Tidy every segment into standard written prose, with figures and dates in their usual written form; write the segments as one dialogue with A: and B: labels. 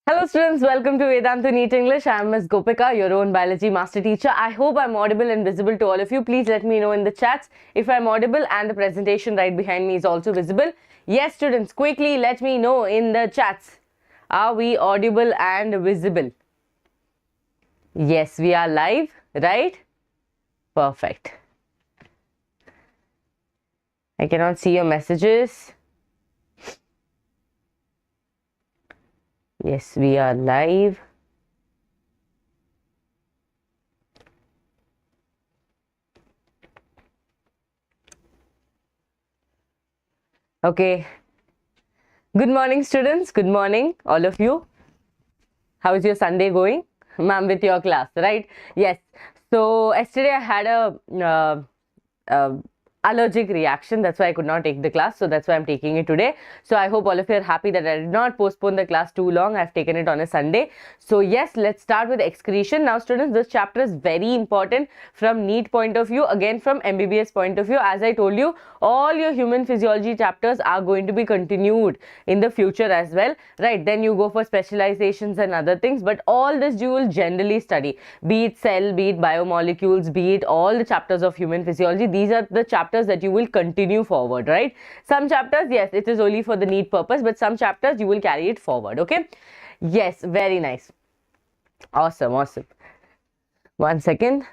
A: Hello students, welcome to Vedanta NEET English. I am Ms. Gopika, your own biology master teacher. I hope I'm audible and visible to all of you. Please let me know in the chats if I'm audible and the presentation right behind me is also visible. Yes students, quickly let me know in the chats. Are we audible and visible? Yes, we are live, right? Perfect. I cannot see your messages. Yes, we are live. Okay. Good morning, students. Good morning, all of you. How is your Sunday going? Ma'am, with your class, right? Yes. So, yesterday I had a allergic reaction. That's why I could not take the class. So that's why I'm taking it today. So I hope all of you are happy that I did not postpone the class too long. I've taken it on a Sunday. So yes, let's start with excretion. Now students, this chapter is very important from NEET point of view, again from MBBS point of view. As I told you, all your human physiology chapters are going to be continued in the future as well, right? Then you go for specializations and other things, but all this you will generally study, be it cell, be it biomolecules, be it all the chapters of human physiology. These are the chapters that you will continue forward, right? Some chapters, yes, it is only for the NEET purpose, but some chapters you will carry it forward, okay? Yes, very nice. Awesome, awesome. One second.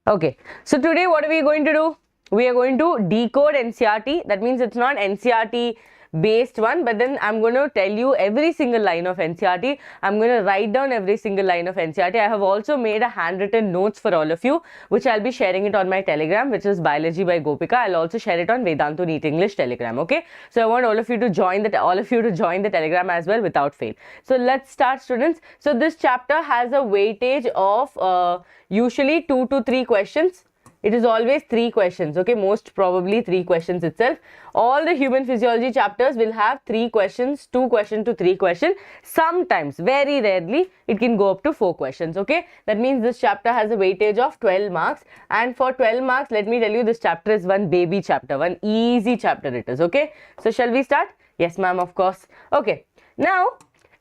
A: Okay, so today what are we going to do? We are going to decode NCERT. That means it's not NCERT based one, but then I'm going to tell you every single line of NCERT. I'm going to write down every single line of NCERT. I have also made a handwritten notes for all of you, which I'll be sharing it on my Telegram, which is Biology by Gopika. I'll also share it on Vedanta NEET English Telegram. Okay, so I want all of you to join the Telegram as well without fail. So let's start, students. So this chapter has a weightage of usually 2 to 3 questions. It is always 3 questions, okay? Most probably 3 questions itself. All the human physiology chapters will have 3 questions, 2 questions to 3 questions. Sometimes, very rarely, it can go up to 4 questions, okay? That means this chapter has a weightage of 12 marks. And for 12 marks, let me tell you, this chapter is one baby chapter, one easy chapter it is, okay? So, shall we start? Yes, ma'am, of course. Okay. Now,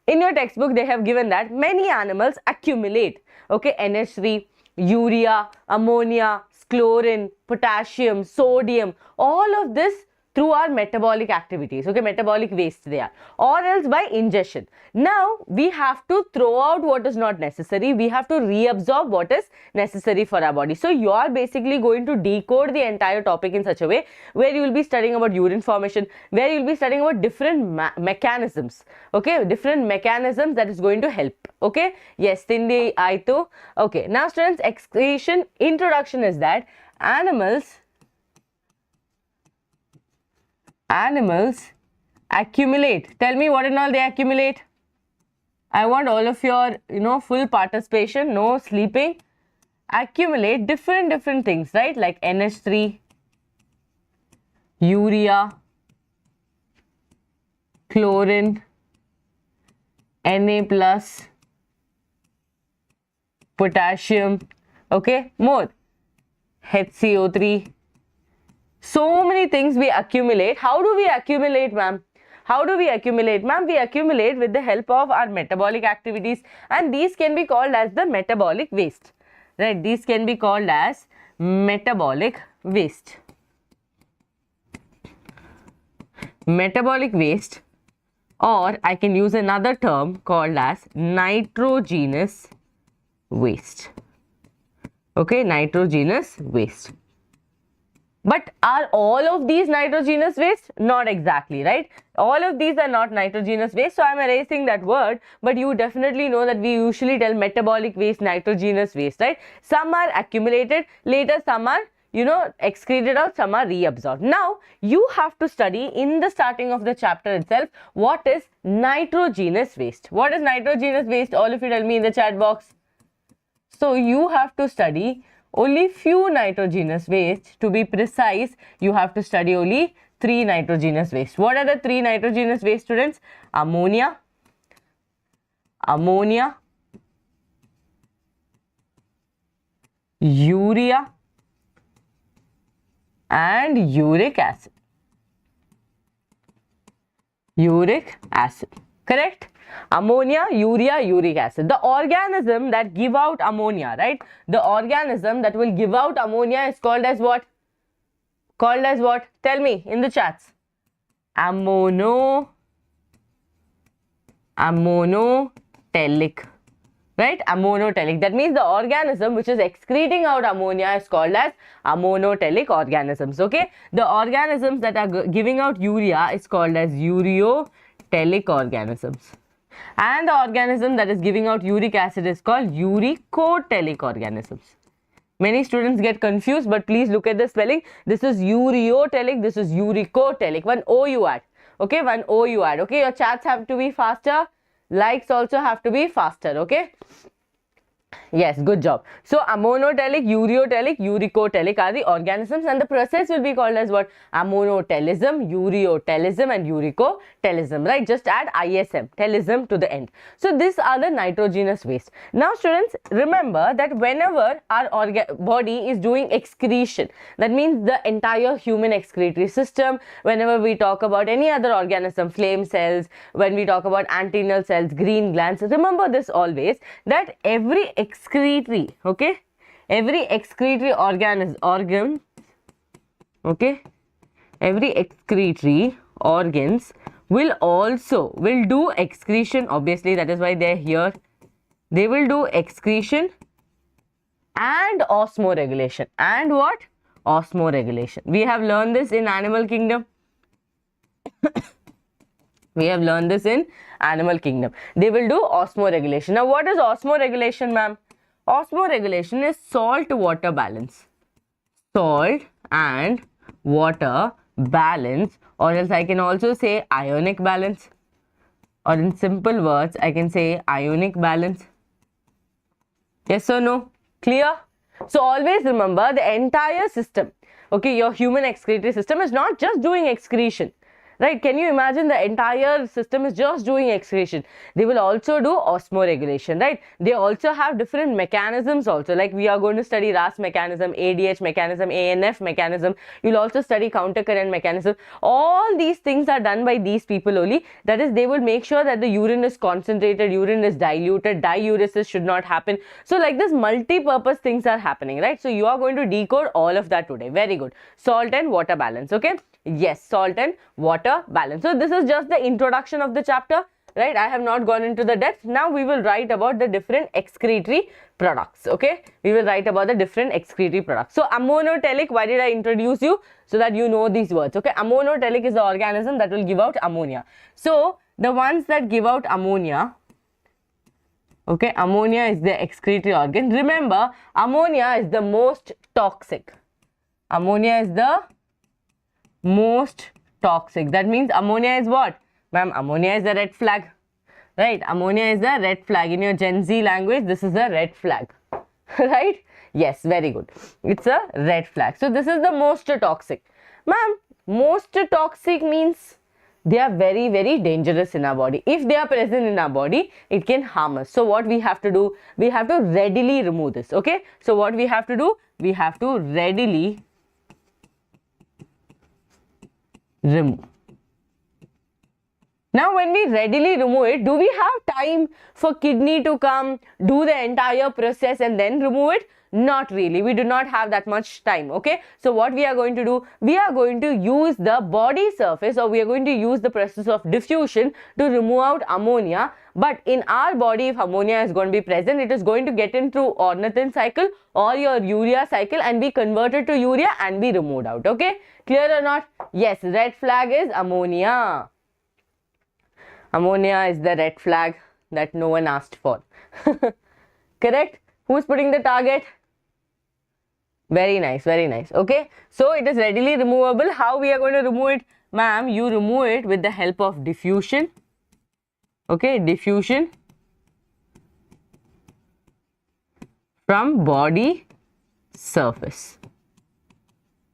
A: in your textbook, they have given that many animals accumulate, okay, NH3, urea, ammonia, chlorine, potassium, sodium, all of this through our metabolic activities, okay, metabolic waste they are, or else by ingestion. Now, we have to throw out what is not necessary. We have to reabsorb what is necessary for our body. So, you are basically going to decode the entire topic in such a way where you will be studying about urine formation, where you will be studying about different mechanisms, okay, different mechanisms that is going to help, okay. Yes, Tindi Aito. Okay, now students, excretion introduction is that animals accumulate. Tell me what and all they accumulate. I want all of your, full participation, no sleeping. Accumulate different things, right? Like NH3, urea, chlorine, Na plus, potassium, okay, more, HCO3. So many things we accumulate. How do we accumulate, ma'am? How do we accumulate? Ma'am, we accumulate with the help of our metabolic activities, and these can be called as the metabolic waste, right? These can be called as metabolic waste. Metabolic waste, or I can use another term called as nitrogenous waste. Okay, nitrogenous waste. But are all of these nitrogenous waste? Not exactly, right? All of these are not nitrogenous waste. So I'm erasing that word, but you definitely know that we usually tell metabolic waste, nitrogenous waste, right? Some are accumulated, later some are, excreted out, some are reabsorbed. Now, you have to study in the starting of the chapter itself, what is nitrogenous waste? What is nitrogenous waste? All of you tell me in the chat box. So you have to study only few nitrogenous waste. To be precise, you have to study only 3 nitrogenous waste. What are the 3 nitrogenous waste, students? Ammonia, urea, and uric acid. Correct? Ammonia, urea, uric acid. The organism that give out ammonia, right? The organism that will give out ammonia is called as what? Called as what? Tell me in the chats. Ammonotelic. Right? Ammonotelic. That means the organism which is excreting out ammonia is called as ammonotelic organisms. Okay? The organisms that are giving out urea is called as ureotelic organisms. And the organism that is giving out uric acid is called uricotelic organisms. Many students get confused, but please look at the spelling. This is ureotelic, this is uricotelic. One O you add. Okay, one O you add. Okay, your chats have to be faster. Likes also have to be faster. Okay. Yes, good job. So, ammonotelic, ureotelic, uricotelic are the organisms, and the process will be called as what? Ammonotelism, ureotelism and uricotelism, right? Just add ISM, telism to the end. So, these are the nitrogenous waste. Now, students, remember that whenever our body is doing excretion, that means the entire human excretory system, whenever we talk about any other organism, flame cells, when we talk about antennal cells, green glands, remember this always, that every excretory, okay, every excretory organ, okay, every excretory organs will do excretion. Obviously, that is why they are here. They will do excretion and osmoregulation. And what? Osmoregulation. We have learned this in animal kingdom. We have learned this in animal kingdom. They will do osmoregulation. Now, what is osmoregulation, ma'am? Osmoregulation is salt-water balance. Salt and water balance, or else I can also say ionic balance. Or in simple words, I can say ionic balance. Yes or no? Clear? So, always remember the entire system, okay, your human excretory system is not just doing excretion. Right? Can you imagine the entire system is just doing excretion? They will also do osmoregulation, right? They also have different mechanisms also, like we are going to study RAS mechanism, ADH mechanism, ANF mechanism. You'll also study countercurrent mechanism. All these things are done by these people only. That is, they will make sure that the urine is concentrated, urine is diluted, diuresis should not happen. So like this, multi-purpose things are happening, right? So you are going to decode all of that today. Very good. Salt and water balance, okay? Yes, salt and water balance. So this is just the introduction of the chapter, right? I have not gone into the depth. Now we will write about the different excretory products, okay? We will write about the different excretory products. So ammonotelic, why did I introduce you? So that you know these words, okay? Ammonotelic is the organism that will give out ammonia. So the ones that give out ammonia, okay, ammonia is the excretory organ. Remember, ammonia is the most toxic. Ammonia is the most toxic. That means ammonia is what? Ma'am, ammonia is the red flag, right? Ammonia is the red flag. In your Gen Z language, this is a red flag, right? Yes, very good. It's a red flag. So this is the most toxic. Ma'am, most toxic means they are very, very dangerous in our body. If they are present in our body, it can harm us. So what we have to do? We have to readily remove this, okay? So what we have to do? We have to readily remove. Now when we readily remove it, do we have time for kidney to come, do the entire process and then remove it? Not really. We do not have that much time, okay? So what we are going to do? We are going to use the body surface, or we are going to use the process of diffusion to remove out ammonia. But in our body, if ammonia is going to be present, it is going to get in through ornithine cycle or your urea cycle and be converted to urea and be removed out, okay? Clear or not? Yes, red flag is ammonia. Ammonia is the red flag that no one asked for. Correct? Who's putting the target? Very nice, very nice. Okay, so it is readily removable. How we are going to remove it? Ma'am, you remove it with the help of diffusion. Okay, diffusion from body surface.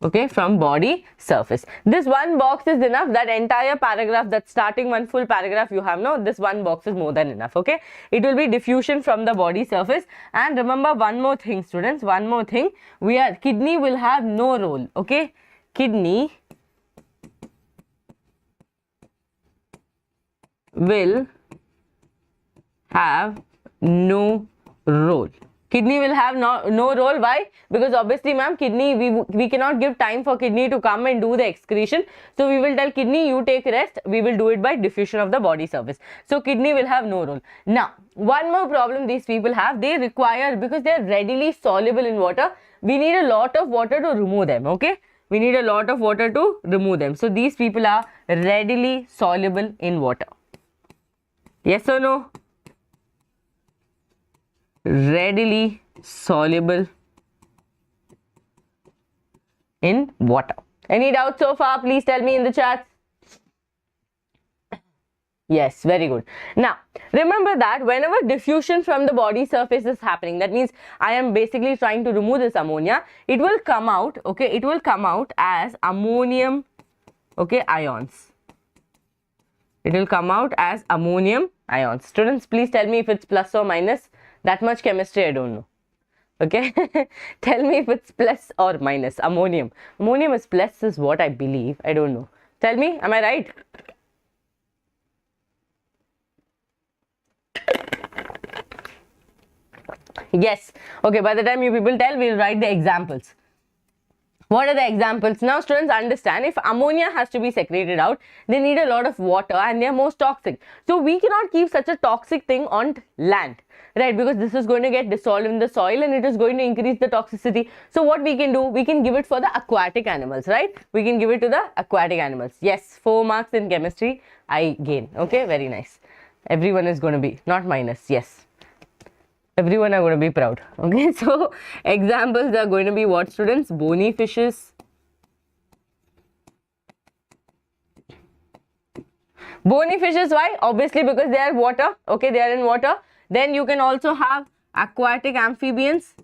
A: Okay, from body surface. This one box is enough. That entire paragraph, that starting one full paragraph you have now, this one box is more than enough. Okay, it will be diffusion from the body surface. And remember one more thing, students, one more thing. Kidney will have no role. Okay, kidney will have no role. Kidney will have no role. Why? Because obviously, ma'am, kidney, we cannot give time for kidney to come and do the excretion. So we will tell kidney, you take rest. We will do it by diffusion of the body surface. So kidney will have no role. Now, one more problem these people have, they require, because they are readily soluble in water, we need a lot of water to remove them, okay? We need a lot of water to remove them. So these people are readily soluble in water. Yes or no? Readily soluble in water. Any doubts so far? Please tell me in the chat. Yes, very good. Now, remember that whenever diffusion from the body surface is happening, that means I am basically trying to remove this ammonia, it will come out, okay, it will come out as ammonium, okay, ions. It will come out as ammonium ions. Students, please tell me if it's plus or minus. That much chemistry I don't know. Okay, tell me if it's plus or minus. Ammonium. Ammonium is plus is what I believe. I don't know. Tell me, am I right? Yes. Okay, by the time you people tell, we'll write the examples. What are the examples? Now, students, understand, if ammonia has to be secreted out, they need a lot of water and they are most toxic. So, we cannot keep such a toxic thing on land, right? Because this is going to get dissolved in the soil and it is going to increase the toxicity. So, what we can do? We can give it for the aquatic animals, right? We can give it to the aquatic animals. Yes, 4 marks in chemistry, I gain. Okay, very nice. Everyone is going to be, not minus, yes. Everyone are going to be proud. Okay, so examples are going to be what, students? Bony fishes. Bony fishes, why? Obviously because they are water. Okay, they are in water. Then you can also have aquatic amphibians.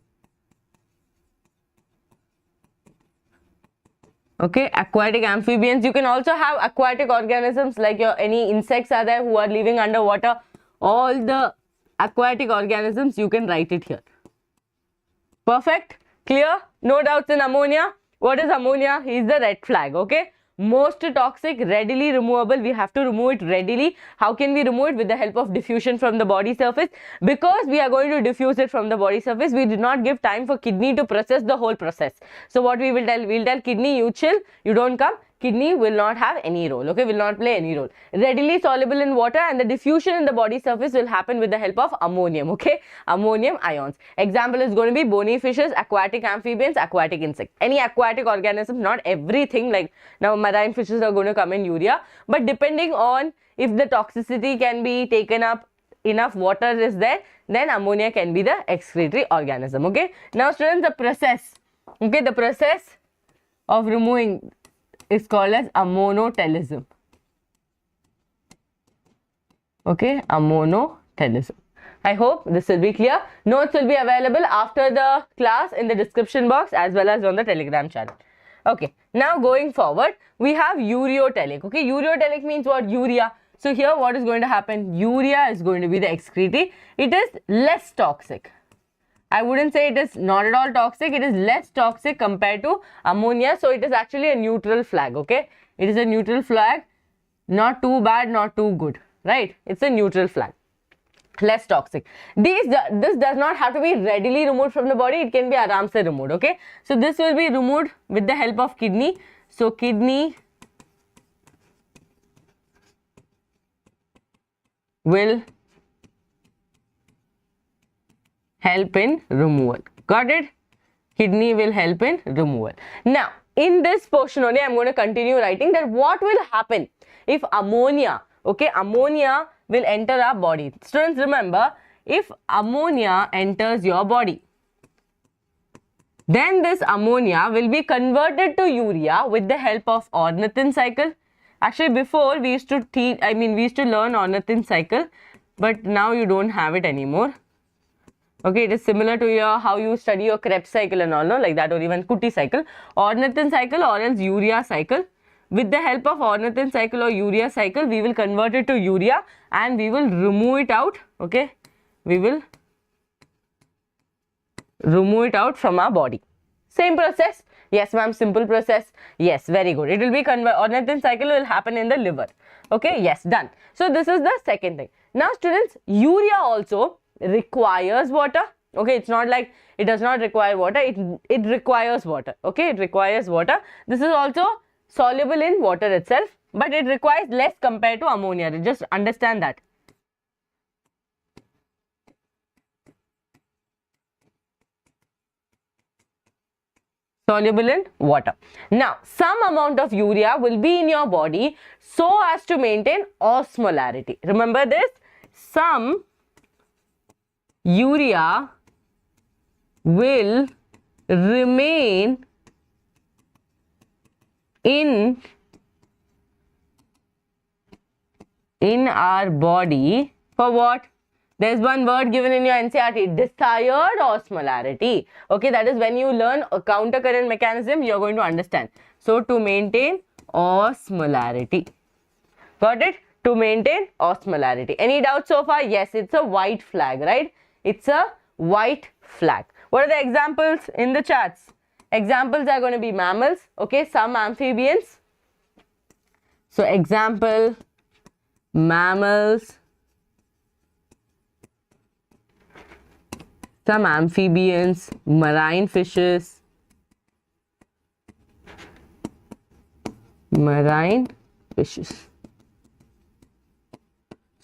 A: Okay, aquatic amphibians. You can also have aquatic organisms like your any insects are there who are living underwater. All the aquatic organisms, you can write it here. Perfect? Clear? No doubts in ammonia. What is ammonia? He is the red flag, okay? Most toxic, readily removable. We have to remove it readily. How can we remove it? With the help of diffusion from the body surface. Because we are going to diffuse it from the body surface, we did not give time for kidney to process the whole process. So what we will tell? We'll tell kidney, you chill, you don't come. Kidney will not have any role, okay, will not play any role. Readily soluble in water, and the diffusion in the body surface will happen with the help of ammonium, okay, ammonium ions. Example is going to be bony fishes, aquatic amphibians, aquatic insects. Any aquatic organism, not everything, like now marine fishes are going to come in urea, but depending on if the toxicity can be taken up, enough water is there, then ammonia can be the excretory organism, okay. Now students, the process, okay, the process of removing is called as Ammonotelism. Okay, Ammonotelism. I hope this will be clear. Notes will be available after the class in the description box as well as on the Telegram channel. Okay, now going forward, we have Ureotelic. Okay, Ureotelic means what? Urea. So here what is going to happen? Urea is going to be the excretory. It is less toxic. I wouldn't say it is not at all toxic, it is less toxic compared to ammonia. So it is actually a neutral flag, okay. It is a neutral flag, not too bad, not too good, right. It's a neutral flag, less toxic. This does not have to be readily removed from the body, it can be aram se removed, okay. So this will be removed with the help of kidney. So kidney will help in removal. Got it? Kidney will help in removal. Now, in this portion only, I am going to continue writing that what will happen if ammonia, okay, ammonia will enter our body. Students, remember, if ammonia enters your body, then this ammonia will be converted to urea with the help of ornithine cycle. Actually, before we used to we used to learn ornithine cycle, but now you don't have it anymore. Okay, it is similar to your how you study your Krebs cycle and all, no, like that, or even Kuti cycle, ornithine cycle or else urea cycle. With the help of ornithine cycle or urea cycle, we will convert it to urea and we will remove it out. Okay, we will remove it out from our body. Same process. Yes, ma'am, simple process. Yes, very good. It will be ornithine cycle will happen in the liver. Okay, yes, done. So this is the second thing. Now students, urea also requires water. Okay, it's not like it does not require water, it requires water. Okay, it requires water. This is also soluble in water itself, but it requires less compared to ammonia. Just understand that. Soluble in water. Now, some amount of urea will be in your body so as to maintain osmolarity. Remember this, some urea will remain in our body for what? There's one word given in your NCERT, desired osmolarity. Okay, that is when you learn a counter current mechanism, you're going to understand. So, to maintain osmolarity. Got it? To maintain osmolarity. Any doubts so far? Yes, it's a white flag, right? It's a white flag. What are the examples in the charts? Examples are going to be mammals, okay, some amphibians. So, example, mammals, some amphibians, marine fishes,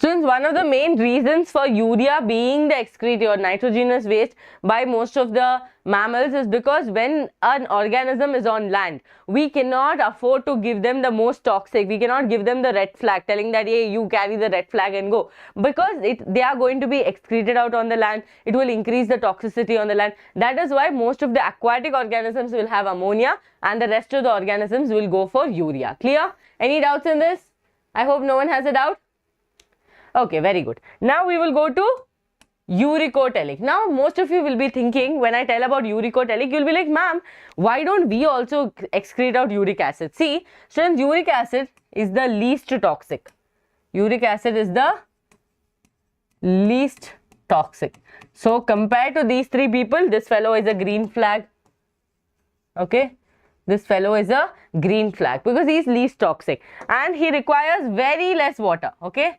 A: Since one of the main reasons for urea being the excrete or nitrogenous waste by most of the mammals is because when an organism is on land, we cannot afford to give them the most toxic. We cannot give them the red flag, telling that, hey, you carry the red flag and go. Because they are going to be excreted out on the land. It will increase the toxicity on the land. That is why most of the aquatic organisms will have ammonia and the rest of the organisms will go for urea. Clear? Any doubts in this? I hope no one has a doubt. Okay, very good. Now we will go to Uricotelic. Now most of you will be thinking, when I tell about Uricotelic, you'll be like, ma'am, why don't we also excrete out uric acid? See, students, uric acid is the least toxic. Uric acid is the least toxic. So compared to these three people, this fellow is a green flag. Okay, this fellow is a green flag because he is least toxic and he requires very less water. Okay.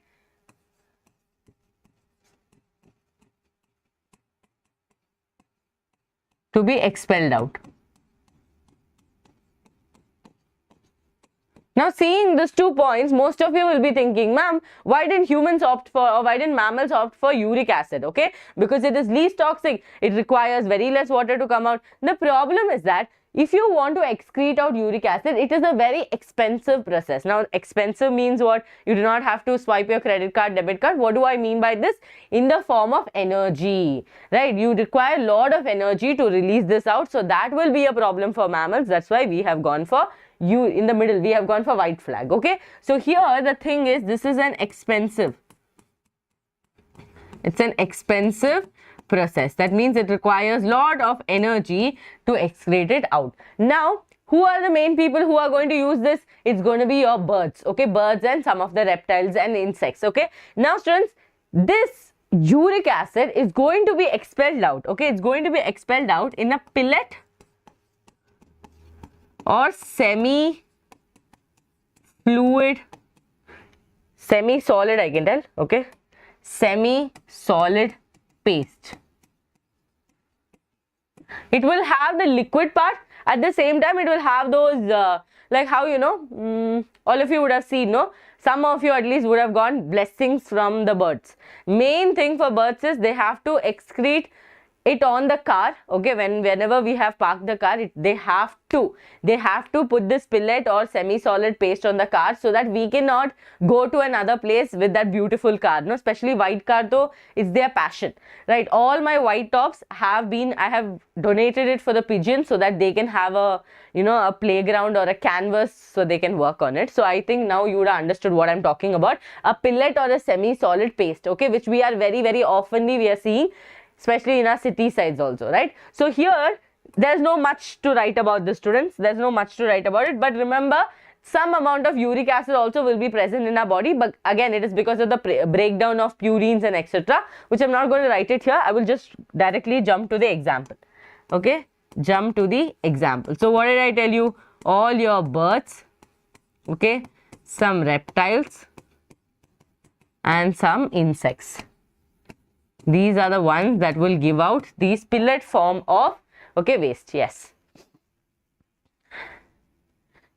A: To be expelled out. Now seeing these 2 points, most of you will be thinking, ma'am, why didn't humans opt for, or why didn't mammals opt for uric acid? Okay, because it is least toxic, it requires very less water to come out. The problem is that if you want to excrete out uric acid, it is a very expensive process. Now, expensive means what? You do not have to swipe your credit card, debit card. What do I mean by this? In the form of energy, right? You require a lot of energy to release this out. So, that will be a problem for mammals. That's why we have gone for in the middle. We have gone for white flag, okay? So, here the thing is, this is an expensive. It's an expensive process. That means it requires a lot of energy to excrete it out. Now, who are the main people who are going to use this? It's going to be your birds, okay? Birds and some of the reptiles and insects, okay? Now, students, this uric acid is going to be expelled out, okay? It's going to be expelled out in a pellet or semi-fluid, semi-solid, I can tell, okay? Semi-solid paste. It will have the liquid part. At the same time, it will have those, like how, you know, all of you would have seen, no? Some of you at least would have gotten blessings from the birds. Main thing for birds is they have to excrete it on the car, okay? Whenever we have parked the car, they have to put this pellet or semi-solid paste on the car so that we cannot go to another place with that beautiful car, no? Especially white car though, it's their passion, right? All my white tops have been, I have donated it for the pigeons so that they can have a, you know, a playground or a canvas so they can work on it. So I think now you would have understood what I'm talking about. A pellet or a semi-solid paste, okay? Which we are very, very oftenly we are seeing, especially in our city sides also, right? So here, there's no much to write about this, students. There's no much to write about it. But remember, some amount of uric acid also will be present in our body. But again, it is because of the breakdown of purines and etc. Which I'm not going to write it here. I will just directly jump to the example. Okay? Jump to the example. So what did I tell you? All your birds, okay? Some reptiles and some insects. These are the ones that will give out these pellet form of, okay, waste. Yes.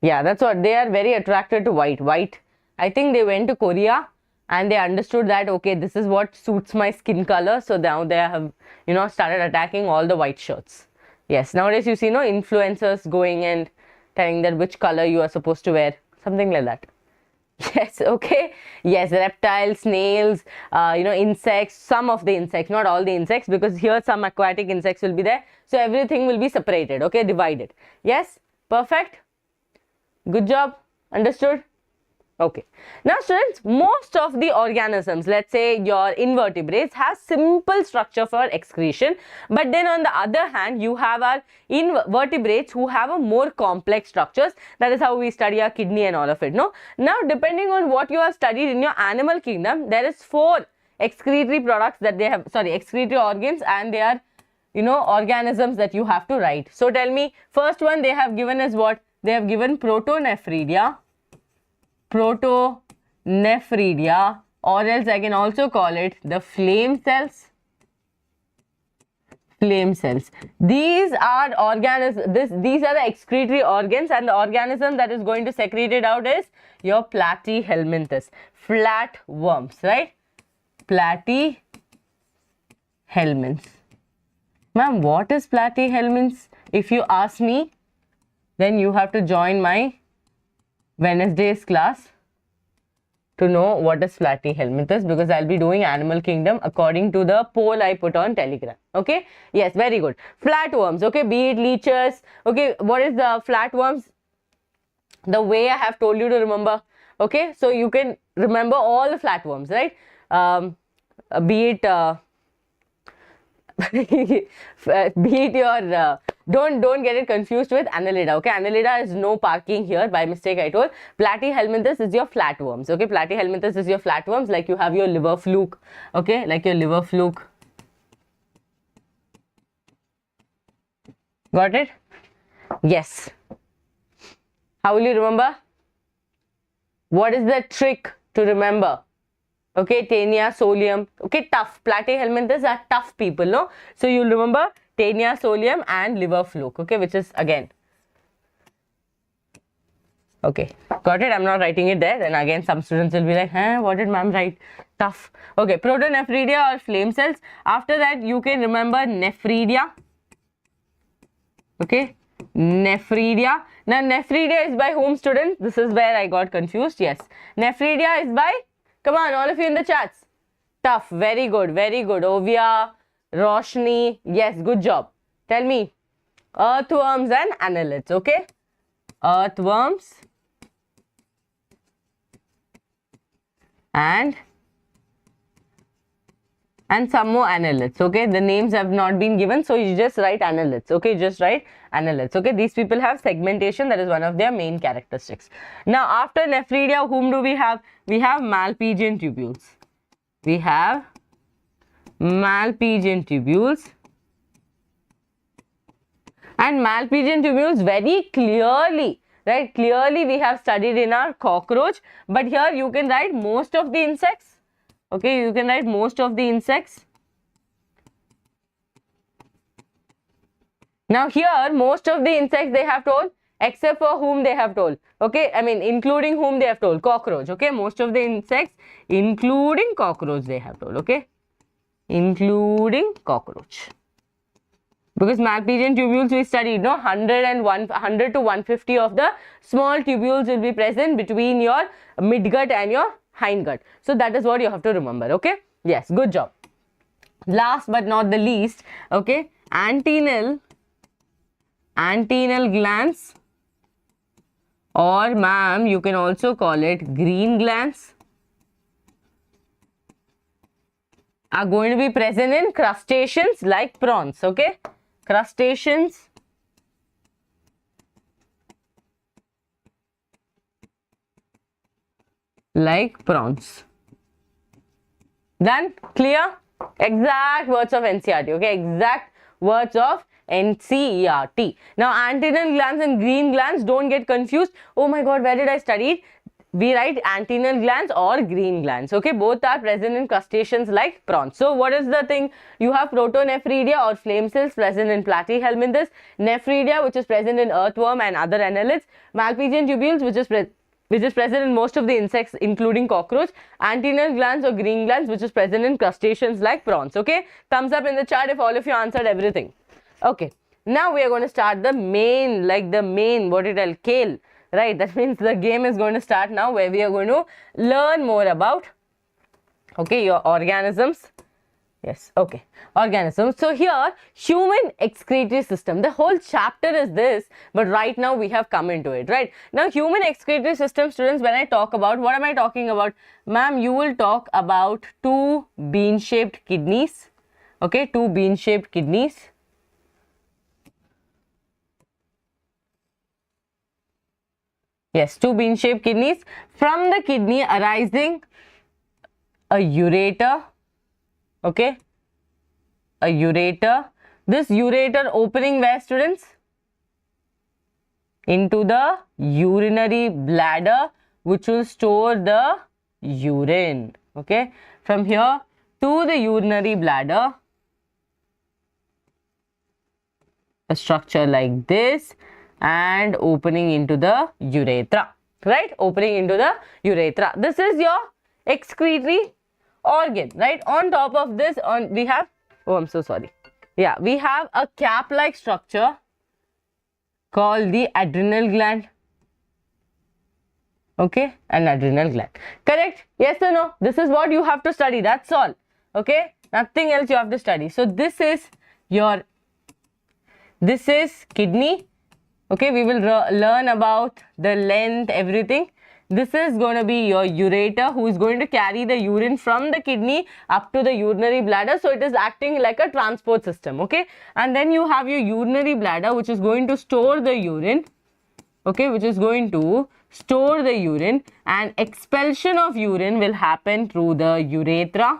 A: Yeah, that's what, they are very attracted to white. White, I think they went to Korea and they understood that, okay, this is what suits my skin color. So now they have, you know, started attacking all the white shirts. Yes, nowadays you see, no, influencers going and telling that which color you are supposed to wear. Something like that. Yes, okay. Yes, reptiles, snails, you know, insects, some of the insects, not all the insects, because here some aquatic insects will be there. So everything will be separated, okay, divided. Yes, perfect. Good job. Understood? Okay. Now students, most of the organisms, let's say your invertebrates, have simple structure for excretion, but then on the other hand you have our invertebrates who have a more complex structures. That is how we study our kidney and all of it, no? Now depending on what you have studied in your animal kingdom, there is 4 excretory products that they have, sorry, excretory organs, and they are, you know, organisms that you have to write. So tell me, first one they have given is what? They have given protonephridia, protonephridia, or else I can also call it the flame cells. Flame cells. These are organisms, these are the excretory organs, and the organism that is going to secrete it out is your platyhelminthes, flatworms, right? Platyhelminths. Ma'am, what is platyhelminths? If you ask me, then you have to join my Wednesday's class to know what is platyhelminths, because I'll be doing animal kingdom according to the poll I put on Telegram. Okay, yes, very good. Flatworms, okay, be it leeches. Okay, what is the flatworms? The way I have told you to remember. Okay, so you can remember all the flatworms, right? Be it be it your don't get it confused with annelida. Okay, annelida is no parking here, by mistake I told. Platyhelminths is your flatworms. Okay, platyhelminths is your flatworms, like you have your liver fluke. Okay, like your liver fluke. Got it? Yes. How will you remember? What is the trick to remember? Okay, Taenia solium. Okay, tough. Platyhelminths are tough people, no? So you'll remember Taenia solium and liver fluke. Okay, which is again. Okay, got it? I'm not writing it there. Then again, some students will be like, huh, what did ma'am write? Tough. Okay, protonephridia or flame cells. After that, you can remember nephridia. Okay, nephridia. Now, nephridia is by whom, students? This is where I got confused. Yes, nephridia is by, come on, all of you in the chats. Tough. Very good. Very good. Ovia, Roshni. Yes, good job. Tell me. Earthworms and annelids. Okay. Earthworms and some more annelids. Okay, the names have not been given, so you just write annelids. Okay, just write annelids. Okay, these people have segmentation, that is one of their main characteristics. Now, after nephridia, whom do we have? We have Malpighian tubules. We have Malpighian tubules, and Malpighian tubules very clearly, right? Clearly, we have studied in our cockroach, but here you can write most of the insects. Okay, you can write most of the insects. Now here, most of the insects they have told, except for whom they have told. Okay, I mean including whom they have told, cockroach. Okay, most of the insects including cockroach they have told. Okay, including cockroach. Because Malpighian tubules we studied, no, 100 to 150 of the small tubules will be present between your midgut and your hindgut. So that is what you have to remember. Okay, yes, good job. Last but not the least, okay, antennal glands, or ma'am you can also call it green glands, are going to be present in crustaceans like prawns. Okay, crustaceans like prawns. Done? Clear? Exact words of NCERT. Okay, exact words of NCERT. Now, antennal glands and green glands, don't get confused. Oh my god, where did I study it? we write antennal glands or green glands. Okay, both are present in crustaceans like prawns. So what is the thing? You have protonephridia or flame cells present in platyhelminthes, nephridia which is present in earthworm and other annelids, Malpighian tubules which is present in most of the insects including cockroach, antennal glands or green glands which is present in crustaceans like prawns. Okay, thumbs up in the chat if all of you answered everything. Okay, now we are going to start the main, what it tell, kale. Right, that means the game is going to start now, where we are going to learn more about, okay, your organisms. Yes, okay, organisms. So here, human excretory system, the whole chapter is this, but right now we have come into it, right? Now, human excretory system, students, when I talk about, what am I talking about? Ma'am, you will talk about two bean-shaped kidneys, okay, two bean-shaped kidneys. Yes, two bean-shaped kidneys. From the kidney arising a ureter, okay, a ureter. This ureter opening where, students? Into the urinary bladder, which will store the urine, okay. From here to the urinary bladder, a structure like this, and opening into the urethra, right? Opening into the urethra. This is your excretory organ, right? On top of this, we have, oh, I'm so sorry. Yeah, we have a cap-like structure called the adrenal gland. Okay, an adrenal gland. Correct? Yes or no? This is what you have to study. That's all. Okay, nothing else you have to study. So this is kidney. Okay, we will learn about the length, everything. This is going to be your ureter, who is going to carry the urine from the kidney up to the urinary bladder. So it is acting like a transport system. Okay, and then you have your urinary bladder, which is going to store the urine. Okay, which is going to store the urine, and expulsion of urine will happen through the urethra.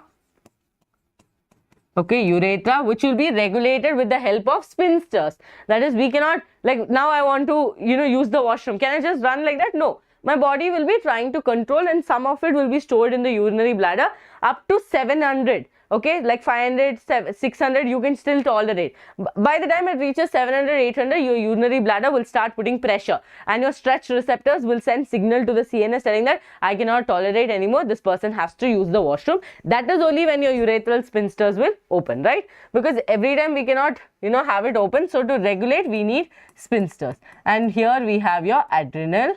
A: Okay, urethra, which will be regulated with the help of sphincters. That is, we cannot, like, now I want to, use the washroom. Can I just run like that? No. My body will be trying to control, and some of it will be stored in the urinary bladder up to 700. Okay, like 500, 600, you can still tolerate. By the time it reaches 700, 800, your urinary bladder will start putting pressure, and your stretch receptors will send signal to the CNS telling that I cannot tolerate anymore, this person has to use the washroom. That is only when your urethral sphincters will open, right? Because every time we cannot, have it open. So to regulate, we need sphincters. And here we have your adrenal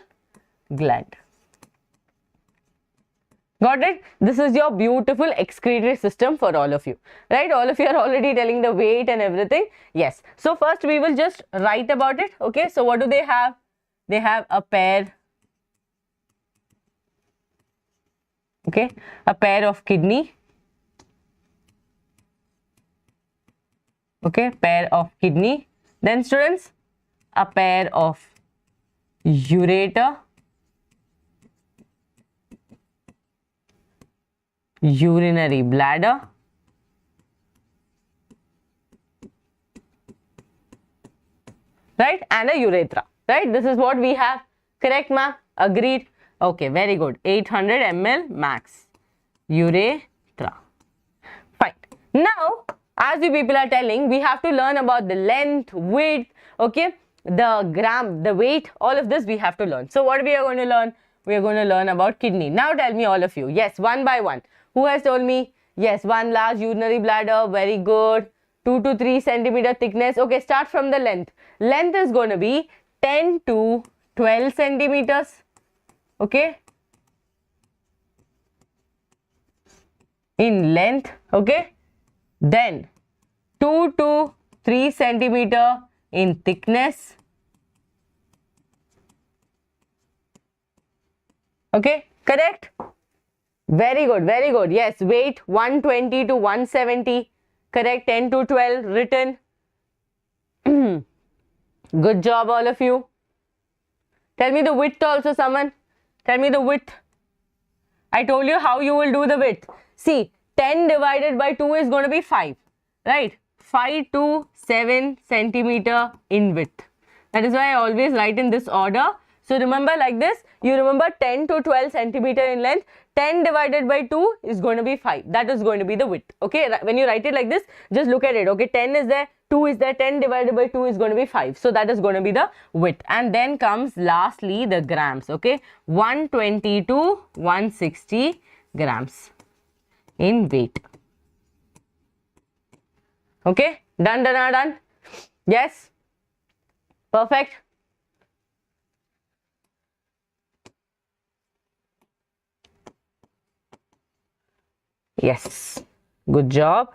A: gland. Got it? This is your beautiful excretory system for all of you, right? All of you are already telling the weight and everything. Yes. So first we will just write about it. Okay. So what do they have? They have a pair. Okay. A pair of kidney. Okay. Pair of kidney. Then students, a pair of ureter. Urinary bladder, right, and a urethra, right? This is what we have. Correct, ma'am? Agreed? Okay, very good. 800 ml max. Urethra. Fine. Now, as you people are telling, we have to learn about the length, width, okay, the gram, the weight, all of this we have to learn. So what we are going to learn? We are going to learn about kidney. Now tell me, all of you. Yes, one by one. Who has told me? Yes, one large urinary bladder. Very good. 2 to 3 centimeter thickness. Okay, start from the length. Length is going to be 10 to 12 centimeters. Okay. In length. Okay. Then 2 to 3 centimeter in thickness. Okay. Correct. Very good, very good. Yes, weight 120 to 170. Correct, 10 to 12 written. Good job, all of you. Tell me the width also, someone. Tell me the width. I told you how you will do the width. See, 10 divided by 2 is going to be 5. Right? 5 to 7 centimeter in width. That is why I always write in this order. So remember like this, you remember 10 to 12 centimeter in length, 10 divided by 2 is going to be 5. That is going to be the width. Okay, when you write it like this, just look at it. Okay, 10 is there, 2 is there, 10 divided by 2 is going to be 5. So that is going to be the width. And then comes lastly the grams. Okay, 120 to 160 grams in weight. Okay, done. Yes, perfect. Yes, good job.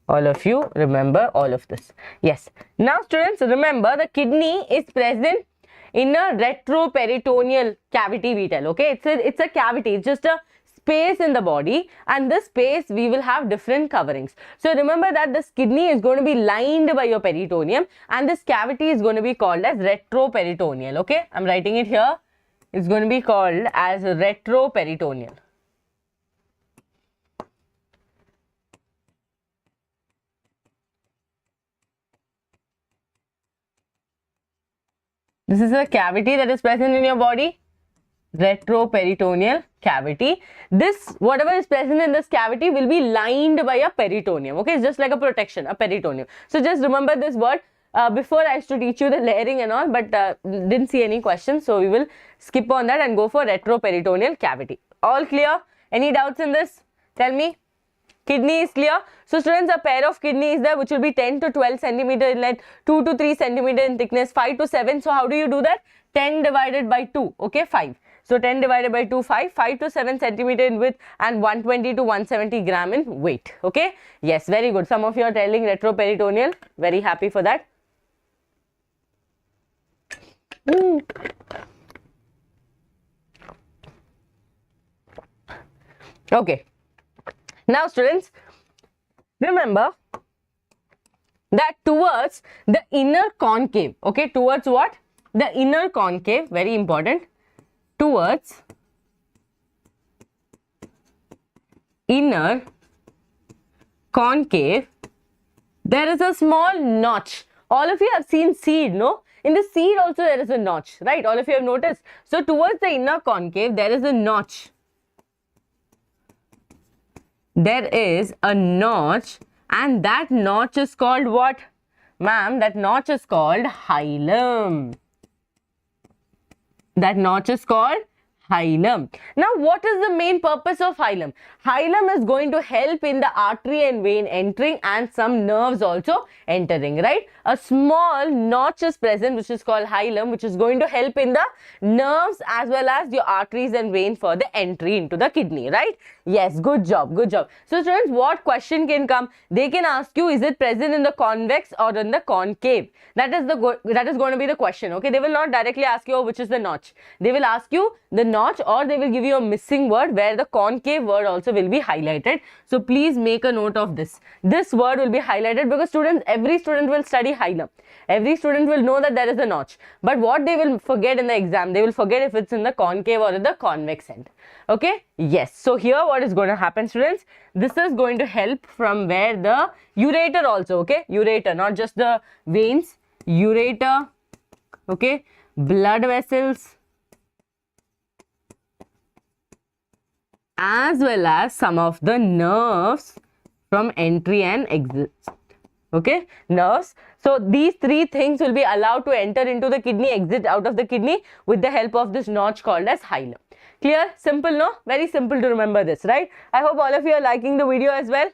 A: All of you remember all of this. Yes. Now students, remember the kidney is present in a retroperitoneal cavity, we tell. Okay, it's a cavity. It's just a space in the body, and this space we will have different coverings. So remember that this kidney is going to be lined by your peritoneum, and this cavity is going to be called as retroperitoneal. Okay, I'm writing it here. It's going to be called as retroperitoneal. This is a cavity that is present in your body, retroperitoneal cavity. This, whatever is present in this cavity will be lined by a peritoneum. Okay, it's just like a protection, a peritoneum. So just remember this word. Before I used to teach you the layering and all, but didn't see any questions. So we will skip on that and go for retroperitoneal cavity. All clear? Any doubts in this? Tell me. Kidney is clear. So students, a pair of kidney is there which will be 10 to 12 centimeter in length, 2 to 3 centimeter in thickness, 5 to 7. So how do you do that? 10 divided by 2. Okay, 5. So 10 divided by 2, 5. 5 to 7 centimeter in width and 120 to 170 gram in weight. Okay. Yes, very good. Some of you are telling retroperitoneal. Very happy for that. Okay. Now students, remember that towards the inner concave, okay, towards what? The inner concave, very important, towards inner concave, there is a small notch. All of you have seen seed, no? In the seed also there is a notch, right? All of you have noticed. So towards the inner concave, there is a notch. There is a notch, and that notch is called what? Ma'am, that notch is called hilum. That notch is called hilum. Now, what is the main purpose of hilum? Hilum is going to help in the artery and vein entering and some nerves also entering, right? A small notch is present which is called hilum, which is going to help in the nerves as well as your arteries and vein for the entry into the kidney, right? Yes, good job, good job. So students, what question can come? They can ask you, is it present in the convex or in the concave? That is going to be the question. Okay, they will not directly ask you, oh, which is the notch. They will ask you the notch, or they will give you a missing word where the concave word also will be highlighted. So please make a note of this. This word will be highlighted because students, every student will study hilum. Every student will know that there is a notch. But what they will forget in the exam, they will forget if it's in the concave or in the convex end. Okay, yes. So here what is going to happen, students? This is going to help from where the ureter also, okay? Ureter, not just the veins, ureter, okay? Blood vessels, as well as some of the nerves from entry and exit. Okay, nerves. So these three things will be allowed to enter into the kidney, exit out of the kidney with the help of this notch called as hilum. Clear? Simple, no? Very simple to remember this, right? I hope all of you are liking the video as well.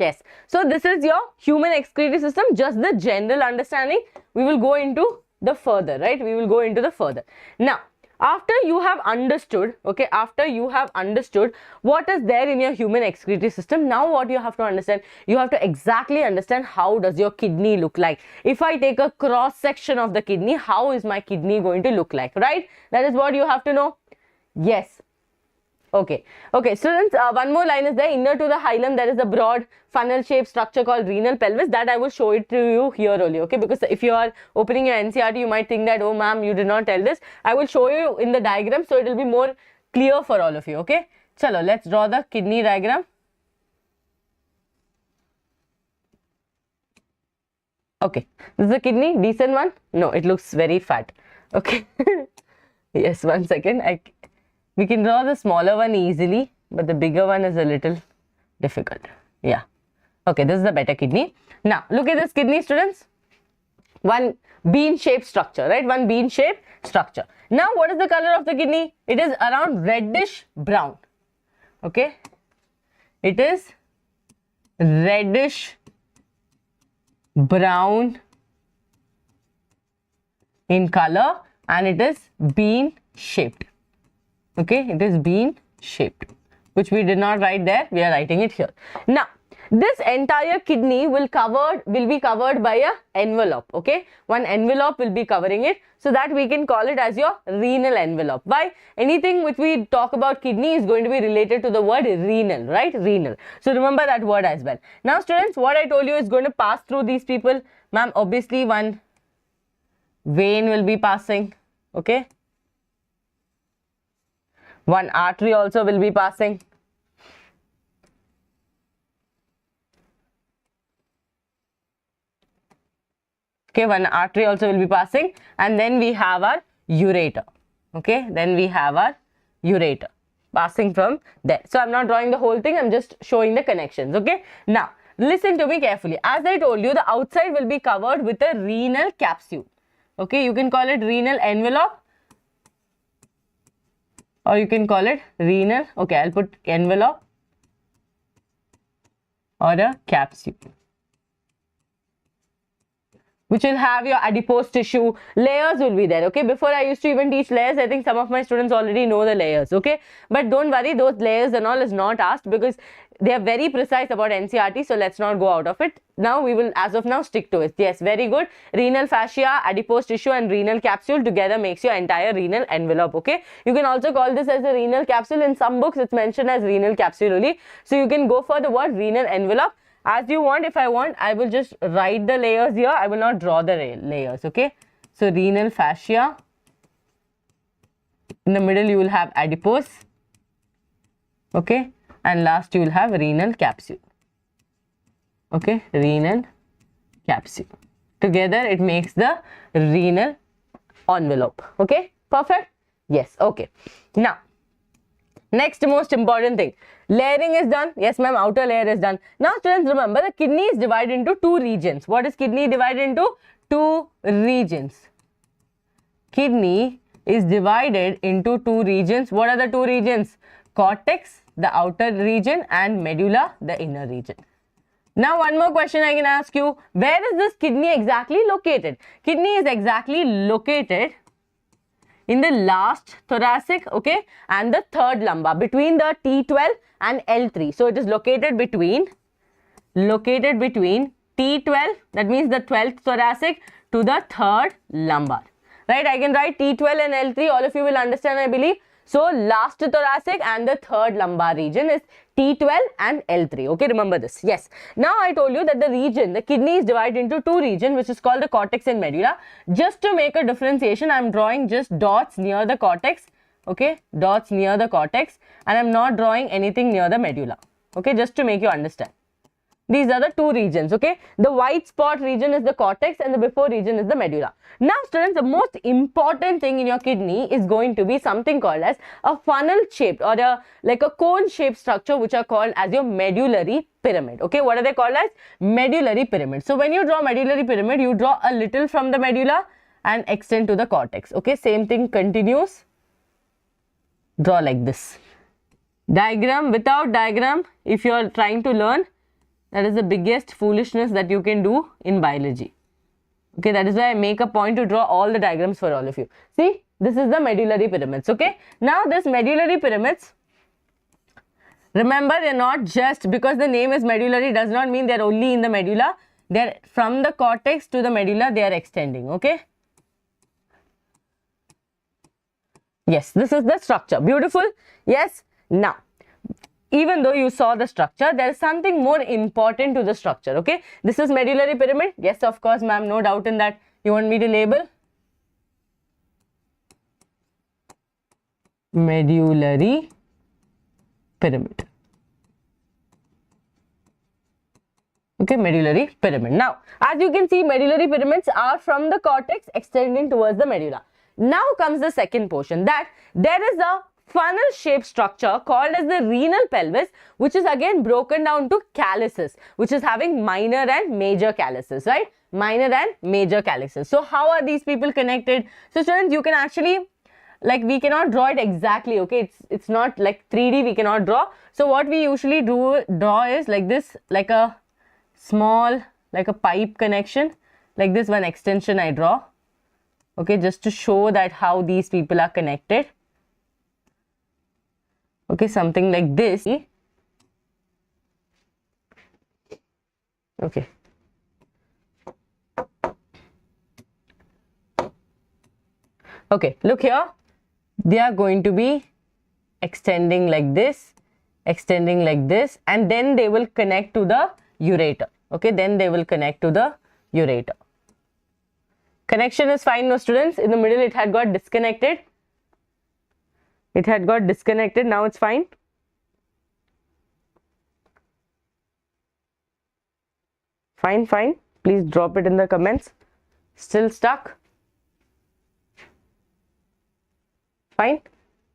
A: Yes. So this is your human excretory system, just the general understanding. We will go into the further, right? We will go into the further. Now, after you have understood, okay, after you have understood what is there in your human excretory system, now what you have to understand, you have to exactly understand how does your kidney look like. If I take a cross section of the kidney, how is my kidney going to look like, right? That is what you have to know. Yes. Okay. Okay, students, one more line is there. Inner to the hilum, there is a broad funnel shaped structure called renal pelvis. That I will show it to you here only, okay? Because if you are opening your NCERT, you might think that, oh ma'am, you did not tell this. I will show you in the diagram, so it will be more clear for all of you, okay? Chalo, let's draw the kidney diagram. Okay, this is the kidney, decent one? No, it looks very fat. Okay. Yes, 1 second. We can draw the smaller one easily, but the bigger one is a little difficult. Yeah. Okay, this is the better kidney. Now, look at this kidney, students. One bean-shaped structure, right? One bean-shaped structure. Now, what is the color of the kidney? It is around reddish brown. Okay. It is reddish brown in color, and it is bean shaped. Okay, it is bean shaped, which we did not write there, we are writing it here. Now, this entire kidney will be covered by a envelope. Okay, one envelope will be covering it, so that we can call it as your renal envelope. Why? Anything which we talk about kidney is going to be related to the word renal, right? Renal. So remember that word as well. Now, students, what I told you is going to pass through these people. Ma'am, obviously one vein will be passing. Okay, one artery also will be passing. Okay, one artery also will be passing, and then we have our ureter. Okay, then we have our ureter passing from there. So I'm not drawing the whole thing, I'm just showing the connections. Okay, now listen to me carefully. As I told you, the outside will be covered with a renal capsule. Okay, you can call it renal envelope, or you can call it renal. Okay, I'll put envelope or a capsule, which will have your adipose tissue. Layers will be there. Okay, before I used to even teach layers, I think some of my students already know the layers. Okay, but don't worry, those layers and all is not asked, because they are very precise about NCERT, so let's not go out of it. Now we will, as of now, stick to it. Yes, very good. Renal fascia, adipose tissue and renal capsule together makes your entire renal envelope. Okay, you can also call this as a renal capsule. In some books it's mentioned as renal capsule only, so you can go for the word renal envelope as you want. If I want, I will just write the layers here, I will not draw the layers. Okay, so renal fascia, in the middle you will have adipose. Okay, and last you will have renal capsule. Okay, renal capsule. Together it makes the renal envelope. Okay, perfect. Yes. Okay, now next most important thing, layering is done. Yes ma'am, outer layer is done. Now students, remember the kidney is divided into two regions. What is kidney divided into? Two regions. Kidney is divided into two regions. What are the two regions? Cortex, the outer region, and medulla, the inner region. Now one more question I can ask you, where is this kidney exactly located? Kidney is exactly located in the last thoracic, okay, and the third lumbar, between the T12 and L3. So it is located between T12, that means the 12th thoracic, to the third lumbar, right? I can write T12 and L3, all of you will understand, I believe. So last thoracic and the third lumbar region is T12 and L3. Okay, remember this. Yes. Now I told you that the kidney is divided into two regions, which is called the cortex and medulla. Just to make a differentiation, I am drawing just dots near the cortex. Okay, dots near the cortex, and I am not drawing anything near the medulla. Okay, just to make you understand. These are the two regions. Okay, the white spot region is the cortex and the before region is the medulla. Now students, the most important thing in your kidney is going to be something called as a funnel shaped or like a cone shaped structure, which are called as your medullary pyramid. Okay, what are they called as? Medullary pyramid. So when you draw medullary pyramid, you draw a little from the medulla and extend to the cortex. Okay, same thing continues. Draw like this. Diagram, without diagram, if you are trying to learn, that is the biggest foolishness that you can do in biology. Okay, that is why I make a point to draw all the diagrams for all of you. See, this is the medullary pyramids. Okay, now this medullary pyramids, remember, they are not just because the name is medullary does not mean they are only in the medulla. They are from the cortex to the medulla, they are extending. Okay, yes, this is the structure. Beautiful. Yes. Now, even though you saw the structure, there is something more important to the structure. Okay, this is medullary pyramid. Yes, of course ma'am, no doubt in that. You want me to label? Medullary pyramid. Okay, medullary pyramid. Now, as you can see, medullary pyramids are from the cortex extending towards the medulla. Now comes the second portion, that there is a funnel shaped structure called as the renal pelvis, which is again broken down to calyces, which is having minor and major calyces, right? Minor and major calyces. So how are these people connected? So students, you can actually, like, we cannot draw it exactly, okay? It's not like 3D, we cannot draw. So what we usually draw is like this, like a small, like a pipe connection, like this one extension I draw, okay, just to show that how these people are connected. Okay, something like this. Okay. Okay, look here. They are going to be extending like this, and then they will connect to the ureter. Okay, then they will connect to the ureter. Connection is fine, no students? In the middle it had got disconnected. It had got disconnected, now it's fine. Fine, fine. Please drop it in the comments. Still stuck? Fine,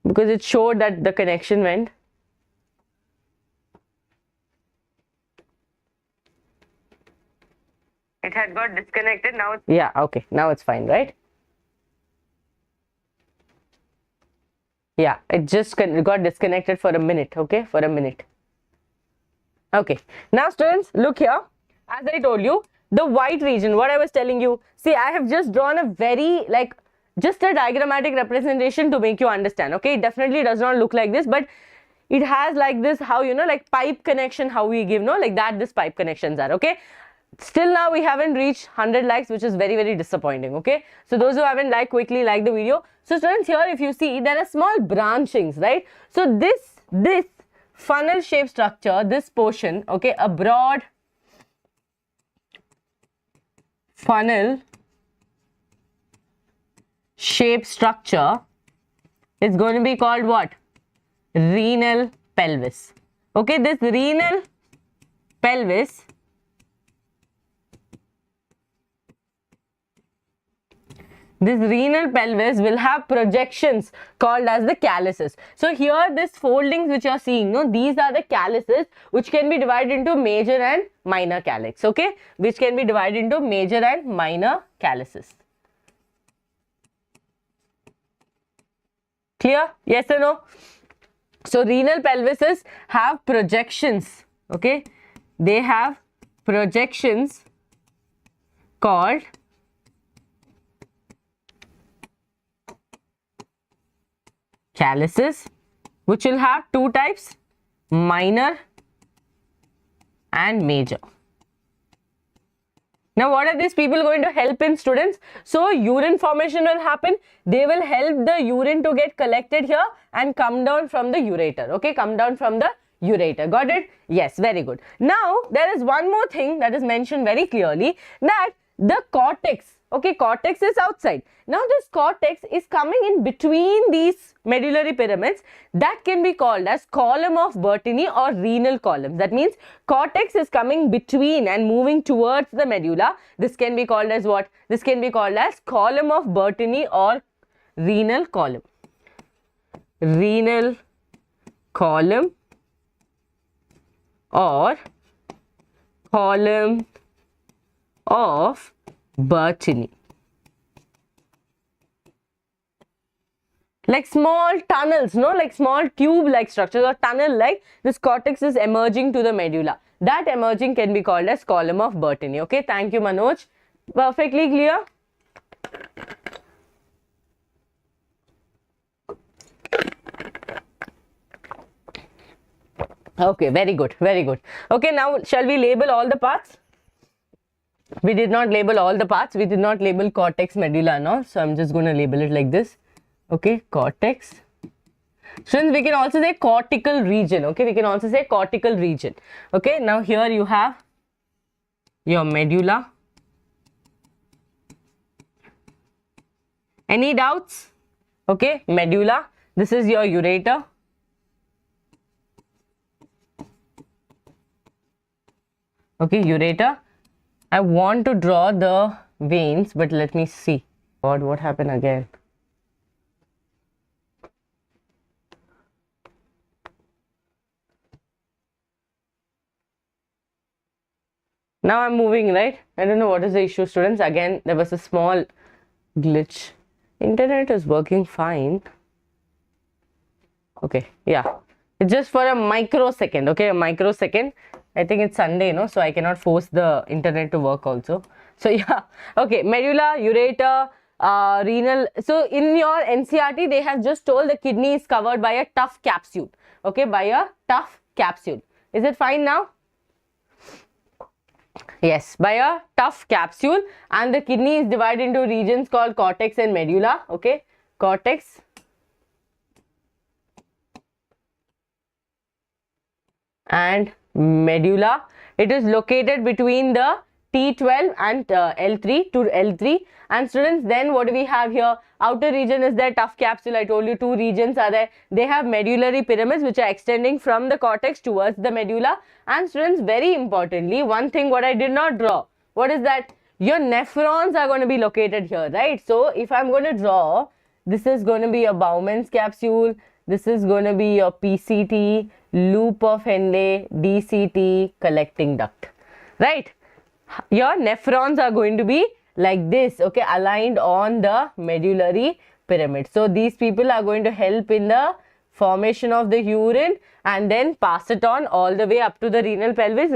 A: because it showed that the connection went. It had got disconnected, now it's, yeah, okay, now it's fine, right? Yeah, it just got disconnected for a minute, okay, for a minute. Okay, now students, look here. As I told you, the white region, what I was telling you, see, I have just drawn a very, like, just a diagrammatic representation to make you understand, okay? It definitely does not look like this, but it has like this, how, you know, like pipe connection, how we give, no, like that, this pipe connections are, okay? Still now we haven't reached 100 likes, which is very, very disappointing, okay? So those who haven't liked, quickly like the video. So students, here if you see, there are small branchings, right? So this funnel shaped structure, this portion, okay, a broad funnel shaped structure is going to be called what? Renal pelvis. Okay, this renal pelvis will have projections called as the calyces. So here this foldings which you are seeing, no, these are the calyces which can be divided into major and minor calyx, okay, which can be divided into major and minor calyces. Clear? Yes or no? So renal pelvises have projections, okay, they have projections called calyces, which will have two types, minor and major. Now what are these people going to help in, students? So urine formation will happen. They will help the urine to get collected here and come down from the ureter. Okay, come down from the ureter. Got it? Yes, very good. Now there is one more thing that is mentioned very clearly, that the cortex, okay, cortex is outside. Now this cortex is coming in between these medullary pyramids, that can be called as column of Bertini or renal columns. That means cortex is coming between and moving towards the medulla. This can be called as what? This can be called as column of Bertini or renal column. Renal column or column of Bertini. Like small tunnels, no, like small tube like structures or tunnel like, this cortex is emerging to the medulla. That emerging can be called as column of Bertini. Okay, thank you Manoj. Perfectly clear? Okay, very good, very good. Okay, now shall we label all the parts? We did not label all the parts. We did not label cortex, medulla and all. So I'm just going to label it like this. Okay, cortex. Students, we can also say cortical region. Okay, we can also say cortical region. Okay, now here you have your medulla. Any doubts? Okay, medulla. This is your ureter. Okay, ureter. I want to draw the veins, but let me see. God, what happened again? Now I'm moving, right? I don't know what is the issue, students. Again, there was a small glitch. Internet is working fine. Okay, yeah. It's just for a microsecond, okay? A microsecond. I think it's Sunday, no? So I cannot force the internet to work also. So yeah, okay. Medulla, ureter, renal. So in your NCRT, they have just told the kidney is covered by a tough capsule. Okay, by a tough capsule. Is it fine now? Yes, by a tough capsule, and the kidney is divided into regions called cortex and medulla. Okay, cortex and medulla. It is located between the T12 and L3 to L3. And students, then what do we have here? Outer region is their tough capsule. I told you two regions are there. They have medullary pyramids which are extending from the cortex towards the medulla. And students, very importantly, one thing what I did not draw. What is that? Your nephrons are going to be located here, right? So if I'm going to draw, this is going to be a Bowman's capsule. This is going to be your PCT, loop of Henle, DCT, collecting duct, right? Your nephrons are going to be like this, okay, aligned on the medullary pyramid. So these people are going to help in the formation of the urine and then pass it on all the way up to the renal pelvis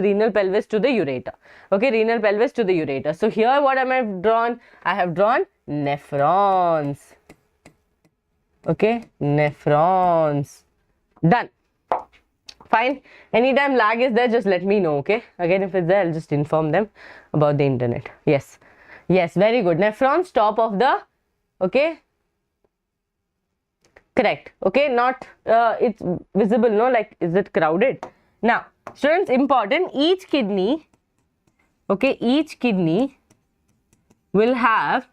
A: to the ureter. Okay, renal pelvis to the ureter. So here what am I drawn? I have drawn nephrons. Okay, nephrons. Done. Fine. Anytime lag is there, just let me know, okay? Again, if it's there, I'll just inform them about the internet. Yes. Yes, very good. Nephrons, top of the, okay? Correct. Okay, not, it's visible, no? Like, is it crowded? Now, students, important, each kidney, okay, each kidney will have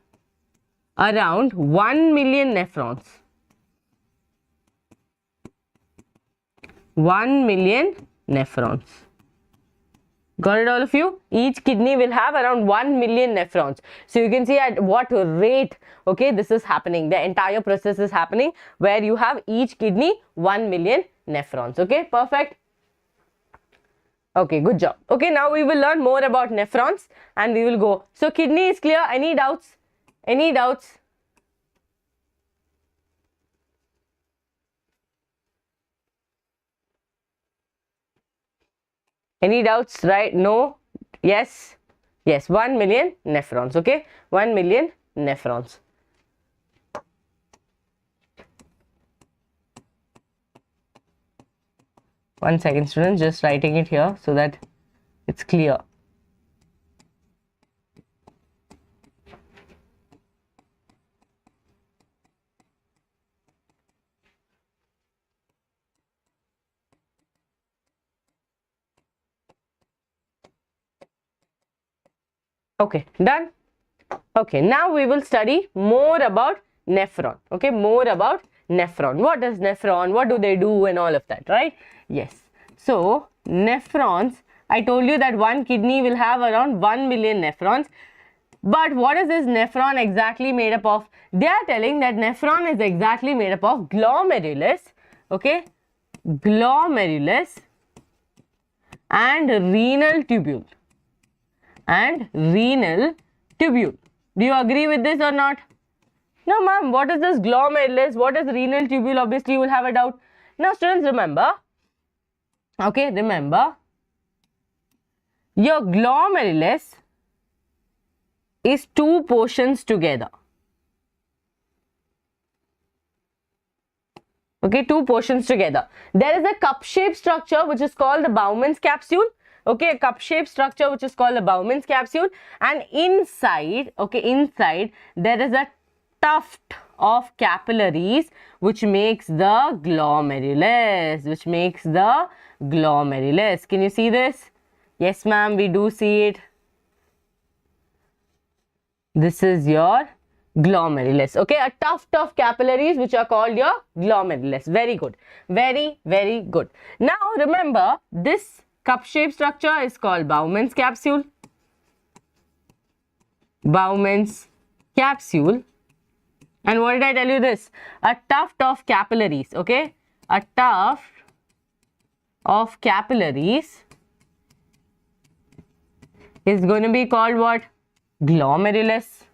A: around 1 million nephrons. 1 million nephrons. Got it, all of you? Each kidney will have around 1 million nephrons. So you can see at what rate, okay, this is happening. The entire process is happening where you have each kidney 1 million nephrons. Okay, perfect. Okay, good job. Okay, now we will learn more about nephrons and we will go. So kidney is clear. Any doubts? Any doubts? Any doubts, right? No? Yes? Yes, 1 million nephrons, okay? 1 million nephrons. One second, students, just writing it here so that it's clear. Okay, done? Okay, now we will study more about nephron. Okay, more about nephron. What is nephron? What do they do and all of that, right? Yes. So, nephrons, I told you that one kidney will have around 1 million nephrons. But what is this nephron exactly made up of? They are telling that nephron is exactly made up of glomerulus, okay, glomerulus and renal tubule. And renal tubule. Do you agree with this or not? No, ma'am. What is this glomerulus? What is renal tubule? Obviously, you will have a doubt. Now, students, remember. Okay, remember. Your glomerulus is two portions together. Okay, two portions together. There is a cup-shaped structure which is called the Bowman's capsule. Okay, a cup-shaped structure which is called the Bowman's capsule, and inside, okay, inside there is a tuft of capillaries which makes the glomerulus, Can you see this? Yes, ma'am, we do see it. This is your glomerulus, okay, a tuft of capillaries which are called your glomerulus. Very good, very, very good. Now, remember, this cup-shaped structure is called Bowman's capsule. Bowman's capsule. And what did I tell you this? A tuft of capillaries, okay? A tuft of capillaries is going to be called what? Glomerulus.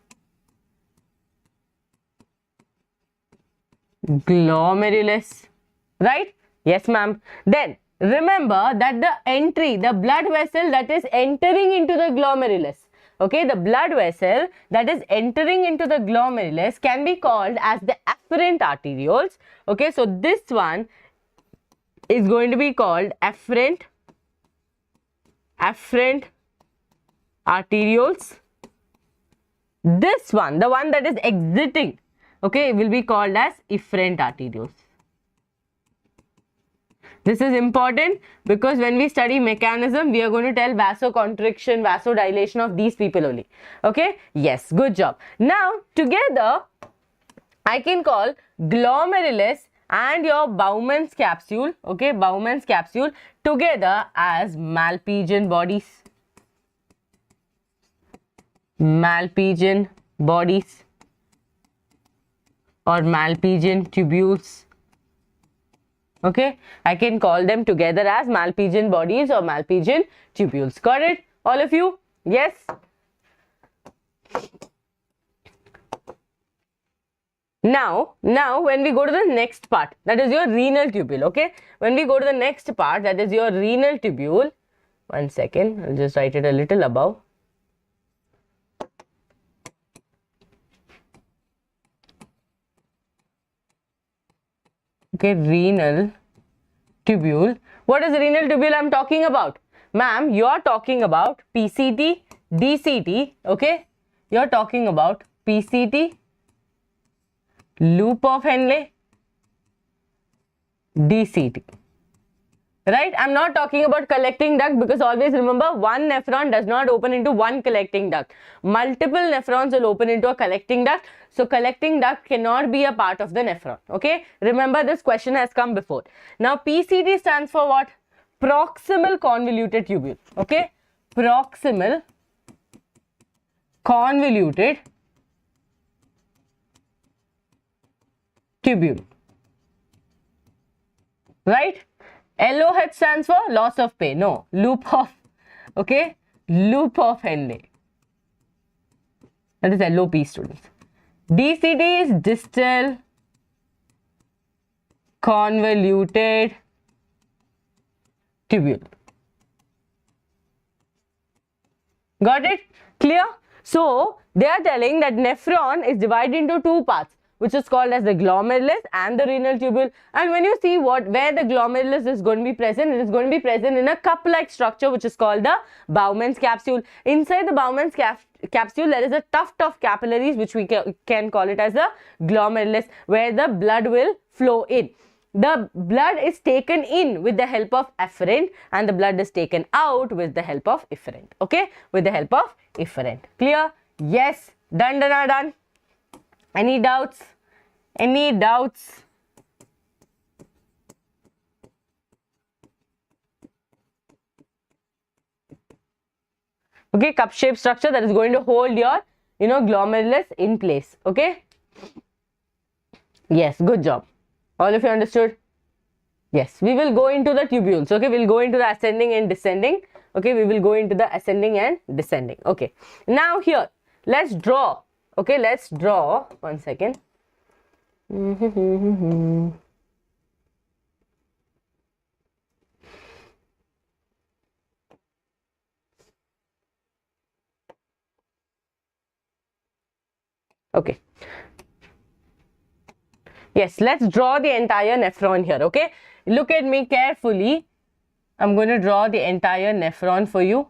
A: Glomerulus, right? Yes, ma'am. Then remember that the blood vessel that is entering into the glomerulus, okay, the blood vessel that is entering into the glomerulus can be called as the afferent arterioles. Okay, so this one is going to be called afferent arterioles. This one, the one that is exiting, okay, will be called as efferent arterioles. This is important because when we study mechanism, we are going to tell vasoconstriction, vasodilation of these people only. Okay, yes, good job. Now together I can call glomerulus and your Bowman's capsule, okay, Bowman's capsule together as Malpighian bodies. Malpighian bodies or Malpighian tubules. Okay, I can call them together as Malpighian bodies or Malpighian tubules. Got it? All of you? Yes? Now when we go to the next part, that is your renal tubule, okay? When we go to the next part, that is your renal tubule. One second, I'll just write it a little above. Okay, renal tubule. What is renal tubule I'm talking about? Ma'am, you are talking about PCT, DCT, okay? You are talking about PCT, loop of Henle, DCT. Right? I'm not talking about collecting duct because always remember one nephron does not open into one collecting duct. Multiple nephrons will open into a collecting duct. So collecting duct cannot be a part of the nephron. Okay? Remember this question has come before. Now PCT stands for what? Proximal convoluted tubule. Okay? Proximal convoluted tubule. Right? LOH stands for loss of pay. No, loop of, okay, loop of Henle. That is LOP, students. DCT is distal convoluted tubule. Got it? Clear? So they are telling that nephron is divided into two parts, which is called as the glomerulus and the renal tubule. And when you see where the glomerulus is going to be present, it is going to be present in a cup-like structure which is called the Bowman's capsule. Inside the Bowman's capsule, there is a tuft of capillaries which we can call it as the glomerulus, where the blood will flow in. The blood is taken in with the help of afferent and the blood is taken out with the help of efferent. Okay, with the help of efferent. Clear? Yes. Done, done, are done. Any doubts? Any doubts? Okay, cup shaped structure that is going to hold your, glomerulus in place. Okay. Yes, good job. All of you understood? Yes, we will go into the tubules. Okay, we'll go into the ascending and descending. Okay, we will go into the ascending and descending. Okay, now here, let's draw. Okay, let's draw. One second. Okay. Yes, let's draw the entire nephron here. Okay, look at me carefully. I'm going to draw the entire nephron for you.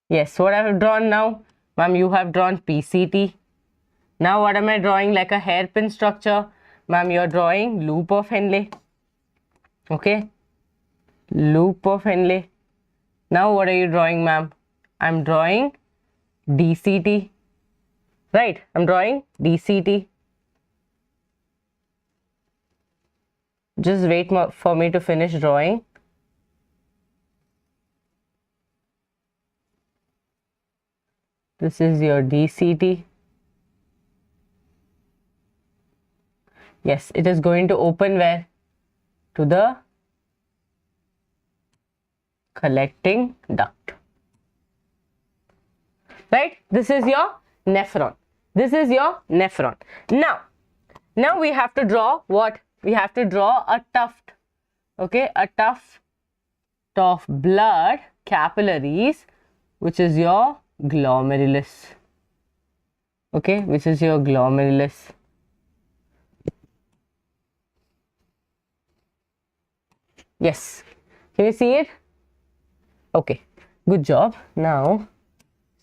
A: Yes, what I have drawn now, ma'am, you have drawn PCT. Now what am I drawing? Like a hairpin structure. Ma'am, you are drawing loop of Henle. Okay, loop of Henle. Now what are you drawing, ma'am? I'm drawing DCT. Right, I'm drawing DCT. Just wait for me to finish drawing. This is your DCT. Yes, it is going to open where? To the collecting duct. Right? This is your nephron. This is your nephron. Now we have to draw what? We have to draw a tuft. Okay, a tuft of blood capillaries, which is your glomerulus. Okay, which is your glomerulus. Yes, can you see it? Okay, good job. Now,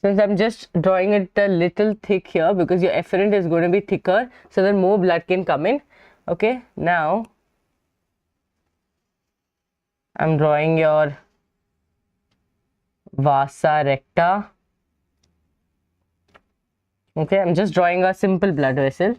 A: since I'm just drawing it a little thick here because your efferent is going to be thicker, so that more blood can come in. Okay, now I'm drawing your vasa recta. Okay, I'm just drawing a simple blood vessel.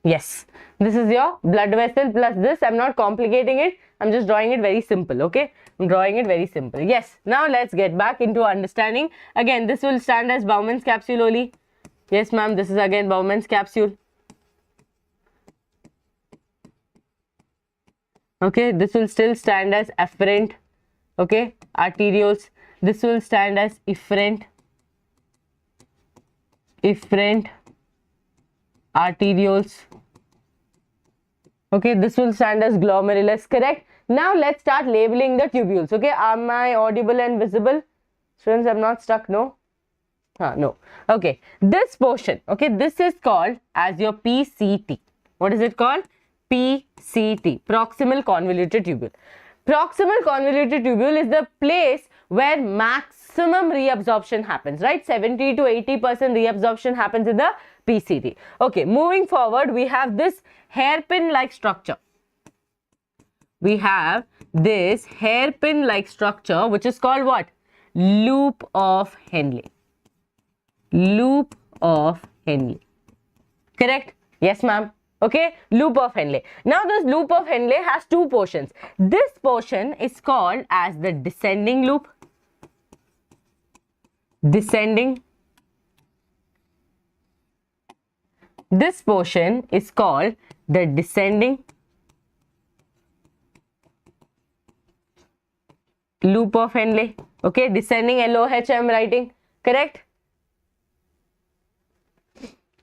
A: Yes, this is your blood vessel plus this. I'm not complicating it. I'm just drawing it very simple. Okay, I'm drawing it very simple. Yes, now let's get back into understanding. Again, this will stand as Bowman's capsule only. Yes, ma'am, this is again Bowman's capsule. Okay, this will still stand as afferent. Okay, arterioles. This will stand as efferent. Arterioles. Okay, this will stand as glomerulus, correct? Now let's start labeling the tubules. Okay, am I audible and visible? Students, I'm not stuck, no? No. Okay, this portion, okay, this is called as your PCT. What is it called? PCT, proximal convoluted tubule. Proximal convoluted tubule is the place where maximum reabsorption happens, right? 70 to 80% reabsorption happens in the PCT. Okay, moving forward, we have this hairpin-like structure. We have this hairpin-like structure, which is called what? Loop of Henle. Loop of Henle. Correct? Yes, ma'am. Okay, loop of Henle. Now, this loop of Henle has two portions. This portion is called as the descending loop. Descending. This portion is called the descending loop of Henle. Okay, descending LOH I am writing. Correct?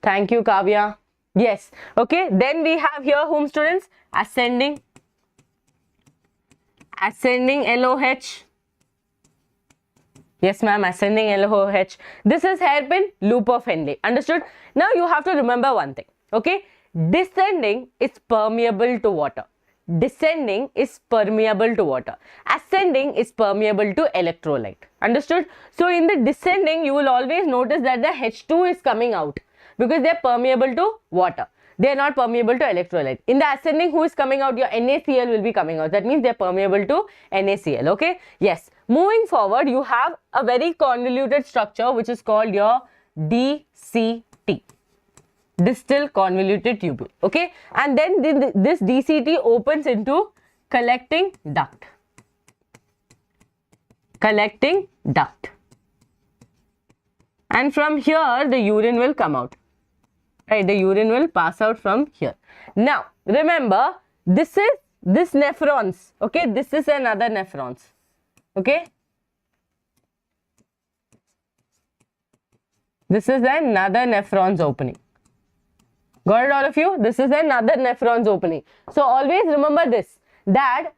A: Thank you, Kavya. Yes. Okay, then we have here whom, students? Ascending LOH. Yes, ma'am, ascending LOH. This is hairpin, loop of Henle. Understood? Now you have to remember one thing. Okay, descending is permeable to water. Descending is permeable to water. Ascending is permeable to electrolyte. Understood? So in the descending, you will always notice that the H2 is coming out because they are permeable to water. They are not permeable to electrolyte. In the ascending, who is coming out? Your NaCl will be coming out. That means they are permeable to NaCl. Okay? Yes. Moving forward, you have a very convoluted structure which is called your DCT. Distal convoluted tubule. Okay? And then this DCT opens into collecting duct. Collecting duct. And from here, the urine will come out. Right, the urine will pass out from here. Now, remember, this is this nephrons. Okay, this is another nephrons. Okay, this is another nephrons opening. Got it, all of you? This is another nephrons opening. So always remember this, that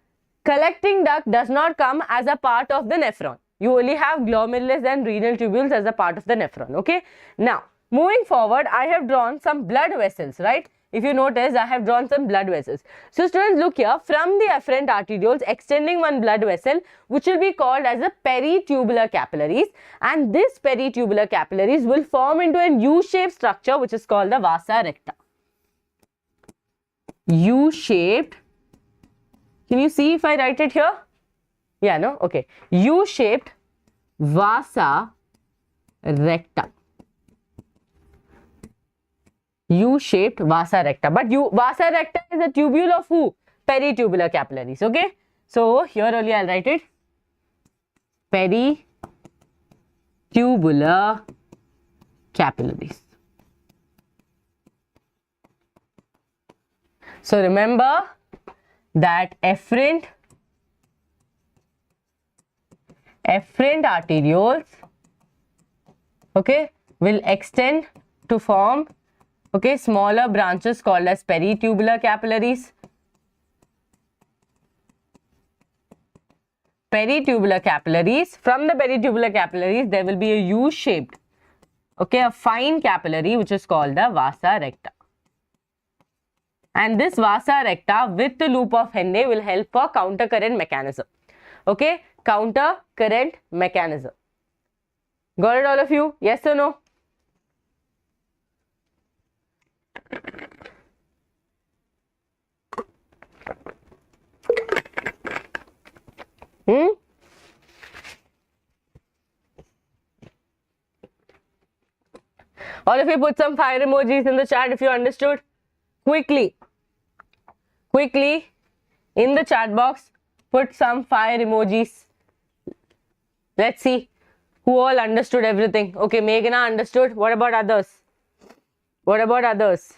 A: collecting duct does not come as a part of the nephron. You only have glomerulus and renal tubules as a part of the nephron. Okay, now moving forward, I have drawn some blood vessels, right? If you notice, I have drawn some blood vessels. So students, look here, from the afferent arterioles extending one blood vessel, which will be called as the peritubular capillaries, and this peritubular capillaries will form into an U-shaped structure which is called the vasa recta. U-shaped. Can you see if I write it here? Yeah, no? Okay. U-shaped vasa recta. U-shaped vasa recta. But vasa recta is a tubule of who? peritubular capillaries. Okay, so here only I'll write it, peritubular capillaries. So remember that efferent arterioles, okay, will extend to form, okay, smaller branches called as peritubular capillaries. Peritubular capillaries. From the peritubular capillaries, there will be a U-shaped, okay, a fine capillary which is called the vasa recta. And this vasa recta with the loop of Henle will help for counter current mechanism. Okay, counter current mechanism. Got it all of you? Yes or no? All of you put some fire emojis in the chat if you understood. Quickly in the chat box, put some fire emojis. Let's see who all understood everything. Okay, Meghna understood. What about others? What about others?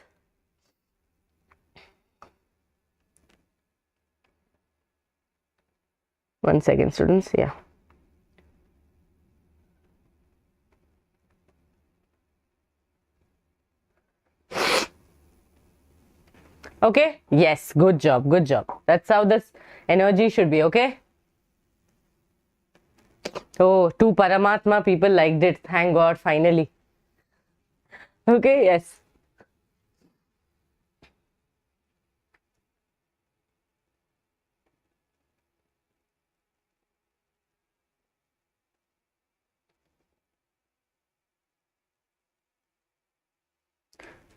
A: One second, students. Yeah. Okay, yes, good job, good job. That's how this energy should be. Okay. Oh, two Paramatma people liked it. Thank God, finally. Okay, yes.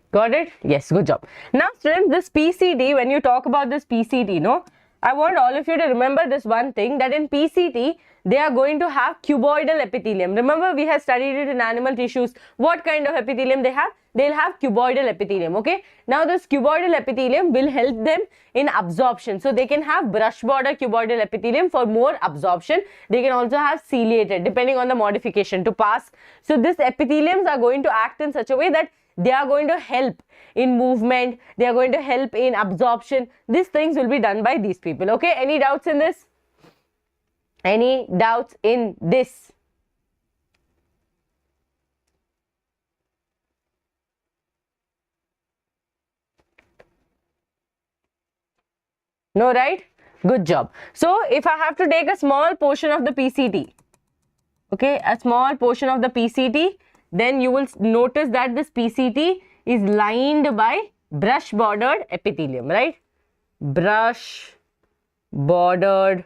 A: Got it? Yes, good job. Now, students, this PCT, when you talk about this PCT, no, I want all of you to remember this one thing, that in PCT, they are going to have cuboidal epithelium. Remember, we have studied it in animal tissues. What kind of epithelium they have? They'll have cuboidal epithelium, okay? Now, this cuboidal epithelium will help them in absorption. So, they can have brush border cuboidal epithelium for more absorption. They can also have ciliated, depending on the modification to pass. So, these epitheliums are going to act in such a way that they are going to help in movement, they are going to help in absorption. These things will be done by these people, okay? Any doubts in this? Any doubts in this? No, right? Good job. So, if I have to take a small portion of the PCT, okay, a small portion of the PCT, then you will notice that this PCT is lined by brush bordered epithelium, right? Brush bordered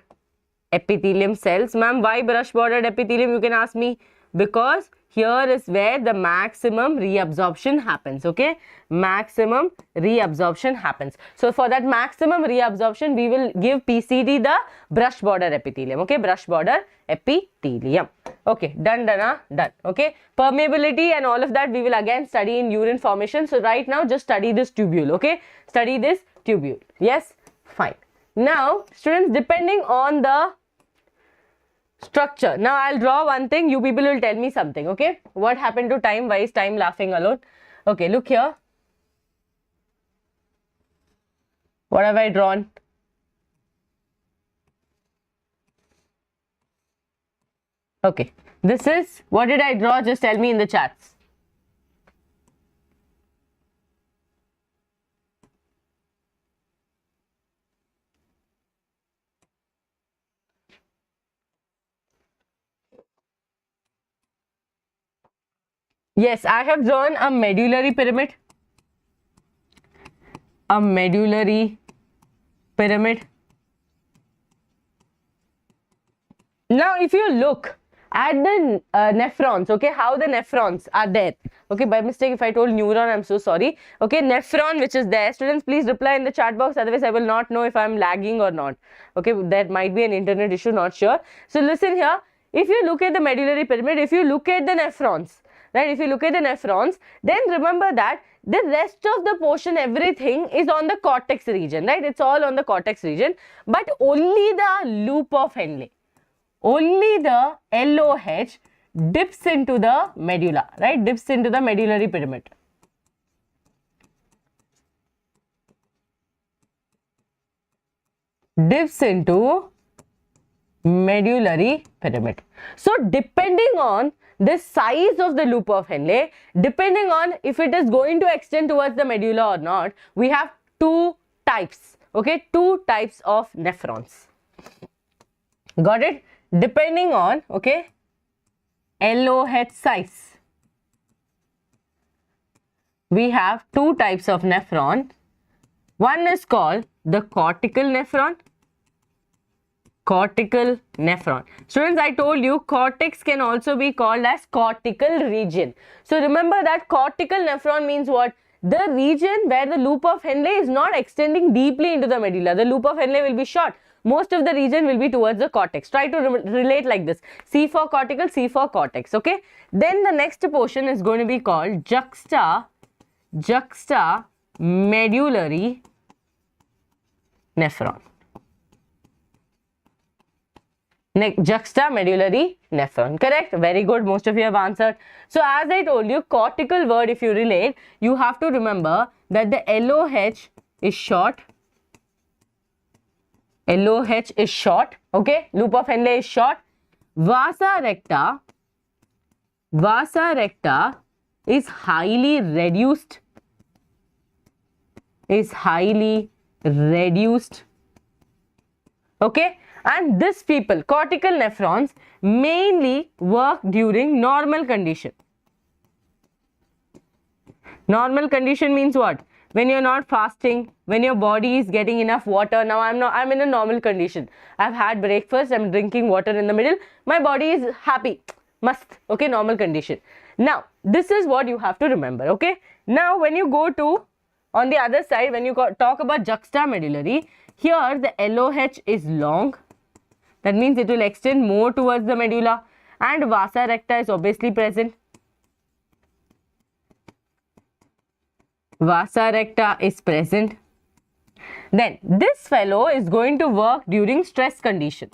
A: epithelium cells. Ma'am, why brush bordered epithelium? You can ask me. Because here is where the maximum reabsorption happens, okay? Maximum reabsorption happens. So, for that maximum reabsorption, we will give PCT the brush border epithelium, okay? Brush border epithelium. Okay, done, done, okay? Permeability and all of that we will again study in urine formation. So, right now just study this tubule, okay? Study this tubule. Yes? Fine. Now, students, depending on the structure. Now, I'll draw one thing. You people will tell me something, okay? What happened to time? Why is time laughing alone? Okay, look here. What have I drawn? Okay, this is, what did I draw? Just tell me in the chats. Yes, I have drawn a medullary pyramid. A medullary pyramid. Now, if you look at the nephrons, okay, how the nephrons are there. Okay, by mistake, if I told neuron, I'm so sorry. Okay, nephron which is there. Students, please reply in the chat box. Otherwise, I will not know if I'm lagging or not. Okay, that might be an internet issue, not sure. So, listen here. If you look at the medullary pyramid, if you look at the nephrons, right? If you look at the nephrons, then remember that the rest of the portion, everything is on the cortex region, right? It's all on the cortex region, but only the loop of Henle, only the LOH dips into the medulla, right? Dips into the medullary pyramid. Dips into medullary pyramid. So depending on the size of the loop of Henle, depending on if it is going to extend towards the medulla or not, we have two types, okay? Two types of nephrons. Got it? Depending on, okay, LOH size. We have two types of nephron. One is called the cortical nephron. Cortical nephron. Students, I told you cortex can also be called as cortical region. So remember that cortical nephron means what? The region where the loop of Henle is not extending deeply into the medulla. The loop of Henle will be short. Most of the region will be towards the cortex. Try to relate like this. C for cortical, C for cortex. Okay. Then the next portion is going to be called juxtamedullary nephron. Juxtamedullary nephron. Correct? Very good. Most of you have answered. So as I told you, cortical word, if you relate, you have to remember that the LOH is short. LOH is short. Okay. Loop of Henle is short. Vasa recta is highly reduced. Okay. And this people, cortical nephrons, mainly work during normal condition. Normal condition means what? When you're not fasting, when your body is getting enough water. Now I'm in a normal condition. I've had breakfast, I'm drinking water in the middle. My body is happy. Must. Okay, normal condition. Now, this is what you have to remember. Okay. Now, when you go to, on the other side, when you talk about juxtamedullary, here the LOH is long. That means it will extend more towards the medulla, and vasa recta is obviously present. Vasa recta is present. Then this fellow is going to work during stress condition.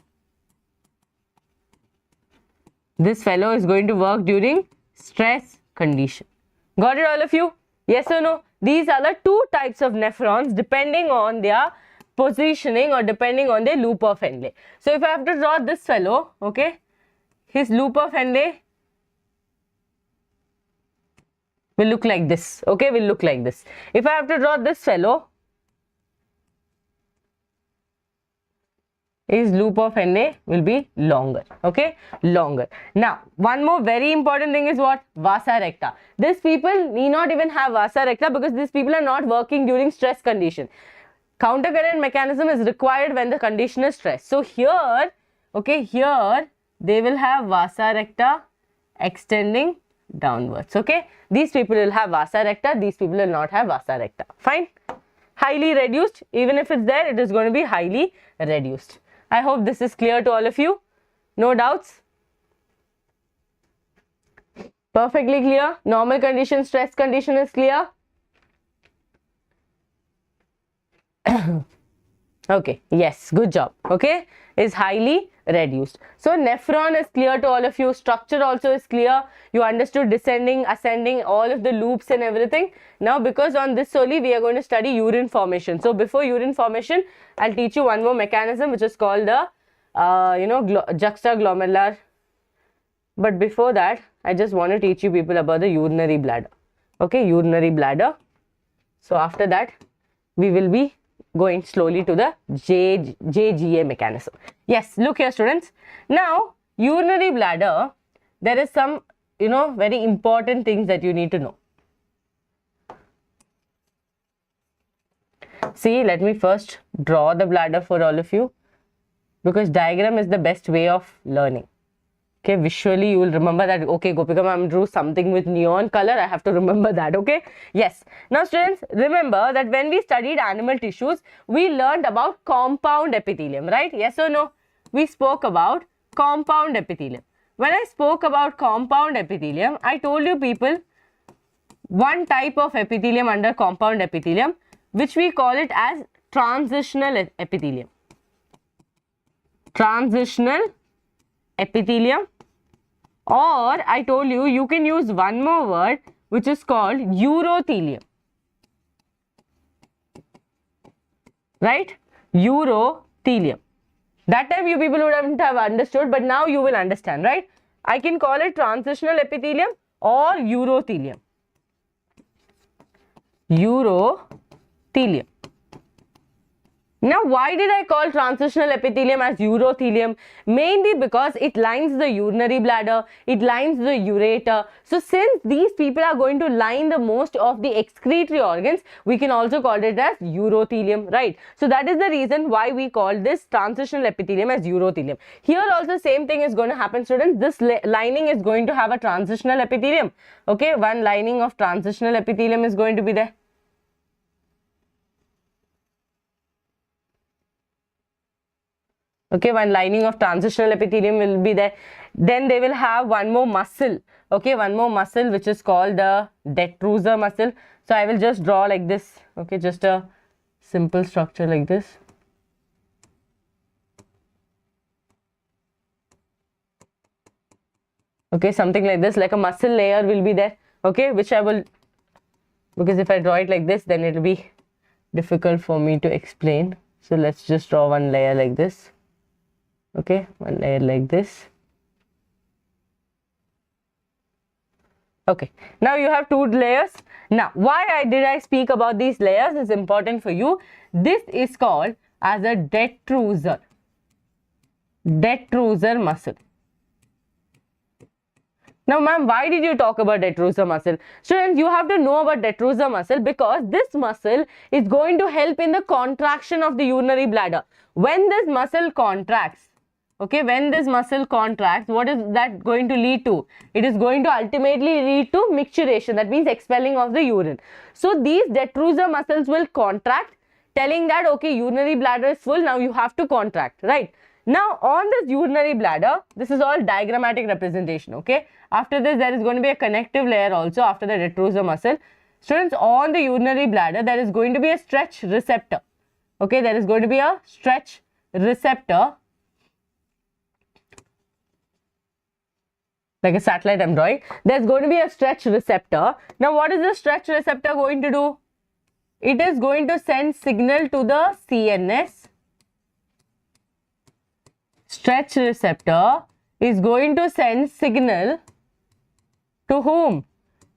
A: This fellow is going to work during stress condition. Got it, all of you? Yes or no? These are the two types of nephrons depending on their positioning or depending on the loop of Henle. So if I have to draw this fellow, okay, his loop of Henle will look like this. Okay, will look like this. If I have to draw this fellow, his loop of Henle will be longer. Okay, longer. Now, one more very important thing is what? Vasa recta. These people need not even have vasa recta because these people are not working during stress condition. Countercurrent mechanism is required when the condition is stress. So here, okay, here they will have vasa recta extending downwards. Okay, these people will have vasa recta, these people will not have vasa recta. Fine. Highly reduced. Even if it's there, it is going to be highly reduced. I hope this is clear to all of you. No doubts? Perfectly clear. Normal condition, stress condition is clear. Okay, yes, good job. Okay, is highly reduced. So nephron is clear to all of you. Structure also is clear. You understood descending, ascending, all of the loops and everything. Now, because on this only we are going to study urine formation. So before urine formation, I'll teach you one more mechanism which is called the juxtaglomerular. But before that, I just want to teach you people about the urinary bladder. Okay, urinary bladder. So after that, we will be going slowly to the JGA mechanism. Yes, look here, students. Now, urinary bladder, there is some, very important things that you need to know. See, let me first draw the bladder for all of you, because diagram is the best way of learning. Okay, visually you will remember that, okay, Gopika Ma'am drew something with neon color, I have to remember that, okay? Yes. Now students, remember that when we studied animal tissues, we learned about compound epithelium, right? Yes or no? We spoke about compound epithelium. when I spoke about compound epithelium, I told you people one type of epithelium under compound epithelium, which we call it as transitional epithelium. Transitional epithelium, or I told you, you can use one more word which is called urothelium. Right? Urothelium. That time you people wouldn't have understood, but now you will understand, right? I can call it transitional epithelium or urothelium. Urothelium. Now, why did I call transitional epithelium as urothelium? Mainly because it lines the urinary bladder, it lines the ureter. So, since these people are going to line the most of the excretory organs, we can also call it as urothelium, right? So, that is the reason why we call this transitional epithelium as urothelium. Here also same thing is going to happen, students. This lining is going to have a transitional epithelium. Okay, one lining of transitional epithelium is going to be there. Okay, one lining of transitional epithelium will be there. Then they will have one more muscle. Okay, one more muscle which is called the detrusor muscle. So I will just draw like this. Okay, just a simple structure like this. Okay, something like this, like a muscle layer will be there. Okay, which I will, because if I draw it like this, then it will be difficult for me to explain. So let's just draw one layer like this. Okay, one layer like this. Okay, now you have two layers. Now, why did I speak about these layers is important for you. This is called as a detrusor. Detrusor muscle. Now, ma'am, why did you talk about detrusor muscle? Students, you have to know about detrusor muscle because this muscle is going to help in the contraction of the urinary bladder. When this muscle contracts, okay, when this muscle contracts, what is that going to lead to? It is going to ultimately lead to micturition, that means expelling of the urine. So, these detrusor muscles will contract, telling that, okay, urinary bladder is full, now you have to contract, right? Now, on this urinary bladder, this is all diagrammatic representation, okay? After this, there is going to be a connective layer also after the detrusor muscle. Students, on the urinary bladder, there is going to be a stretch receptor, okay? There is going to be a stretch receptor, like a satellite I'm drawing. There's going to be a stretch receptor. Now, what is the stretch receptor going to do? It is going to send signal to the CNS. Stretch receptor is going to send signal to whom?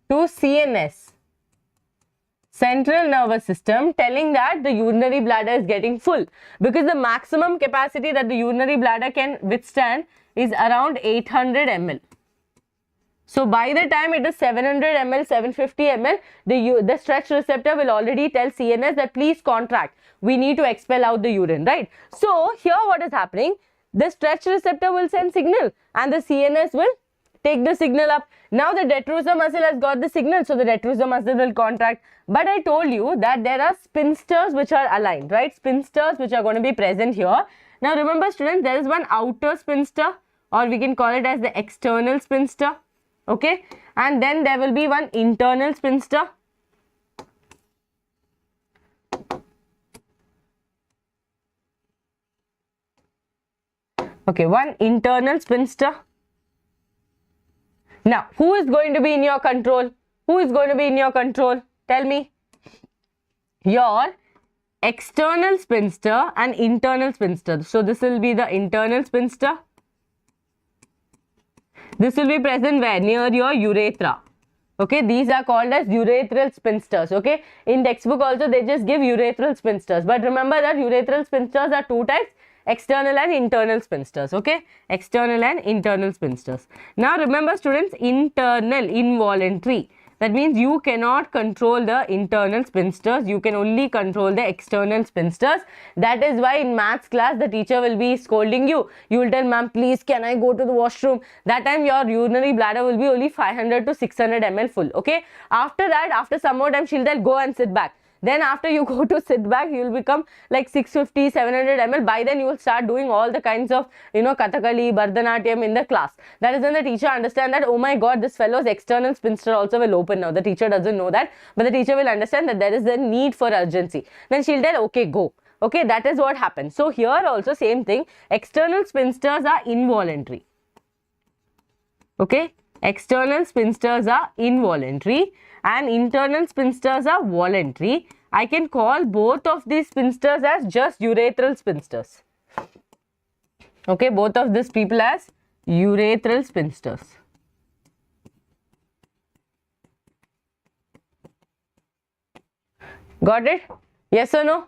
A: To CNS, central nervous system, telling that the urinary bladder is getting full, because the maximum capacity that the urinary bladder can withstand is around 800 ml. So, by the time it is 700 ml, 750 ml, the stretch receptor will already tell CNS that please contract. We need to expel out the urine, right? So, here what is happening? The stretch receptor will send signal and the CNS will take the signal up. Now, the detrusor muscle has got the signal, so the detrusor muscle will contract. But I told you that there are spinsters which are aligned, right? Spinsters which are going to be present here. Now, remember students, there is one outer spinster, or we can call it as the external spinster. Okay, and then there will be one internal spinster. Okay, one internal spinster. Now, who is going to be in your control? Who is going to be in your control? Tell me. Your external spinster and internal spinster. So, this will be the internal spinster. This will be present where? Near your urethra. Okay, these are called as urethral spinsters. Okay, in textbook also they just give urethral spinsters. But remember that urethral spinsters are two types, external and internal spinsters. Okay, external and internal spinsters. Now remember students, internal, involuntary. That means you cannot control the internal spinsters. You can only control the external spinsters. That is why in maths class, the teacher will be scolding you. You will tell, ma'am, please, can I go to the washroom? That time your urinary bladder will be only 500 to 600 ml full. Okay. After that, after some more time, she'll tell, go and sit back. Then after you go to sit back, you will become like 650, 700 ml. By then you will start doing all the kinds of, you know, Kathakali, Bharatanatyam in the class. That is when the teacher understand that, oh my god, this fellow's external sphincter also will open now. The teacher doesn't know that, but the teacher will understand that there is a need for urgency. Then she'll tell, okay, go. Okay, that is what happens. So here also same thing, external sphincters are involuntary. Okay, external sphincters are involuntary and internal sphincters are voluntary. I can call both of these sphincters as just urethral sphincters. Okay, both of these people as urethral sphincters. Got it? Yes or no?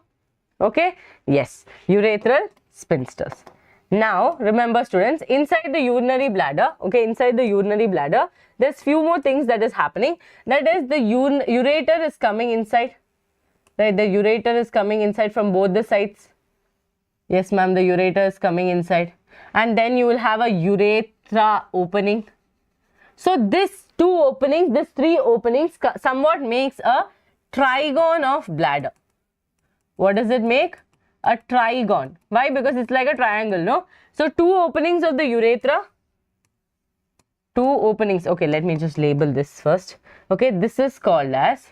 A: Okay, yes, urethral sphincters. Now, remember students, inside the urinary bladder, okay, inside the urinary bladder, there's few more things that is happening. That is, the ureter is coming inside, right? The ureter is coming inside from both the sides. Yes, ma'am, the ureter is coming inside. And then you will have a urethra opening. So, this two openings, this three openings somewhat makes a trigon of bladder. What does it make? A trigon. Why? Because it's like a triangle, no? So, two openings of the urethra. Two openings. Okay, let me just label this first. Okay, this is called as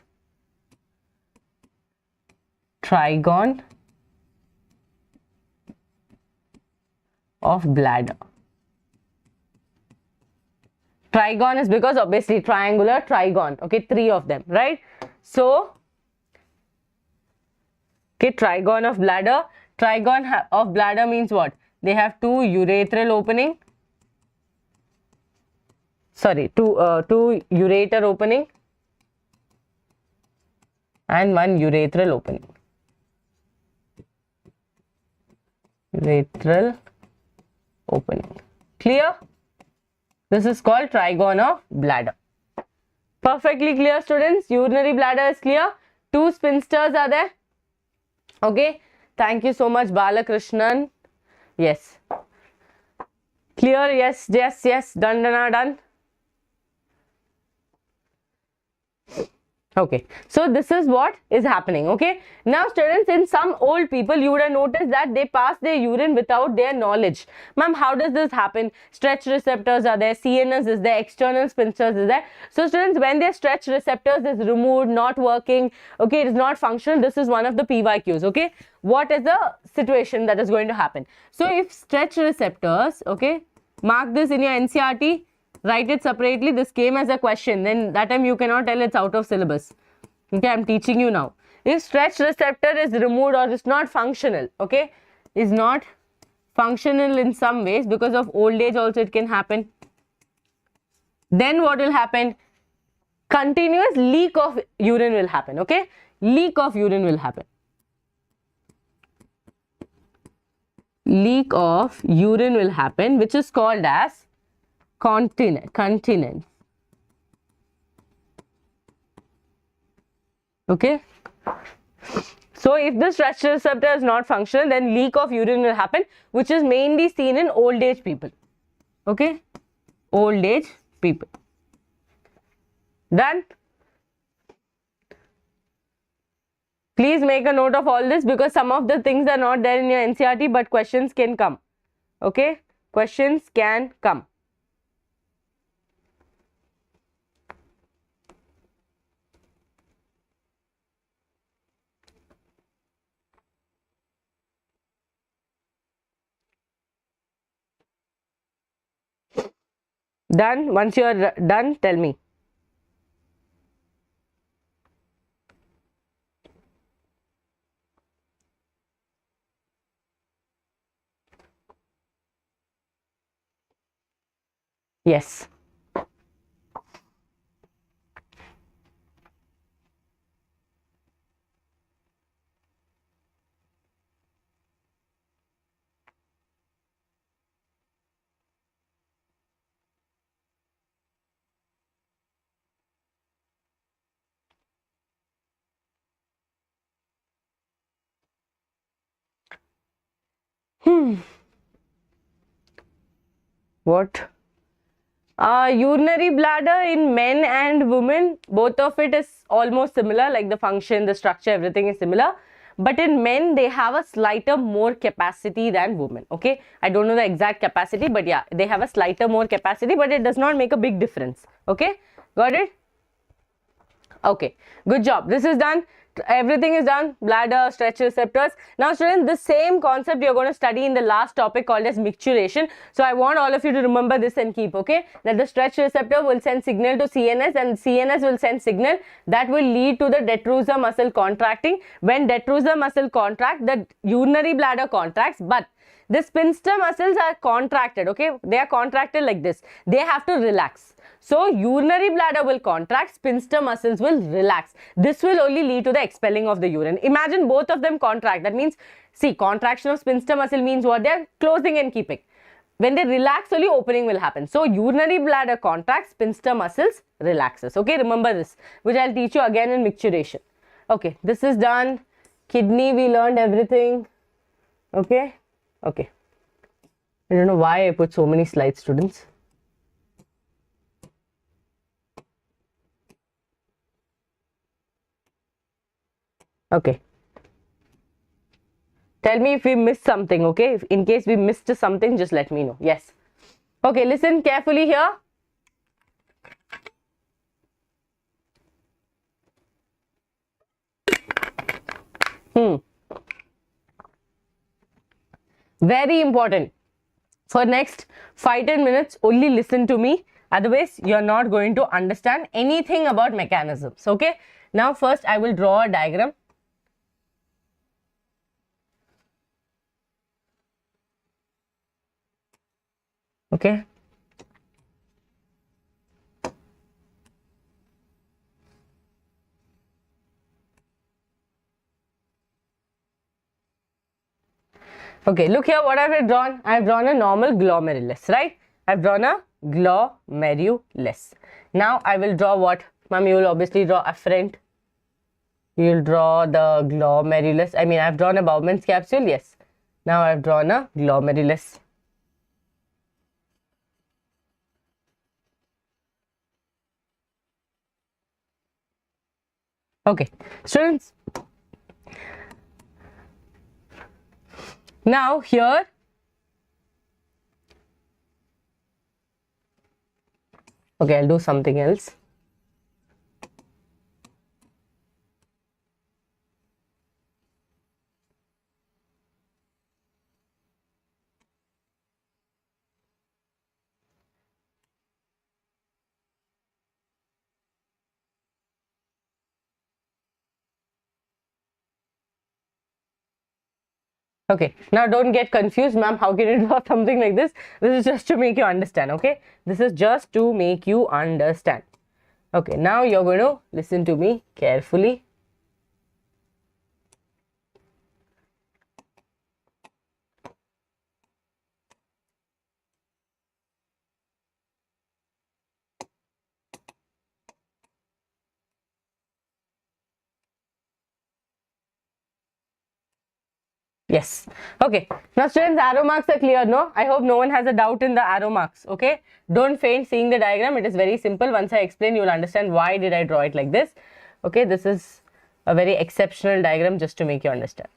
A: trigon of bladder. Trigon is because obviously triangular, trigon. Okay, three of them, right? So, okay, trigon of bladder. Trigon of bladder means what? They have two urethral opening. Sorry, two ureter opening and one urethral opening. Urethral opening. Clear? This is called trigon of bladder. Perfectly clear, students. Urinary bladder is clear. Two sphincters are there. Okay. Thank you so much, Balakrishnan. Yes. Clear? Yes, yes, yes. Done, done. Okay, so this is what is happening. Okay, now students, in some old people you would have noticed that they pass their urine without their knowledge. Ma'am, how does this happen? Stretch receptors are there, CNS is there, external sphincters is there. So students, when their stretch receptors is removed, not working, okay, it is not functional, this is one of the PYQs. Okay, what is the situation that is going to happen? So if stretch receptors, okay, mark this in your NCERT, write it separately. This came as a question, then that time you cannot tell it's out of syllabus. Okay, I'm teaching you now. If stretch receptor is removed or is not functional, okay, is not functional in some ways, because of old age also it can happen, then what will happen? Continuous leak of urine will happen. Okay, leak of urine will happen. Leak of urine will happen, which is called as continence. Okay, so if the stretch receptor is not functional, then leak of urine will happen, which is mainly seen in old age people. Okay, old age people. Done? Please make a note of all this, because some of the things are not there in your NCERT, but questions can come. Okay, questions can come. Done? Once you are done, tell me. Yes. What Urinary bladder in men and women, both of it is almost similar, like the function, the structure, everything is similar. But in men, they have a slighter more capacity than women. Okay, I don't know the exact capacity, but yeah, they have a slighter more capacity, but it does not make a big difference. Okay, got it? Okay, good job. This is done. Everything is done. Bladder, stretch receptors. Now students, the same concept you're going to study in the last topic called as micturition. So I want all of you to remember this and keep, okay, that the stretch receptor will send signal to CNS and CNS will send signal that will lead to the detrusor muscle contracting. When detrusor muscle contract, the urinary bladder contracts, but the sphincter muscles are contracted, okay, they are contracted like this. They have to relax. So urinary bladder will contract, sphincter muscles will relax. This will only lead to the expelling of the urine. Imagine both of them contract. That means, see, contraction of sphincter muscle means what? They are closing and keeping. When they relax, only opening will happen. So urinary bladder contracts, sphincter muscles relaxes. Okay, remember this, which I'll teach you again in micturition. Okay, this is done. Kidney, we learned everything. Okay, okay. I don't know why I put so many slides, students. Okay. Tell me if we missed something, okay? If in case we missed something, just let me know. Yes. Okay, listen carefully here. Very important. For next 5-10 minutes, only listen to me. Otherwise, you're not going to understand anything about mechanisms, okay? Now, first, I will draw a diagram. Okay. Okay, look here what I've drawn. I've drawn a normal glomerulus, right? I've drawn a glomerulus. Now I will draw what? Ma'am, you will obviously draw afferent. You will draw the glomerulus. I mean, I've drawn a Bowman's capsule, yes. Now I've drawn a glomerulus. Okay, students. Now here, okay, I'll do something else. Okay, now don't get confused, ma'am. How can you draw something like this? This is just to make you understand, okay? This is just to make you understand. Okay, now you're going to listen to me carefully. Yes. Okay. Now, students, arrow marks are clear, no? I hope no one has a doubt in the arrow marks, okay? Don't faint seeing the diagram. It is very simple. Once I explain, you will understand why did I draw it like this. Okay, this is a very exceptional diagram just to make you understand.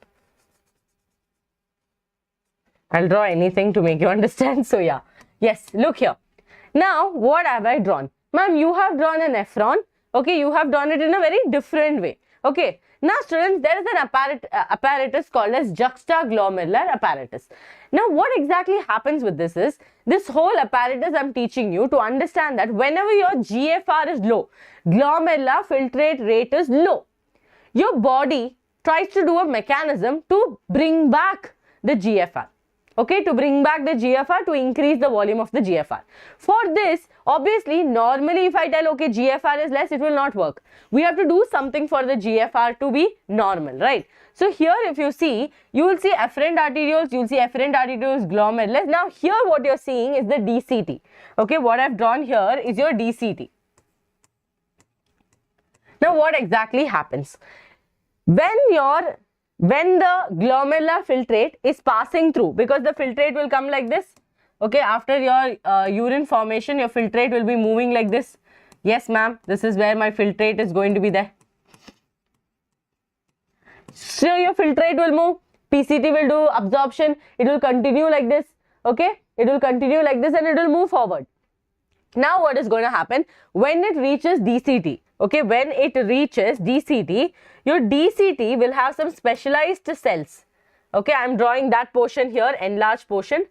A: I'll draw anything to make you understand. So, yeah. Yes, look here. Now, what have I drawn? Ma'am, you have drawn a nephron. Okay, you have drawn it in a very different way. Okay. Now, students, there is an apparatus called as juxtaglomerular apparatus. Now, what exactly happens with this is, this whole apparatus I'm teaching you to understand that whenever your GFR is low, glomerular filtrate rate is low, your body tries to do a mechanism to bring back the GFR. Okay, to bring back the GFR, to increase the volume of the GFR. For this, obviously, normally if I tell, okay, GFR is less, it will not work. We have to do something for the GFR to be normal, right? So here, if you see, you will see afferent arterioles, you will see afferent arterioles, glomerulus. Now here what you're seeing is the DCT. Okay, what I've drawn here is your DCT. Now what exactly happens? When the glomerular filtrate is passing through, because the filtrate will come like this, okay, after your urine formation, your filtrate will be moving like this. Yes, ma'am, this is where my filtrate is going to be there. So your filtrate will move, PCT will do absorption, it will continue like this, okay, it will continue like this and it will move forward. Now what is going to happen when it reaches DCT? Okay, when it reaches DCT, your DCT will have some specialized cells. Okay, I am drawing that portion here, enlarged portion.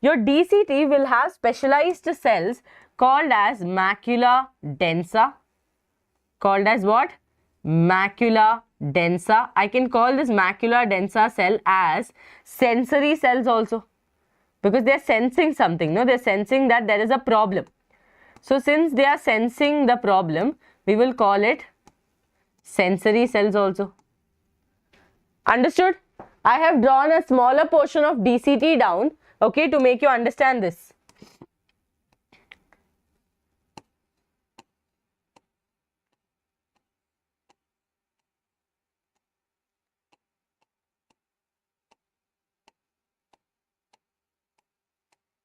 A: Your DCT will have specialized cells called as macula densa. Called as what? Macula densa. I can call this macula densa cell as sensory cells also, because they are sensing something. No, they are sensing that there is a problem. So since they are sensing the problem, we will call it sensory cells also. Understood? I have drawn a smaller portion of DCT down, okay, to make you understand this.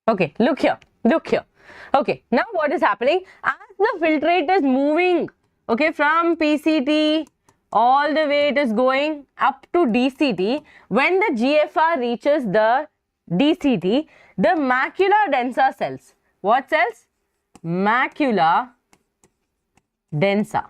A: Okay, look here, look here. Okay, now what is happening? As the filtrate is moving, okay, from PCT all the way it is going up to DCT, when the GFR reaches the DCT, the macula densa cells, what cells? Macula densa.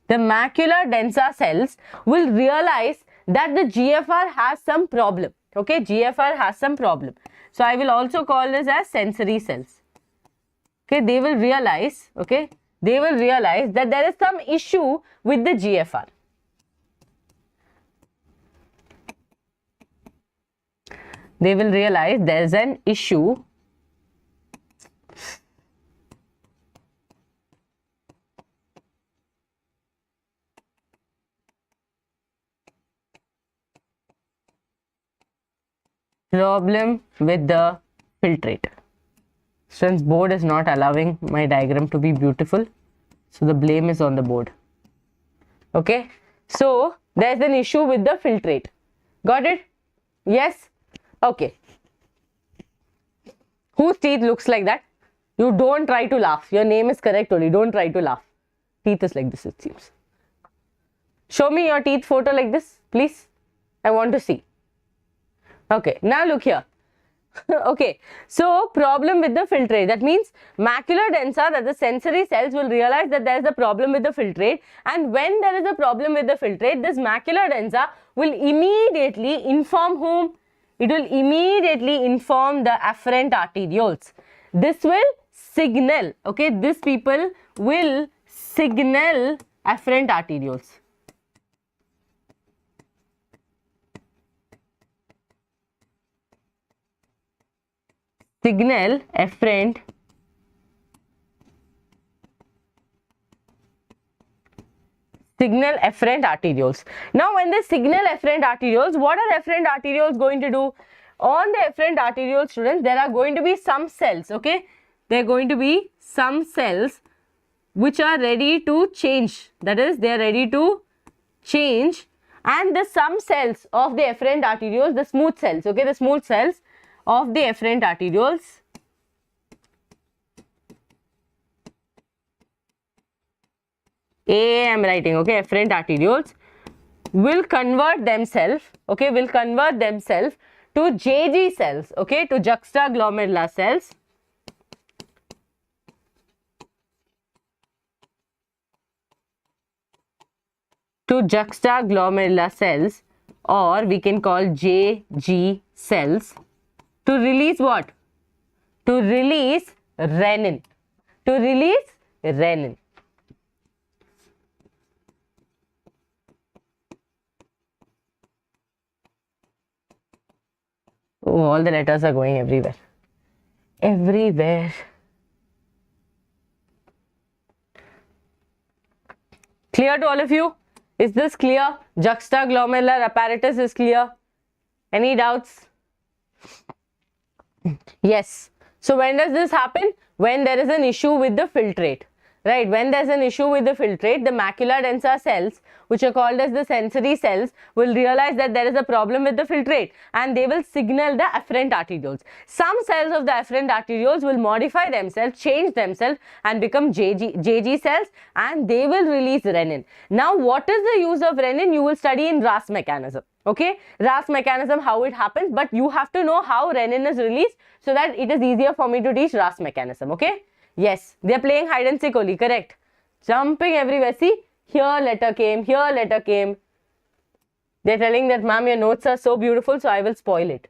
A: The macula densa cells will realize that the GFR has some problem. Okay, GFR has some problem. So I will also call this as sensory cells. Okay, they will realize, okay, they will realize that there is some issue with the GFR. They will realize there is an issue problem with the filtrate. Since board is not allowing my diagram to be beautiful, so the blame is on the board. Okay, so there is an issue with the filtrate. Got it? Yes? Okay. Whose teeth looks like that? You don't try to laugh. Your name is correct only. Don't try to laugh. Teeth is like this, it seems. Show me your teeth photo like this, please. I want to see. Okay, now look here. Okay, so problem with the filtrate. That means macula densa, that the sensory cells will realize that there is a problem with the filtrate, and when there is a problem with the filtrate, this macula densa will immediately inform whom? It will immediately inform the afferent arterioles. This will signal, okay, these people will signal afferent arterioles. Signal afferent arterioles. Now when they signal afferent arterioles, what are afferent arterioles going to do? On the afferent arterioles, students, there are going to be some cells, okay? There are going to be some cells which are ready to change. That is, they are ready to change, and the some cells of the afferent arterioles, the smooth cells, okay, the smooth cells of the afferent arterioles I am writing, okay, afferent arterioles will convert themselves, okay, will convert themselves to JG cells, okay, to juxtaglomerular cells. To juxtaglomerular cells, or we can call JG cells, to release what? To release renin. To release renin. Oh, all the letters are going everywhere. Everywhere. Clear to all of you? Is this clear? Juxtaglomerular apparatus is clear. Any doubts? Yes. So when does this happen? When there is an issue with the filtrate, right? When there's an issue with the filtrate, the macula densa cells, which are called as the sensory cells, will realize that there is a problem with the filtrate and they will signal the afferent arterioles. Some cells of the afferent arterioles will modify themselves, change themselves and become JG cells, and they will release renin. Now, what is the use of renin? You will study in RAS mechanism. Okay, RAS mechanism, how it happens, but you have to know how renin is released so that it is easier for me to teach RAS mechanism. Okay, yes, they are playing hide and seek only, correct? Jumping everywhere. See, here letter came, here letter came. They are telling that, ma'am, your notes are so beautiful, so I will spoil it.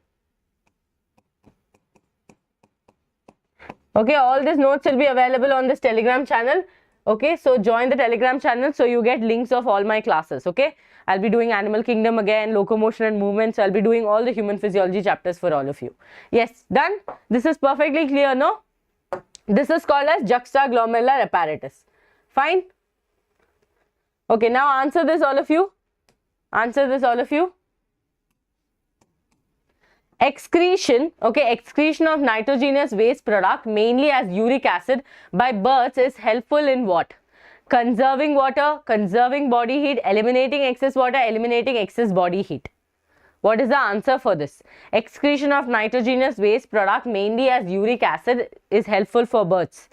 A: Okay, all these notes will be available on this Telegram channel. Okay, so join the Telegram channel so you get links of all my classes. Okay, I'll be doing animal kingdom again, locomotion and movement. So I'll be doing all the human physiology chapters for all of you. Yes, done. This is perfectly clear, no? This is called as juxtaglomerular apparatus. Fine. Okay, now answer this, all of you. Answer this, all of you. Excretion, okay, excretion of nitrogenous waste product, mainly as uric acid, by birds is helpful in what? Conserving water, conserving body heat, eliminating excess water, eliminating excess body heat. What is the answer for this? Excretion of nitrogenous waste product, mainly as uric acid, is helpful for birds.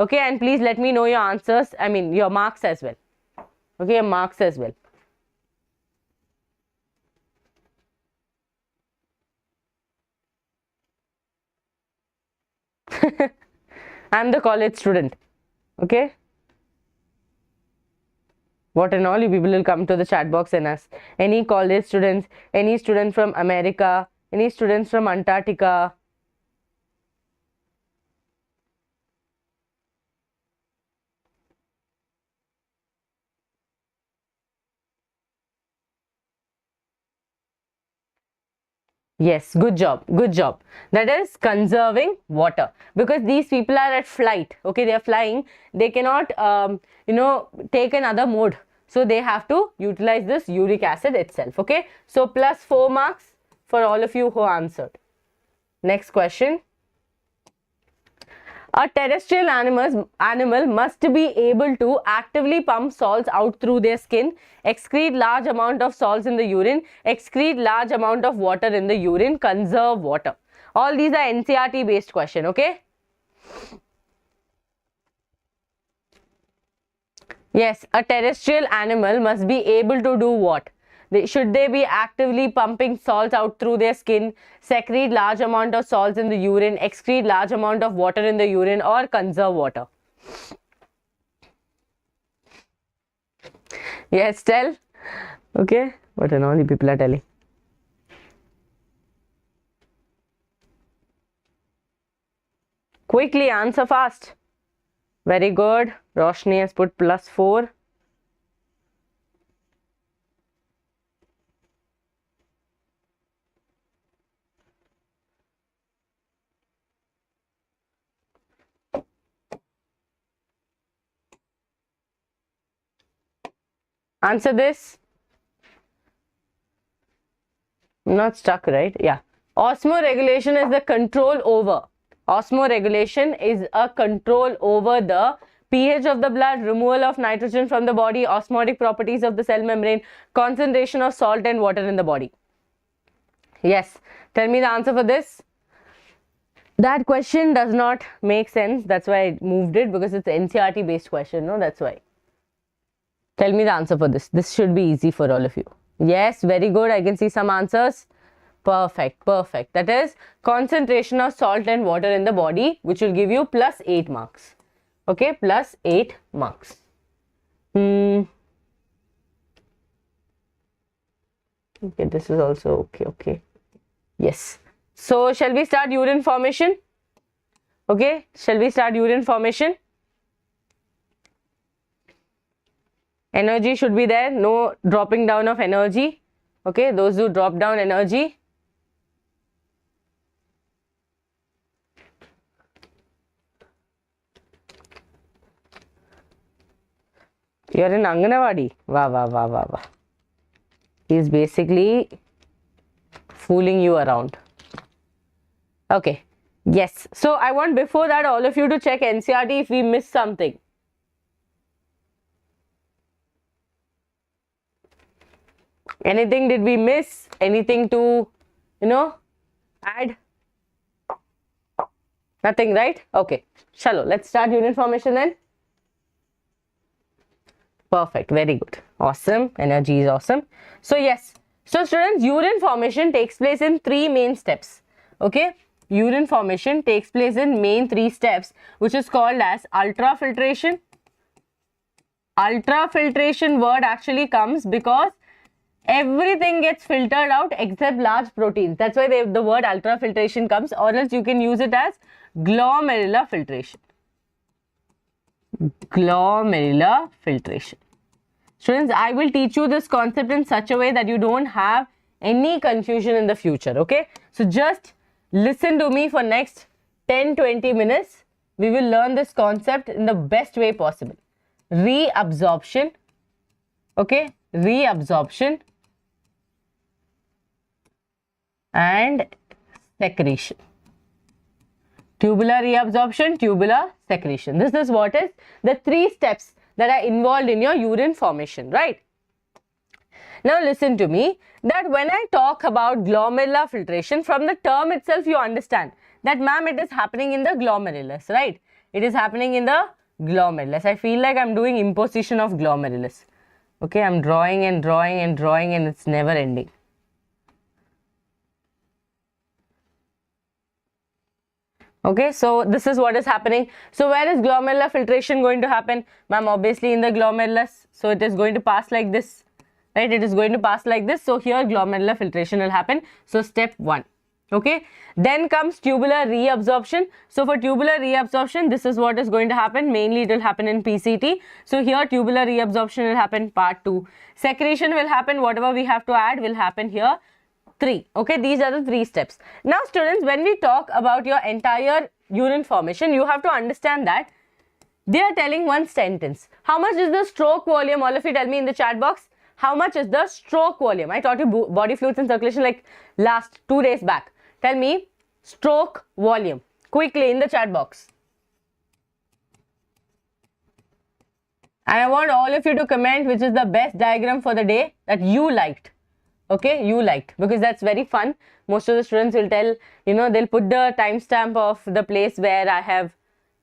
A: Okay, and please let me know your answers, I mean your marks as well. Okay, your marks as well. I'm the college student. Okay. What and all, you people will come to the chat box and ask. Any college students, any student from America, any students from Antarctica. Yes, good job, good job. That is conserving water, because these people are at flight. Okay, they are flying. They cannot, take another mode. So they have to utilize this uric acid itself. Okay, so plus 4 marks for all of you who answered. Next question. A terrestrial animal must be able to actively pump salts out through their skin, excrete large amount of salts in the urine, excrete large amount of water in the urine, conserve water. All these are NCERT based question, okay? Yes, a terrestrial animal must be able to do what? Should they be actively pumping salts out through their skin, secrete large amount of salts in the urine, excrete large amount of water in the urine, or conserve water? Yes, tell. Okay, what and all the people are telling. Quickly answer fast. Very good. Roshni has put plus 4. Answer this. I'm not stuck, right? Yeah. Osmoregulation is the control over. Osmoregulation is a control over the pH of the blood, removal of nitrogen from the body, osmotic properties of the cell membrane, concentration of salt and water in the body. Yes. Tell me the answer for this. That question does not make sense. That's why I moved it, because it's an NCERT based question. No, that's why. Tell me the answer for this. This should be easy for all of you. Yes, very good. I can see some answers. Perfect, perfect. That is concentration of salt and water in the body, which will give you plus 8 marks. Okay, plus 8 marks. Okay, this is also okay. Okay. Yes. So, shall we start urine formation? Okay, shall we start urine formation? Energy should be there, no dropping down of energy. Okay, those who drop down energy. You are in Anganawadi. Wow, wow, wow, wow, wow. He is basically fooling you around. Okay, yes. So I want before that all of you to check NCERT if we missed something. Anything did we miss? Anything to, add? Nothing, right? Okay. Chalo, let's start urine formation then. Perfect. Very good. Awesome. Energy is awesome. So, yes. So, students, urine formation takes place in 3 main steps. Okay. Urine formation takes place in main 3 steps, which is called as ultrafiltration. Ultrafiltration word actually comes because everything gets filtered out except large proteins. That's why the word ultrafiltration comes, or else you can use it as glomerular filtration. Glomerular filtration. Students, I will teach you this concept in such a way that you don't have any confusion in the future, okay? So just listen to me for next 10-20 minutes. We will learn this concept in the best way possible. Reabsorption, okay? Reabsorption and secretion. Tubular reabsorption, tubular secretion. This is what is the 3 steps that are involved in your urine formation, right? Now listen to me, that when I talk about glomerular filtration, from the term itself you understand that ma'am, it is happening in the glomerulus, right? It is happening in the glomerulus. I feel like I'm doing imposition of glomerulus. Okay, I'm drawing and drawing and drawing and it's never ending. Okay, so this is what is happening. So where is glomerular filtration going to happen? Ma'am, obviously in the glomerulus. So it is going to pass like this, right? It is going to pass like this. So here glomerular filtration will happen. So step 1. Okay, then comes tubular reabsorption. So for tubular reabsorption, this is what is going to happen. Mainly it will happen in PCT. So here tubular reabsorption will happen part 2. Secretion will happen. Whatever we have to add will happen here. 3. Okay, these are the 3 steps. Now students, when we talk about your entire urine formation, you have to understand that they are telling one sentence. How much is the stroke volume? All of you tell me in the chat box. How much is the stroke volume? I taught you body fluids and circulation like last 2 days back. Tell me stroke volume quickly in the chat box. And I want all of you to comment which is the best diagram for the day that you liked. Okay, you liked, because that's very fun. Most of the students will tell, they'll put the timestamp of the place where I have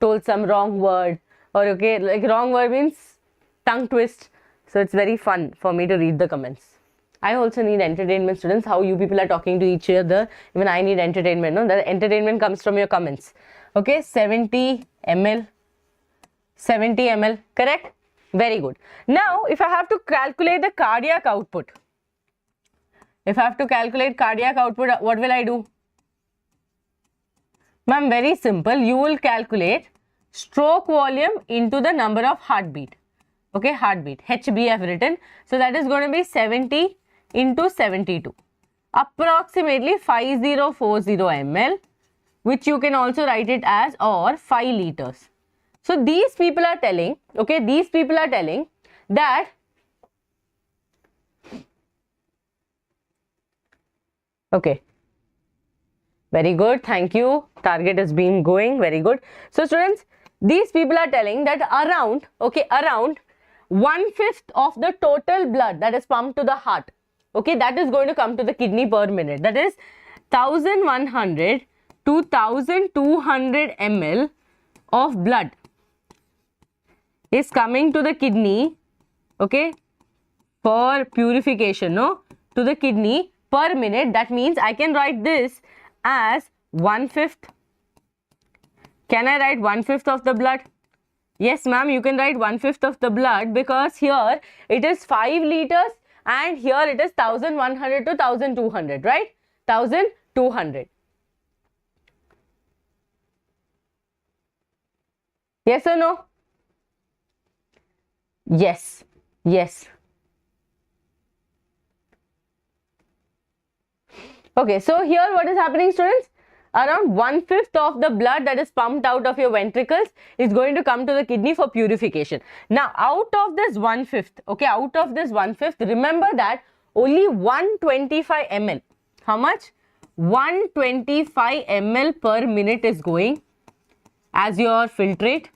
A: told some wrong word, or okay, like wrong word means tongue twist. So it's very fun for me to read the comments. I also need entertainment, students. How you people are talking to each other, even I need entertainment. No, the entertainment comes from your comments. Okay, 70 ml, 70 ml, correct? Very good. Now, if I have to calculate the cardiac output, if I have to calculate cardiac output, what will I do? Ma'am, very simple. You will calculate stroke volume into the number of heartbeat. Okay, heartbeat. HB I have written. So that is going to be 70 into 72. Approximately 5040 ml, which you can also write it as or 5 liters. So these people are telling, okay, these people are telling that okay, very good, thank you. Target has been going, very good. So students, these people are telling that around 1/5 of the total blood that is pumped to the heart, okay, that is going to come to the kidney per minute. That is 1100 to 1200 ml of blood is coming to the kidney, okay, for purification, no, to the kidney per minute. That means I can write this as 1/5. Can I write 1/5 of the blood? Yes, ma'am, you can write 1/5 of the blood, because here it is 5 liters and here it is 1100 to 1200, right? 1200. Yes or no? Yes. Yes. Okay, so here what is happening, students? Around 1/5 of the blood that is pumped out of your ventricles is going to come to the kidney for purification. Now, out of this 1/5, okay, out of this 1/5, remember that only 125 ml. How much? 125 ml per minute is going as your filtrate.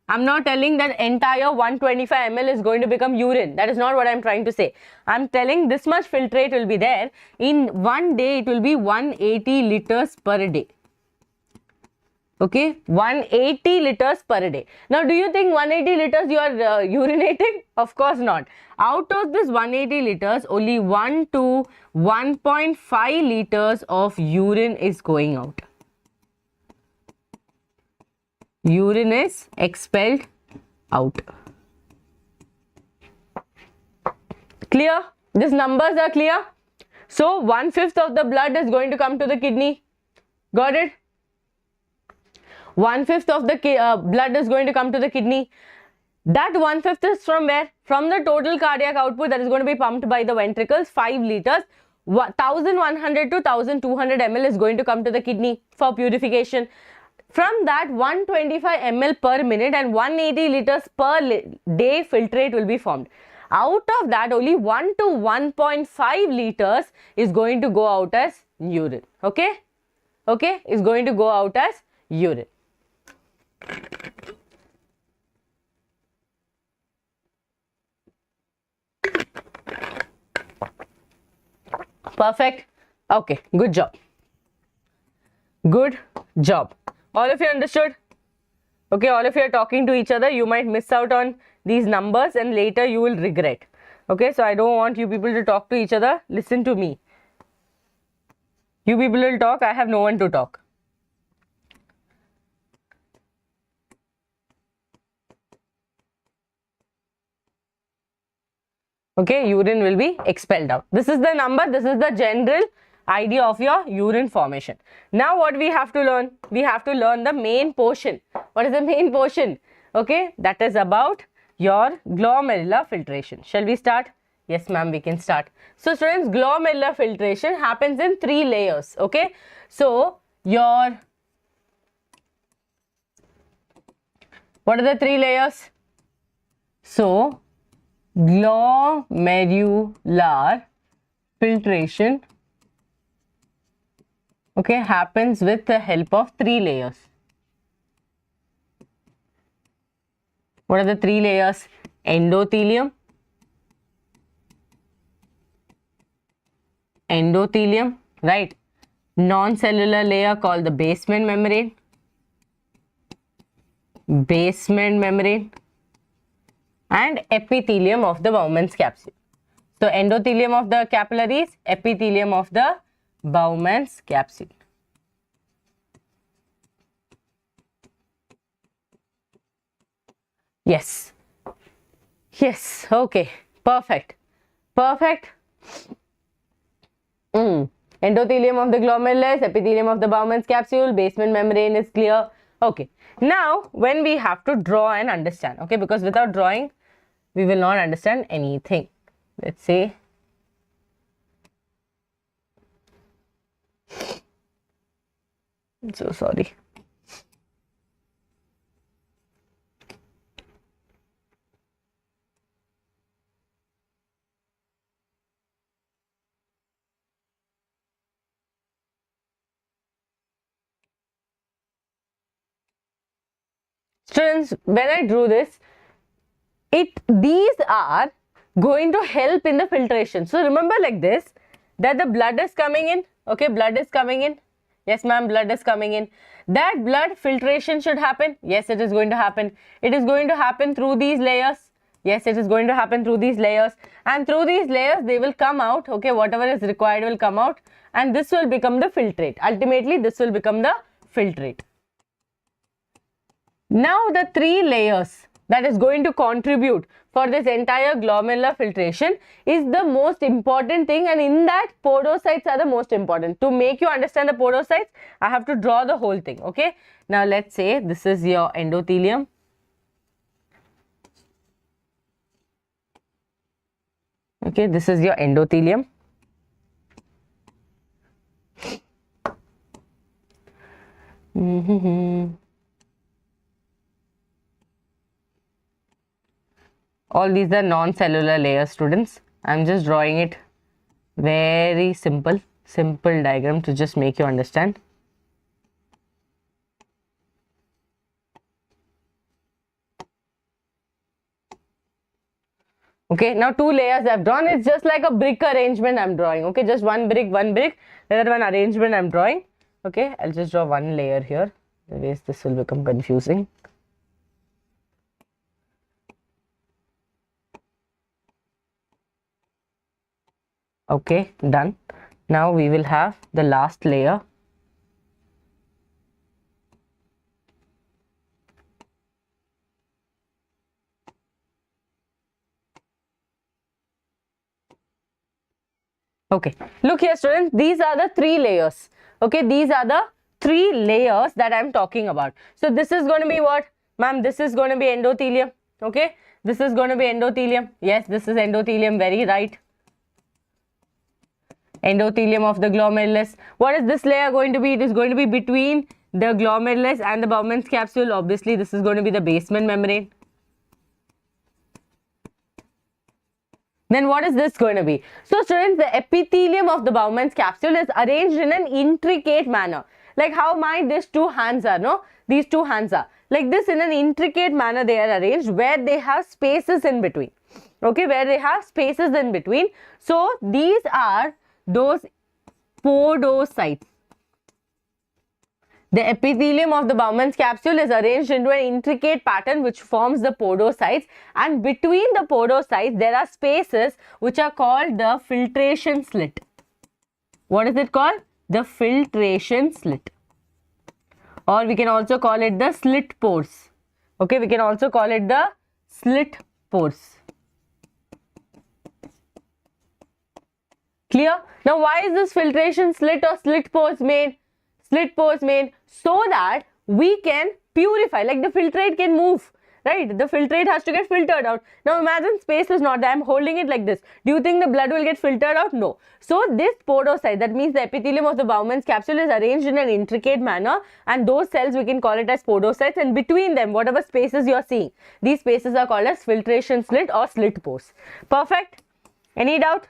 A: I'm not telling that entire 125 ml is going to become urine. That is not what I'm trying to say. I'm telling this much filtrate will be there. In one day, it will be 180 liters per day. Okay, 180 liters per day. Now, do you think 180 liters you are urinating? Of course not. Out of this 180 liters, only 1 to 1.5 liters of urine is going out. Urine is expelled out. Clear? These numbers are clear? So, 1/5 of the blood is going to come to the kidney. Got it? 1/5 of the blood is going to come to the kidney. That 1/5 is from where? From the total cardiac output that is going to be pumped by the ventricles, 5 liters. 1100 to 1200 ml is going to come to the kidney for purification. From that, 125 ml per minute and 180 liters per day filtrate will be formed. Out of that, only 1 to 1.5 liters is going to go out as urine. Okay? Okay? Is going to go out as urine. Perfect. Okay, good job. Good job. All of you understood? Okay, all of you are talking to each other. You might miss out on these numbers and later you will regret. Okay, so I don't want you people to talk to each other. Listen to me. You people will talk. I have no one to talk. Okay, urine will be expelled out. This is the number. This is the general idea of your urine formation. Now what we have to learn? We have to learn the main portion. What is the main portion? Okay, that is about your glomerular filtration. Shall we start? Yes, ma'am, we can start. So students, glomerular filtration happens in 3 layers. Okay, so what are the 3 layers? So glomerular filtration, okay, happens with the help of 3 layers. What are the 3 layers? Endothelium, right? Non-cellular layer called the basement membrane, and epithelium of the Bowman's capsule. So endothelium of the capillaries, epithelium of the Bowman's capsule. Yes. Yes. Okay. Perfect. Perfect. Endothelium of the glomerulus, epithelium of the Bowman's capsule, basement membrane is clear. Okay. Now, when we have to draw and understand, okay, because without drawing, we will not understand anything. Let's say, I'm so sorry. Students, when I drew this, these are going to help in the filtration. So remember like this, that the blood is coming in, okay, blood is coming in. Yes, ma'am, blood is coming in. That blood filtration should happen. Yes, it is going to happen. It is going to happen through these layers. Yes, it is going to happen through these layers. And through these layers, they will come out, okay, whatever is required will come out. And this will become the filtrate. Ultimately, this will become the filtrate. Now, the 3 layers that is going to contribute for this entire glomerular filtration is the most important thing, and in that podocytes are the most important. To make you understand the podocytes, I have to draw the whole thing, okay. Now let's say this is your endothelium. Okay, this is your endothelium. All these are non-cellular layers, students. I'm just drawing it very simple diagram to just make you understand. Okay, now 2 layers I've drawn. It's just like a brick arrangement I'm drawing. Okay, just one brick, that one arrangement I'm drawing. Okay, I'll just draw one layer here. Otherwise this will become confusing. Okay, done. Now we will have the last layer. Okay, look here students, these are the 3 layers. Okay, these are the 3 layers that I'm talking about. So this is going to be what? Ma'am, this is going to be endothelium. Okay, this is going to be endothelium. Yes, this is endothelium, very right. Endothelium of the glomerulus. What is this layer going to be? It is going to be between the glomerulus and the Bowman's capsule. Obviously, this is going to be the basement membrane. Then what is this going to be? So students, the epithelium of the Bowman's capsule is arranged in an intricate manner. Like how these 2 hands are, no? These 2 hands are. Like this, in an intricate manner they are arranged, where they have spaces in between. Okay, where they have spaces in between. So these are those podocytes. The epithelium of the Bowman's capsule is arranged into an intricate pattern which forms the podocytes, and between the podocytes there are spaces which are called the filtration slit. What is it called? The filtration slit. Or we can also call it the slit pores. Okay, we can also call it the slit pores. Clear? Now why is this filtration slit or slit pores made? Slit pores made so that we can purify, like the filtrate can move, right? The filtrate has to get filtered out. Now imagine space is not there. I'm holding it like this. Do you think the blood will get filtered out? No. So this podocyte, that means the epithelium of the Bowman's capsule, is arranged in an intricate manner, and those cells we can call it as podocytes, and between them whatever spaces you are seeing, these spaces are called as filtration slit or slit pores. Perfect? Any doubt?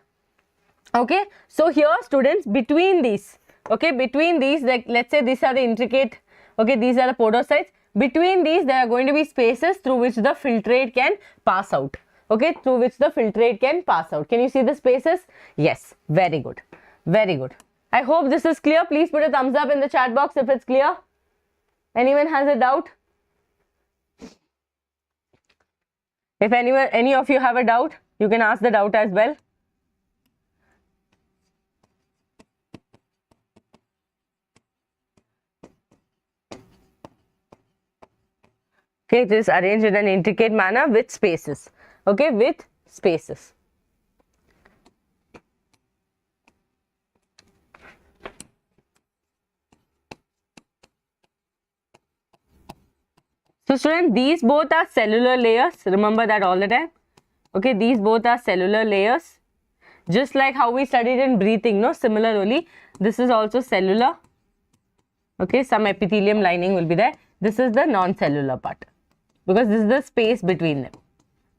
A: Okay, so here students, between these, okay, between these, like let's say these are the intricate, okay, these are the podocytes. Between these there are going to be spaces through which the filtrate can pass out. Okay, through which the filtrate can pass out. Can you see the spaces? Yes, very good, very good. I hope this is clear. Please put a thumbs up in the chat box if it's clear. Anyone has a doubt? If any of you have a doubt, you can ask the doubt as well. Okay, it is arranged in an intricate manner with spaces. Okay, with spaces. So students, these both are cellular layers. Remember that all the time. Okay, these both are cellular layers. Just like how we studied in breathing, no? Similarly, this is also cellular. Okay, some epithelium lining will be there. This is the non-cellular part, because this is the space between them.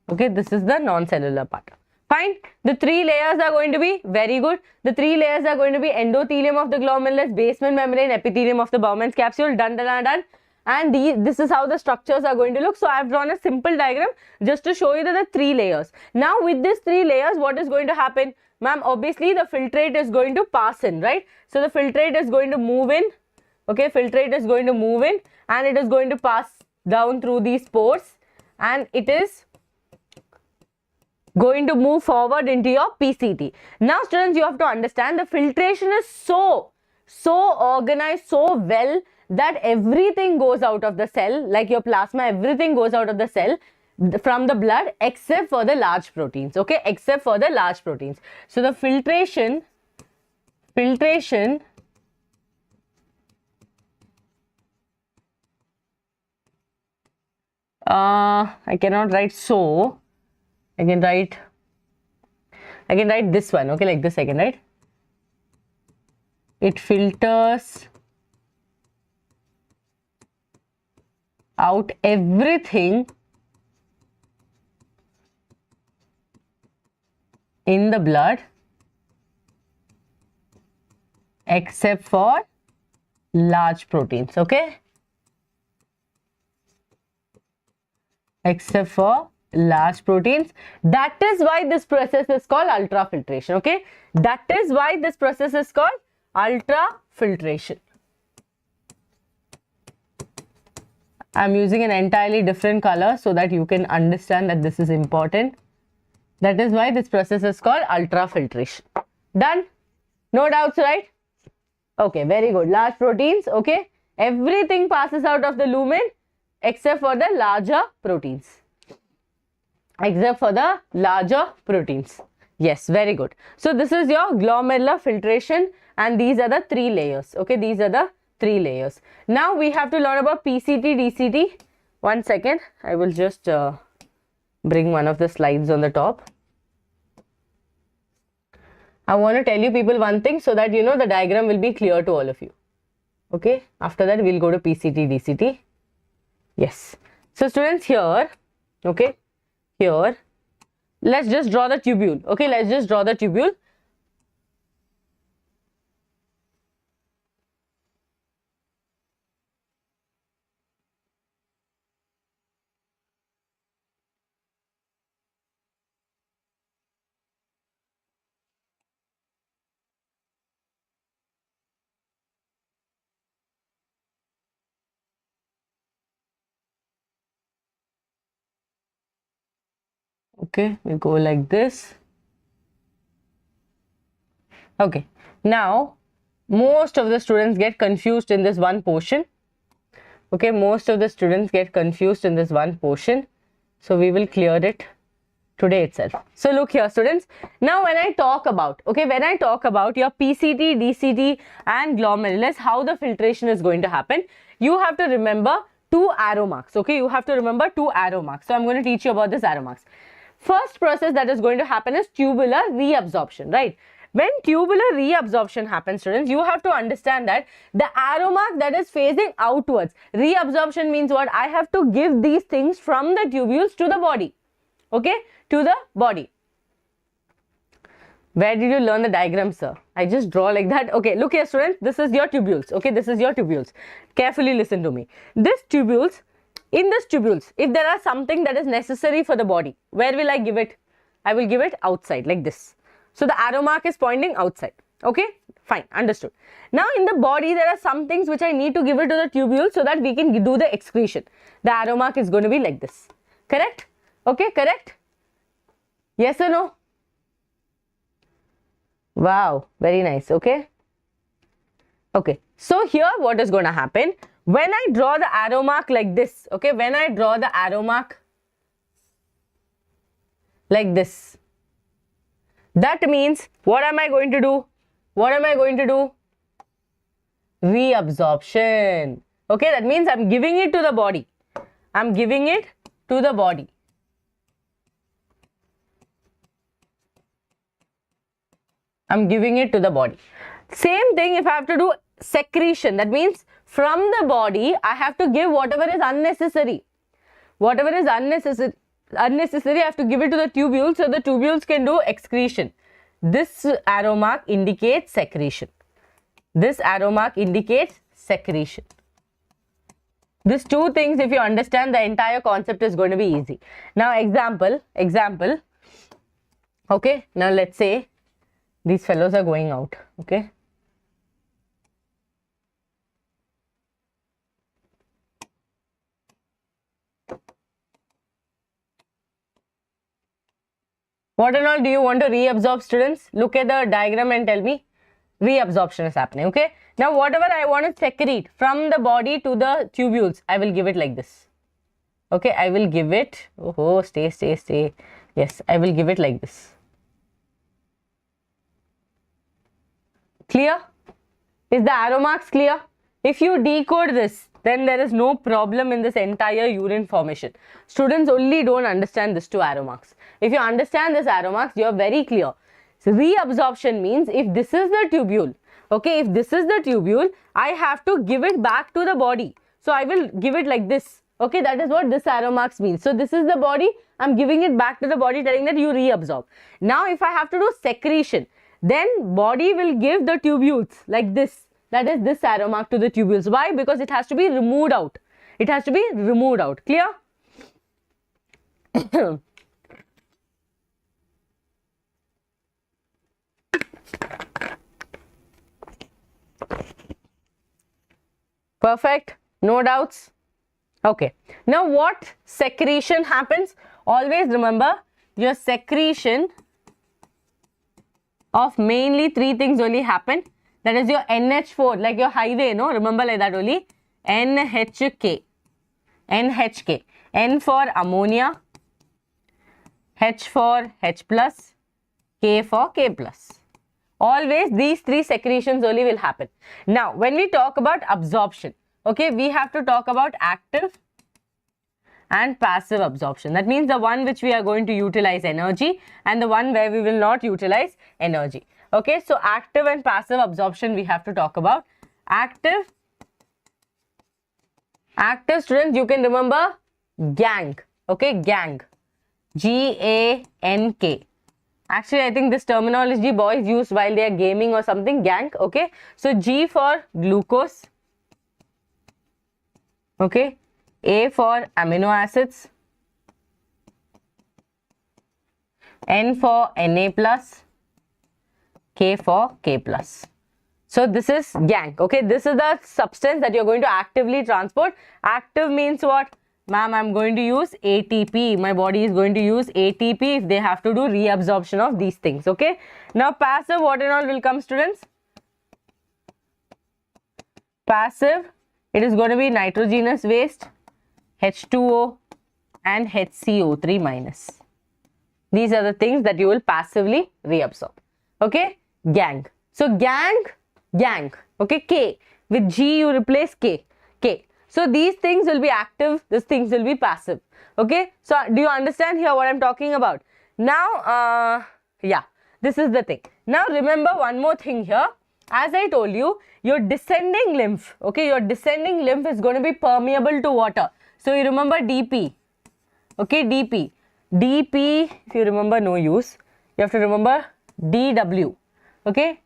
A: Okay, this is the non-cellular part. Fine. The 3 layers are going to be very good. The 3 layers are going to be endothelium of the glomerulus, basement membrane, epithelium of the Bowman's capsule. Done, done, done. And this is how the structures are going to look. So I have drawn a simple diagram just to show you the 3 layers. Now with these 3 layers, what is going to happen? Ma'am, obviously the filtrate is going to pass in, right? So the filtrate is going to move in. Okay, filtrate is going to move in, and it is going to pass down through these pores, and it is going to move forward into your PCT. Now students, you have to understand the filtration is so organized, so well, that everything goes out of the cell, like your plasma, everything goes out of the cell from the blood except for the large proteins. Okay, except for the large proteins. So the filtration I cannot write so. I can write this one. Okay, like this I can write. It filters out everything in the blood except for large proteins. Okay, except for large proteins. That is why this process is called ultrafiltration. Okay, that is why this process is called ultrafiltration. I'm using an entirely different color so that you can understand that this is important. That is why this process is called ultrafiltration. Done? No doubts, right? Okay, very good. Large proteins, okay. Everything passes out of the lumen except for the larger proteins. Except for the larger proteins. Yes, very good. So this is your glomerular filtration and these are the 3 layers. Okay, these are the 3 layers. Now we have to learn about PCT, DCT. One second, I will just bring one of the slides on the top. I want to tell you people one thing so that you know the diagram will be clear to all of you. Okay, after that we'll go to PCT, DCT. Yes. So students, here, okay, here, let's just draw the tubule. Okay, let's just draw the tubule. Okay, we go like this. Okay, now most of the students get confused in this one portion. Okay, most of the students get confused in this one portion. So we will clear it today itself. So look here students, now when I talk about, okay, when I talk about your PCT, DCT and glomerulus, how the filtration is going to happen, you have to remember 2 arrow marks. Okay, you have to remember 2 arrow marks. So I'm going to teach you about this arrow marks. First process that is going to happen is tubular reabsorption, right? When tubular reabsorption happens, students, you have to understand that the arrow mark that is facing outwards, reabsorption means what? I have to give these things from the tubules to the body, okay, to the body. Where did you learn the diagram, sir? I just draw like that. Okay, look here, students, this is your tubules, okay, this is your tubules. Carefully listen to me. This tubules, in this tubules, if there are something that is necessary for the body, where will I give it? I will give it outside like this. So the arrow mark is pointing outside. Okay, fine, understood. Now in the body, there are some things which I need to give it to the tubule so that we can do the excretion. The arrow mark is going to be like this. Correct? Okay, correct? Yes or no? Wow, very nice. Okay. Okay, so here what is going to happen? When I draw the arrow mark like this, okay, when I draw the arrow mark like this, that means what am I going to do? What am I going to do? Reabsorption. Okay, that means I'm giving it to the body. I'm giving it to the body. I'm giving it to the body. Same thing if I have to do secretion. That means from the body, I have to give whatever is unnecessary. Whatever is unnecessary, I have to give it to the tubules so the tubules can do excretion. This arrow mark indicates secretion. This arrow mark indicates secretion. These 2 things, if you understand, the entire concept is going to be easy. Now example. Okay, now let's say these fellows are going out. Okay. What and all do you want to reabsorb, students? Look at the diagram and tell me. Reabsorption is happening, okay? Now, whatever I want to secrete from the body to the tubules, I will give it like this. Okay, I will give it, oh, stay. Yes, I will give it like this. Clear? Is the arrow marks clear? If you decode this, then there is no problem in this entire urine formation. Students only don't understand these 2 arrow marks. If you understand this arrow marks, you are very clear. So reabsorption means if this is the tubule, okay, if this is the tubule, I have to give it back to the body. So I will give it like this. Okay, that is what this arrow marks means. So this is the body, I'm giving it back to the body, telling that you reabsorb. Now if I have to do secretion, then body will give the tubules like this. That is this arrow mark to the tubules. Why? Because it has to be removed out. It has to be removed out. Clear? Perfect, no doubts. Okay, now what secretion happens? Always remember, your secretion of mainly three things only happen. That is your NH4, like your highway, no? Remember like that only. NHK. NHK. N for ammonia, H for H plus, K for K plus. Always these three secretions only will happen. Now, when we talk about absorption, okay, we have to talk about active and passive absorption. That means the one which we are going to utilize energy and the one where we will not utilize energy. Okay, so active and passive absorption we have to talk about. Active students, you can remember GANK. Okay, GANK. GANK. Actually, I think this terminology boys use while they are gaming or something. GANK. Okay, so G for glucose. Okay, A for amino acids, N for Na plus, K for K plus. So this is GANK. Okay, this is the substance that you're going to actively transport. Active means what? Ma'am, I'm going to use ATP. My body is going to use ATP if they have to do reabsorption of these things. Okay. Now passive, what and all will come, students? Passive, it is going to be nitrogenous waste, H2O and HCO3 minus. These are the things that you will passively reabsorb. Okay. GANK. So GANK. Okay. K. With G you replace K. K. So these things will be active, these things will be passive. Okay. So do you understand here what I'm talking about? Now, yeah, this is the thing. Now remember one more thing here. As I told you, your descending lymph, okay, your descending lymph is going to be permeable to water. So you remember DP. Okay, DP. DP, if you remember, no use. You have to remember DW. Okay.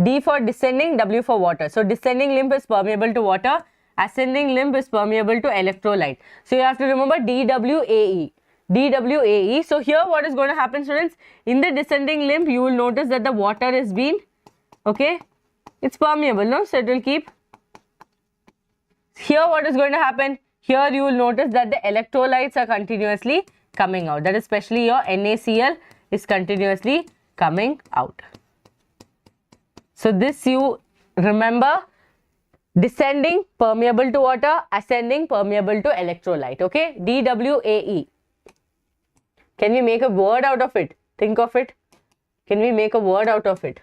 A: D for descending, W for water. So descending lymph is permeable to water. Ascending lymph is permeable to electrolyte. So you have to remember DWAE. DWAE. So here what is going to happen, students? In the descending lymph, you will notice that the water is being, okay, it's permeable, no? So it will keep. Here what is going to happen? Here you will notice that the electrolytes are continuously coming out. That is especially your NaCl is continuously coming out. So this you remember. Descending, permeable to water. Ascending, permeable to electrolyte. Okay. DWAE. Can we make a word out of it? Think of it. Can we make a word out of it?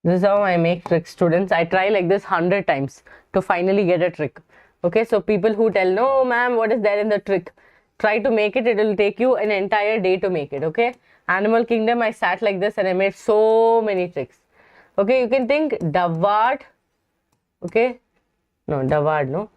A: This is how I make tricks, students. I try like this 100 times to finally get a trick. Okay, so people who tell, no ma'am, what is there in the trick? Try to make it. It will take you an entire day to make it. Okay, Animal Kingdom, I sat like this and I made so many tricks. Okay, you can think Davard. Okay, no, Davard, no.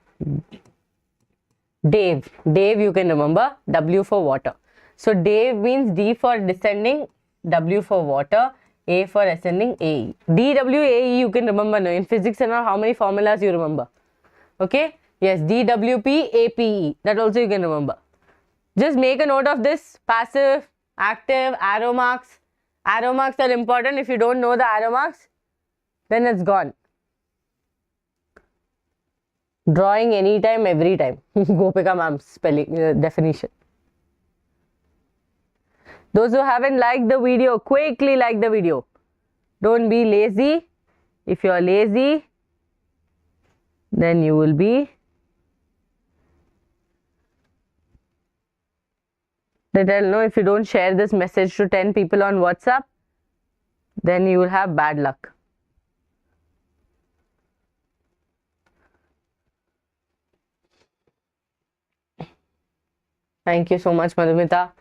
A: Dave. Dave, you can remember. W for water. So Dave means D for descending, W for water, A for ascending, AE. DWAE you can remember now. In physics and all, how many formulas you remember? Okay. Yes, DWP, APE. That also you can remember. Just make a note of this. Passive, active, arrow marks. Arrow marks are important. If you don't know the arrow marks, then it's gone. Drawing anytime, every time. Gopika Ma'am's spelling definition. Those who haven't liked the video, quickly like the video. Don't be lazy. If you are lazy, then you will be. They tell, no, if you don't share this message to 10 people on WhatsApp, then you will have bad luck. Thank you so much, Madhumita.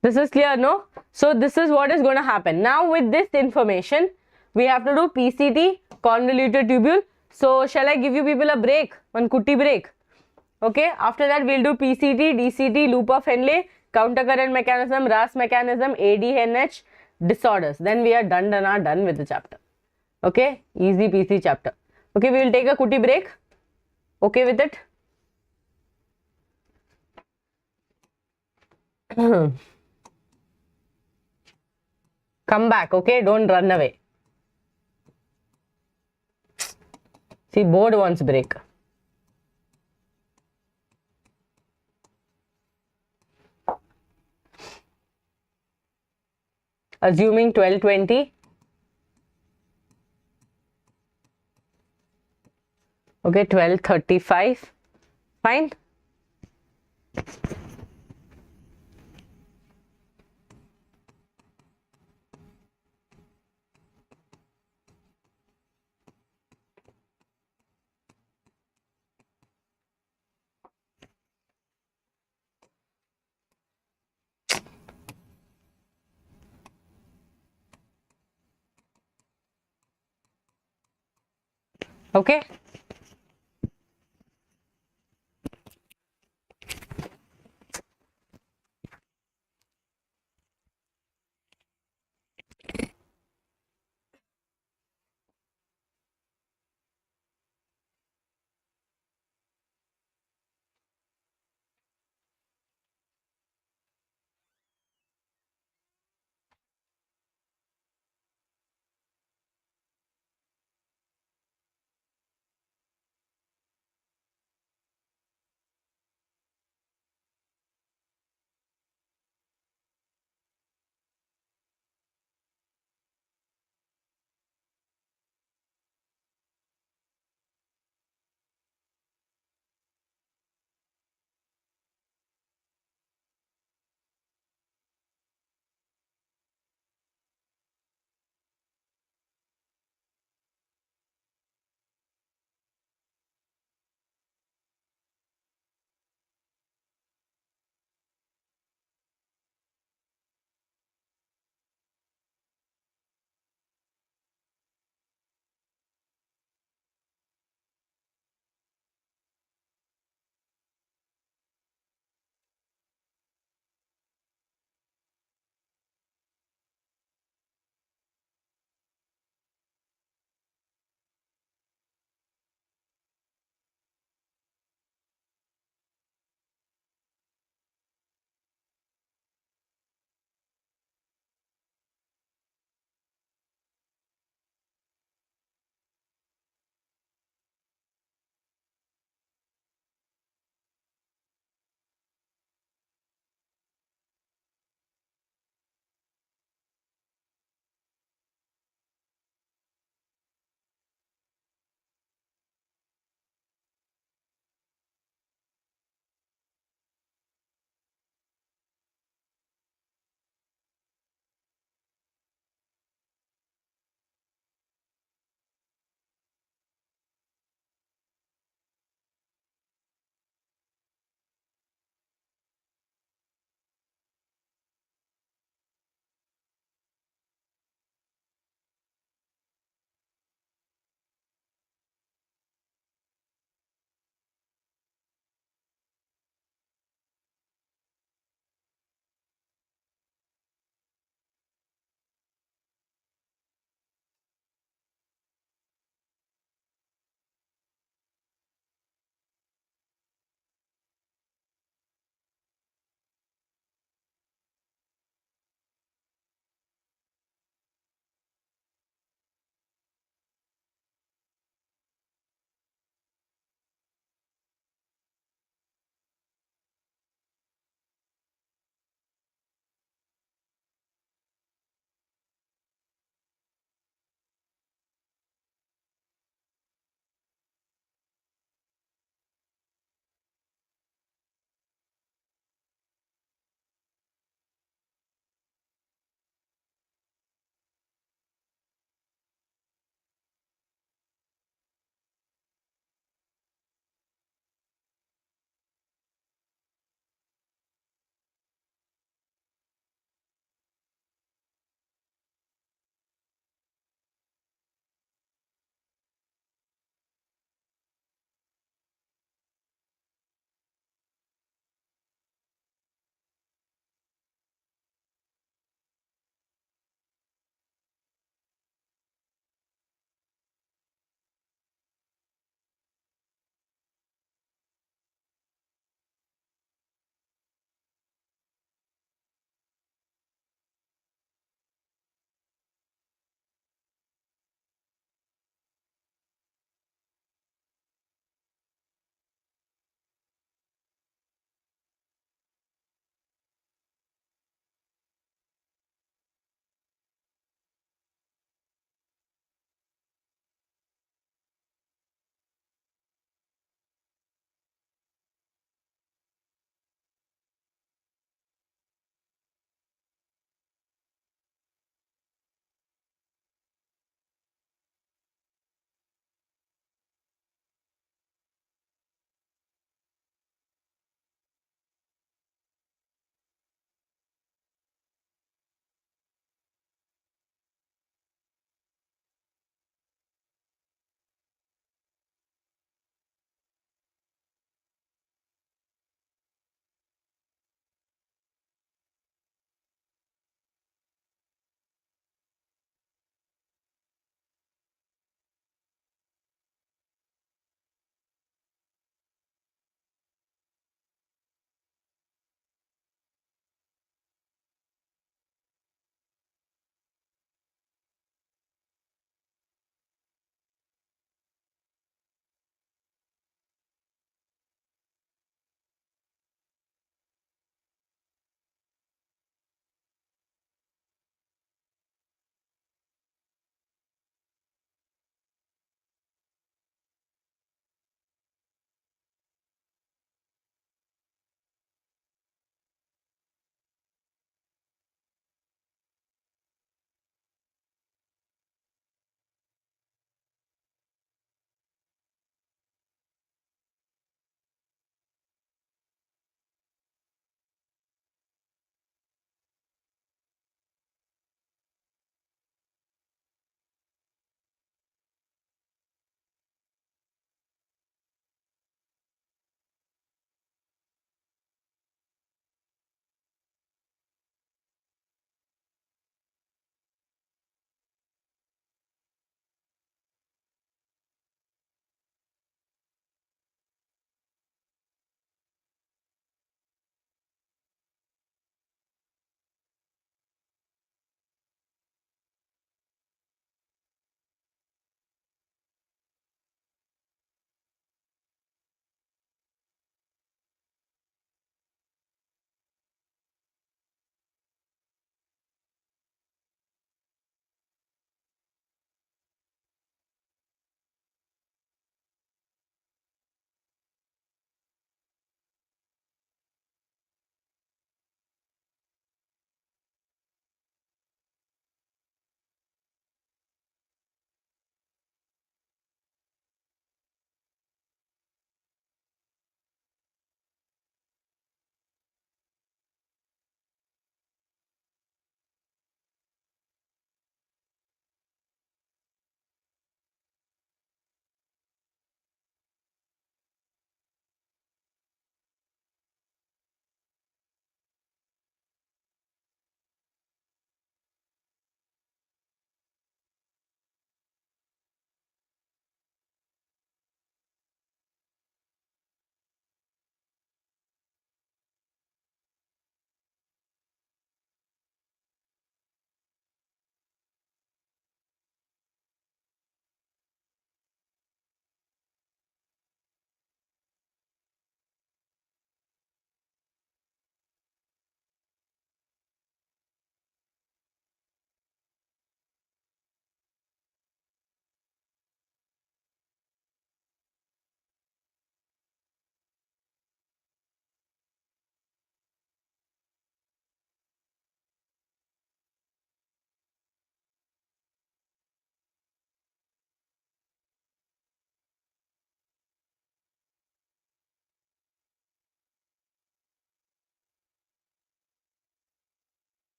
A: This is clear, no? So this is what is going to happen. Now with this information, We have to do PCT, convoluted tubule. So shall I give you people a break, one kutti break? Okay, after that we'll do PCT, DCT, loop of Henle, countercurrent mechanism, RAS mechanism, ADNH, disorders. Then we are done with the chapter. Okay, easy PC chapter. Okay, we will take a kutti break. Okay with it? Come back, okay? Don't run away. See, board wants break. Assuming 12:20. Okay, 12:35. Fine. Okay.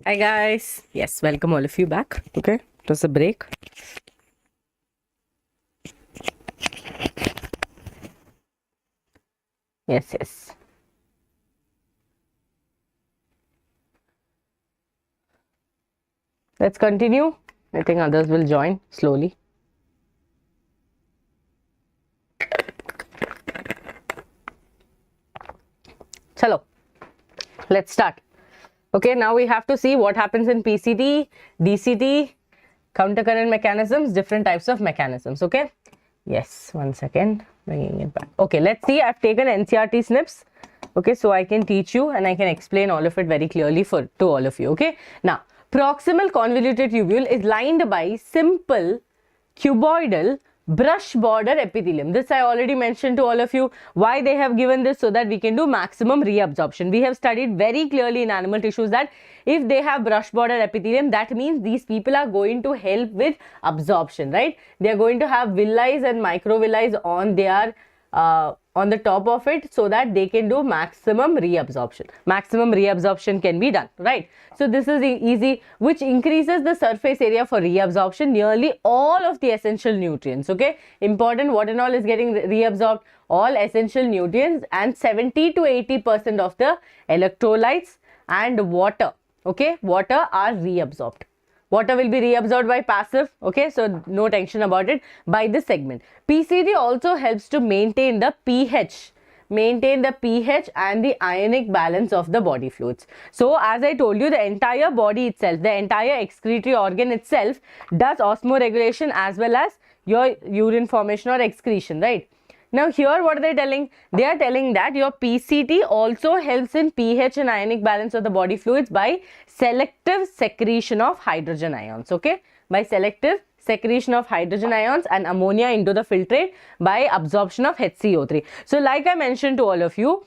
A: Hi guys. Yes, welcome all of you back. Okay, it was a break. Yes. Let's continue. I think others will join slowly. Chalo, let's start. Okay, now we have to see what happens in PCT, DCT, countercurrent mechanisms, different types of mechanisms. Okay, yes, 1 second, bringing it back. Okay, let's see. I've taken NCERT snips. Okay, so I can teach you and I can explain all of it very clearly to all of you. Okay, now proximal convoluted tubule is lined by simple cuboidal brush border epithelium. This I already mentioned to all of you. Why they have given this? So that we can do maximum reabsorption. We have studied very clearly in animal tissues that if they have brush border epithelium, that means these people are going to help with absorption, right? They are going to have villi and microvilli on their on the top of it, so that they can do maximum reabsorption. Maximum reabsorption can be done, right? So this is easy, which increases the surface area for reabsorption nearly all of the essential nutrients. Okay, important, what and all is getting reabsorbed? All essential nutrients and 70 to 80% of the electrolytes and water. Okay, water are reabsorbed. Water will be reabsorbed by passive, okay, so no tension about it, by this segment. PCD also helps to maintain the pH and the ionic balance of the body fluids. So as I told you, the entire body itself, the entire excretory organ itself does osmoregulation as well as your urine formation or excretion, right? Now here what are they telling? They are telling that your PCT also helps in pH and ionic balance of the body fluids by selective secretion of hydrogen ions, okay? By selective secretion of hydrogen ions and ammonia into the filtrate by absorption of HCO3. So like I mentioned to all of you,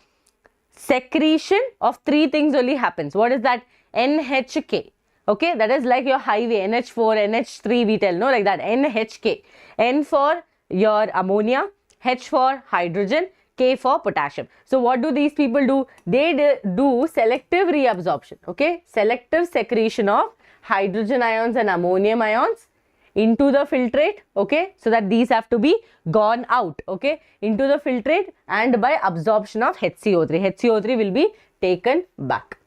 A: secretion of three things only happens. What is that? NHK. Okay, that is like your highway, NH4, NH3 we tell, no, like that, NHK. N for your ammonia, H for hydrogen, K for potassium. So what do these people do? They do selective reabsorption, okay? Selective secretion of hydrogen ions and ammonium ions into the filtrate, okay? So that these have to be gone out, okay? Into the filtrate and by absorption of HCO3. HCO3 will be taken back.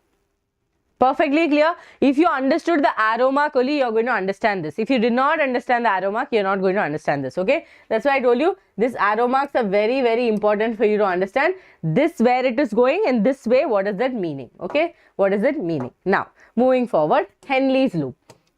A: Perfectly clear. If you understood the arrow mark only, you're going to understand this. If you did not understand the arrow mark, you're not going to understand this, okay? That's why I told you, these arrow marks are very, very important for you to understand. This where it is going and this way, what is that meaning, okay? What is it meaning? Now, moving forward, Henle's loop.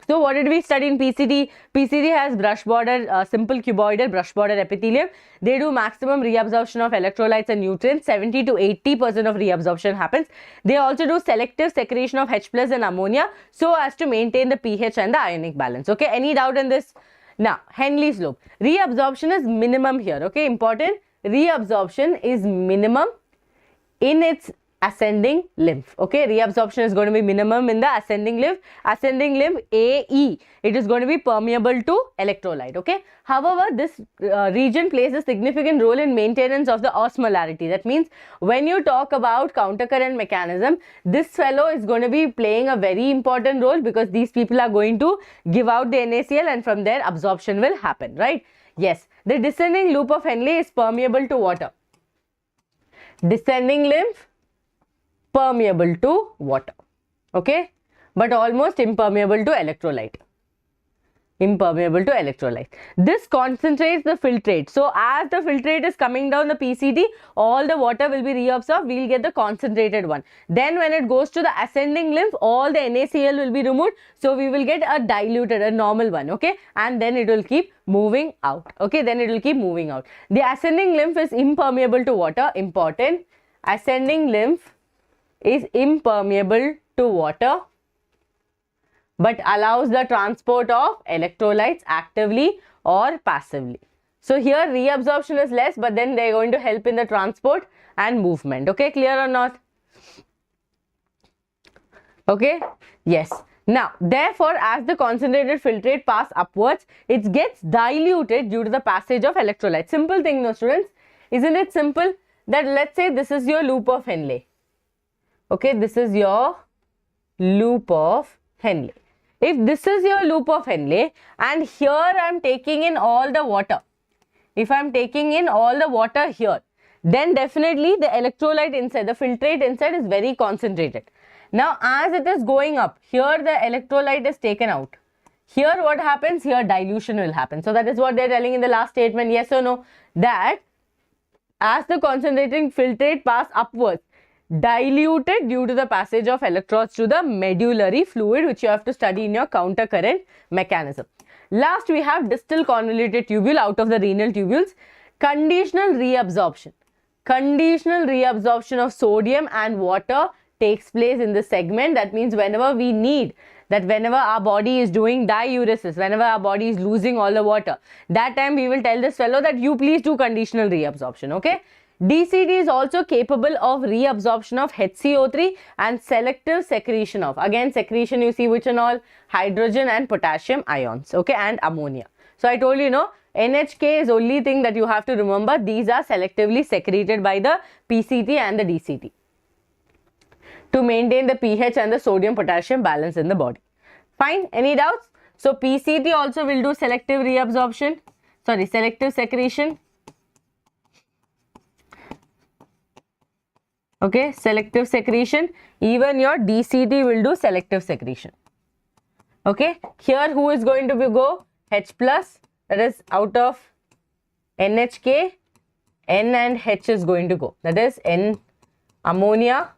A: So what did we study in PCT? PCT has brush border, simple cuboidal brush border epithelium. They do maximum reabsorption of electrolytes and nutrients. 70 to 80% of reabsorption happens. They also do selective secretion of H plus and ammonia so as to maintain the pH and the ionic balance. Okay, any doubt in this? Now, Henle's loop. Reabsorption is minimum here. Okay, important. Reabsorption is minimum in its ascending lymph. Okay, reabsorption is going to be minimum in the ascending lymph. Ascending lymph AE, it is going to be permeable to electrolyte. Okay, however, this region plays a significant role in maintenance of the osmolarity. That means when you talk about countercurrent mechanism, this fellow is going to be playing a very important role because these people are going to give out the NaCl and from there absorption will happen, right? Yes, the descending loop of Henle is permeable to water. Descending lymph permeable to water, okay, but almost impermeable to electrolyte. Impermeable to electrolyte. This concentrates the filtrate. So as the filtrate is coming down the PCT, all the water will be reabsorbed. We will get the concentrated one. Then when it goes to the ascending lymph, all the NaCl will be removed. So we will get a diluted, a normal one, okay, and then it will keep moving out. Okay, then it will keep moving out. The ascending lymph is impermeable to water. Important. Ascending lymph is impermeable to water but allows the transport of electrolytes actively or passively. So here reabsorption is less, but then they are going to help in the transport and movement. Okay, clear or not? Okay, yes. Now, therefore, as the concentrated filtrate pass upwards, it gets diluted due to the passage of electrolytes. Simple thing, no students? Isn't it simple that let's say this is your loop of Henle. Okay, this is your loop of Henle. If this is your loop of Henle and here I am taking in all the water, if I am taking in all the water here, then definitely the electrolyte inside, the filtrate inside is very concentrated. Now as it is going up, here the electrolyte is taken out. Here what happens? Here dilution will happen. So that is what they are telling in the last statement, yes or no, that as the concentrating filtrate pass upwards, diluted due to the passage of electrons to the medullary fluid, which you have to study in your counter current mechanism. Last we have distal convoluted tubule out of the renal tubules. Conditional reabsorption. Conditional reabsorption of sodium and water takes place in this segment. That means whenever we need, that whenever our body is doing diuresis, whenever our body is losing all the water, that time we will tell this fellow that you please do conditional reabsorption, okay. DCT is also capable of reabsorption of HCO3 and selective secretion of, again secretion you see which and all, hydrogen and potassium ions, okay, and ammonia. So I told you, no, NHK is only thing that you have to remember. These are selectively secreted by the PCT and the DCT to maintain the pH and the sodium potassium balance in the body. Fine, any doubts? So PCT also will do selective reabsorption, sorry, selective secretion. Okay, selective secretion. Even your DCT will do selective secretion. Okay, here who is going to go? H plus, that is out of NHK, N and H is going to go. That is N ammonia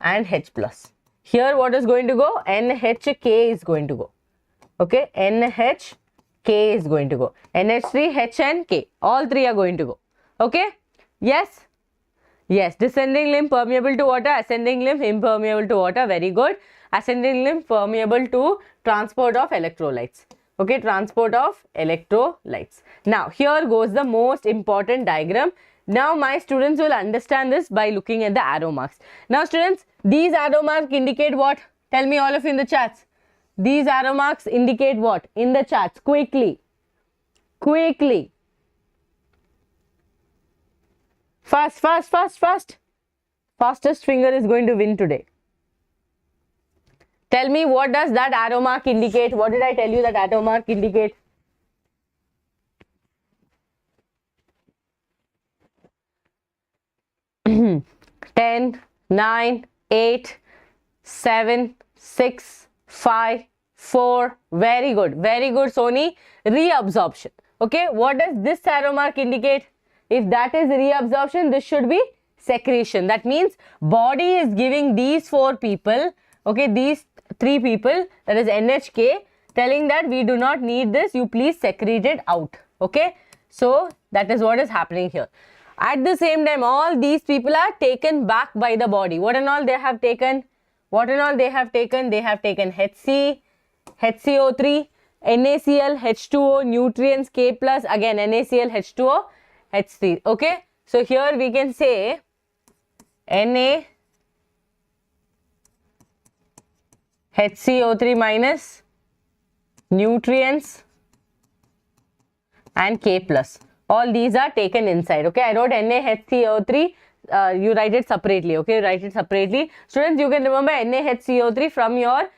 A: and H plus. Here what is going to go? NHK is going to go. Okay, NHK is going to go. NH3, H and K. All three are going to go. Okay, yes. Yes, descending limb permeable to water, ascending limb impermeable to water, very good. Ascending limb permeable to transport of electrolytes. Okay, transport of electrolytes. Now, here goes the most important diagram. Now, my students will understand this by looking at the arrow marks. Now, students, these arrow marks indicate what? Tell me all of you in the chats. These arrow marks indicate what? In the chats, quickly. Quickly. Fast, fast, fast, fast. Fastest finger is going to win today. Tell me, what does that arrow mark indicate? What did I tell you that arrow mark indicate? Ten, 9, 8, 7, 6, 5, 4. Very good. Very good, Sony. Reabsorption. Okay, what does this arrow mark indicate? If that is reabsorption, this should be secretion. That means body is giving these 4 people, okay, these 3 people, that is NHK, telling that we do not need this, you please secrete it out. Okay, so that is what is happening here. At the same time, all these people are taken back by the body. What and all they have taken? What and all they have taken? They have taken HC, HCO3, NaCl, H2O, nutrients, K plus, again NaCl, H2O, H3. Okay, so here we can say Na, HCO3 minus, nutrients and K plus. All these are taken inside. Okay, I wrote NaHCO3. You write it separately. Okay, write it separately. Students, you can remember NaHCO3 from your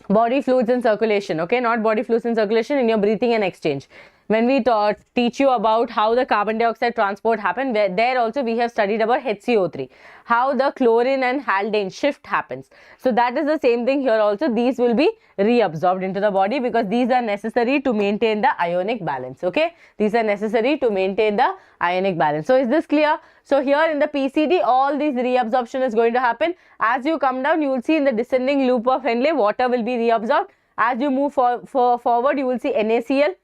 A: body fluids in circulation. Okay, not body fluids in circulation, in your breathing and exchange. When we teach you about how the carbon dioxide transport happen, there also we have studied about HCO3, how the chlorine and haldane shift happens. So that is the same thing here also. These will be reabsorbed into the body because these are necessary to maintain the ionic balance. Okay, these are necessary to maintain the ionic balance. So is this clear? So here in the PCT, all these reabsorption is going to happen. As you come down, you will see in the descending loop of Henle, water will be reabsorbed. As you move forward, you will see NaCl.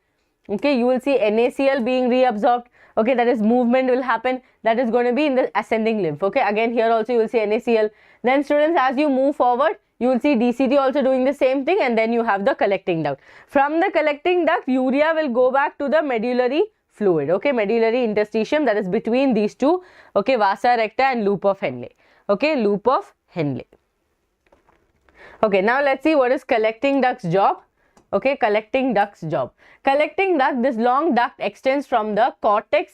A: Okay, you will see NaCl being reabsorbed. Okay, that is movement will happen. That is going to be in the ascending lymph. Okay, again here also you will see NaCl. Then students, as you move forward, you will see DCT also doing the same thing, and then you have the collecting duct. From the collecting duct, urea will go back to the medullary fluid. Okay, medullary interstitium, that is between these two. Okay, vasa recta and loop of Henle. Okay, loop of Henle. Okay, now let's see what is collecting duct's job. Okay, collecting duct's job. Collecting duct, this long duct extends from the cortex,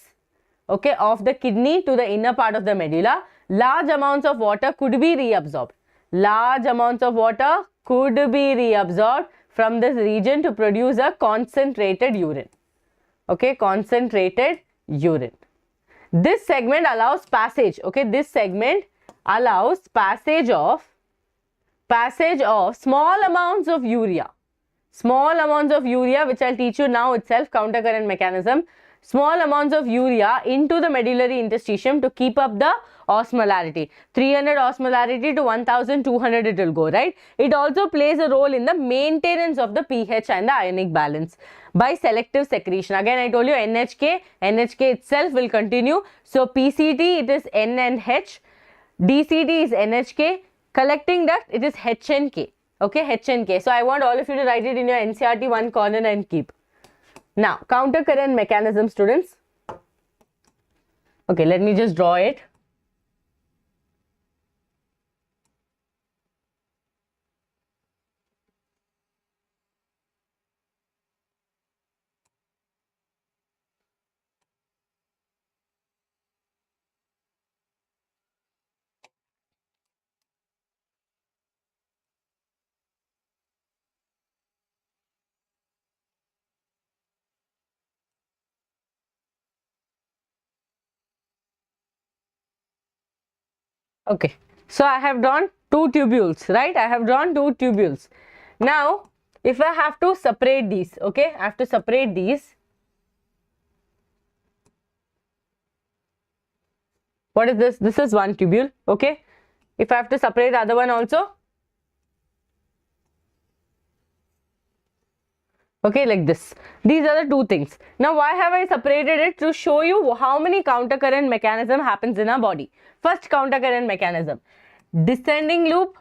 A: okay, of the kidney to the inner part of the medulla. Large amounts of water could be reabsorbed. large amounts of water could be reabsorbed from this region to produce a concentrated urine. Okay, concentrated urine. This segment allows passage. Okay, this segment allows passage of small amounts of urea. Small amounts of urea, which I'll teach you now itself, countercurrent mechanism. Small amounts of urea into the medullary interstitium to keep up the osmolarity. 300 osmolarity to 1200 it will go, right? It also plays a role in the maintenance of the pH and the ionic balance by selective secretion. Again, I told you NHK itself will continue. So, PCT it is N and H, DCT is NHK, collecting duct it is H and K. Okay, H and K. So, I want all of you to write it in your NCERT one corner and keep. Now, countercurrent mechanism, students. Okay, let me just draw it. Okay, so I have drawn two tubules, right? I have drawn two tubules. Now, if I have to separate these, okay, I have to separate these. What is this? This is one tubule, okay. If I have to separate the other one also, okay, like this. These are the two things. Now, why have I separated it? To show you how many countercurrent mechanism happens in our body. First countercurrent mechanism, descending loop,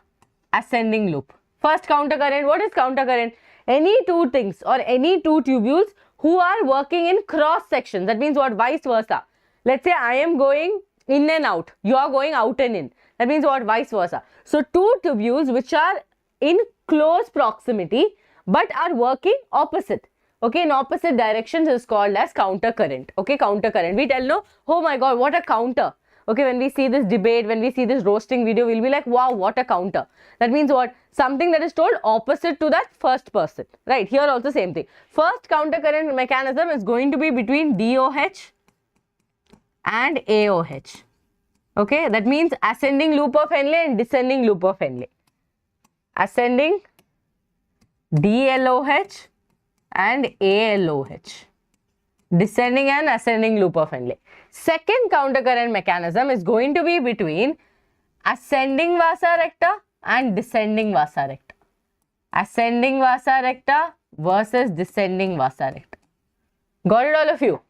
A: ascending loop. First countercurrent, what is countercurrent? Any two things or any two tubules who are working in cross section. That means what? Vice versa. Let's say I am going in and out. You are going out and in. That means what? Vice versa. So, two tubules which are in close proximity but are working opposite. Okay, in opposite directions is called as countercurrent. Okay, countercurrent. We tell no, oh my god, what a counter. Okay, when we see this debate, when we see this roasting video, we'll be like, wow, what a counter. That means what? Something that is told opposite to that first person. Right, here also same thing. First countercurrent mechanism is going to be between DOH and AOH. Okay, that means ascending loop of Henle and descending loop of Henle. Ascending DLOH and ALOH. Descending and ascending loop of Henle. Second countercurrent mechanism is going to be between ascending vasa recta and descending vasa recta. Ascending vasa recta versus descending vasa recta. Got it, all of you?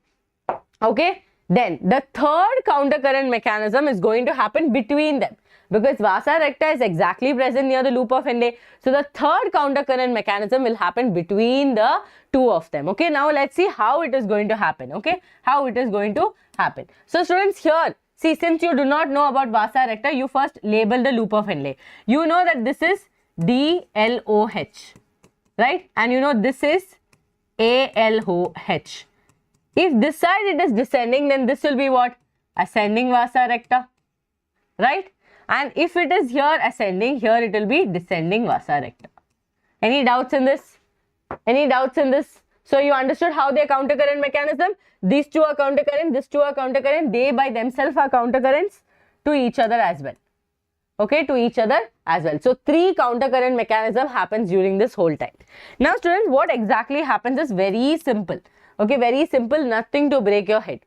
A: Okay. Then the third countercurrent mechanism is going to happen between them, because vasa recta is exactly present near the loop of Henle. So the third countercurrent mechanism will happen between the two of them. Okay, now let's see how it is going to happen. Okay, how it is going to happen. So students, here, see, since you do not know about vasa recta, you first label the loop of Henle. You know that this is DLOH, right? And you know this is ALOH. If this side it is descending, then this will be what? Ascending vasa recta, right? And if it is here ascending, here it will be descending vasa recta. Any doubts in this? Any doubts in this? So you understood how they are countercurrent mechanism? These two are countercurrent, these two are countercurrent. They by themselves are countercurrents to each other as well. Okay, to each other as well. So three countercurrent mechanism happens during this whole time. Now students, what exactly happens is very simple. Okay, very simple, nothing to break your head.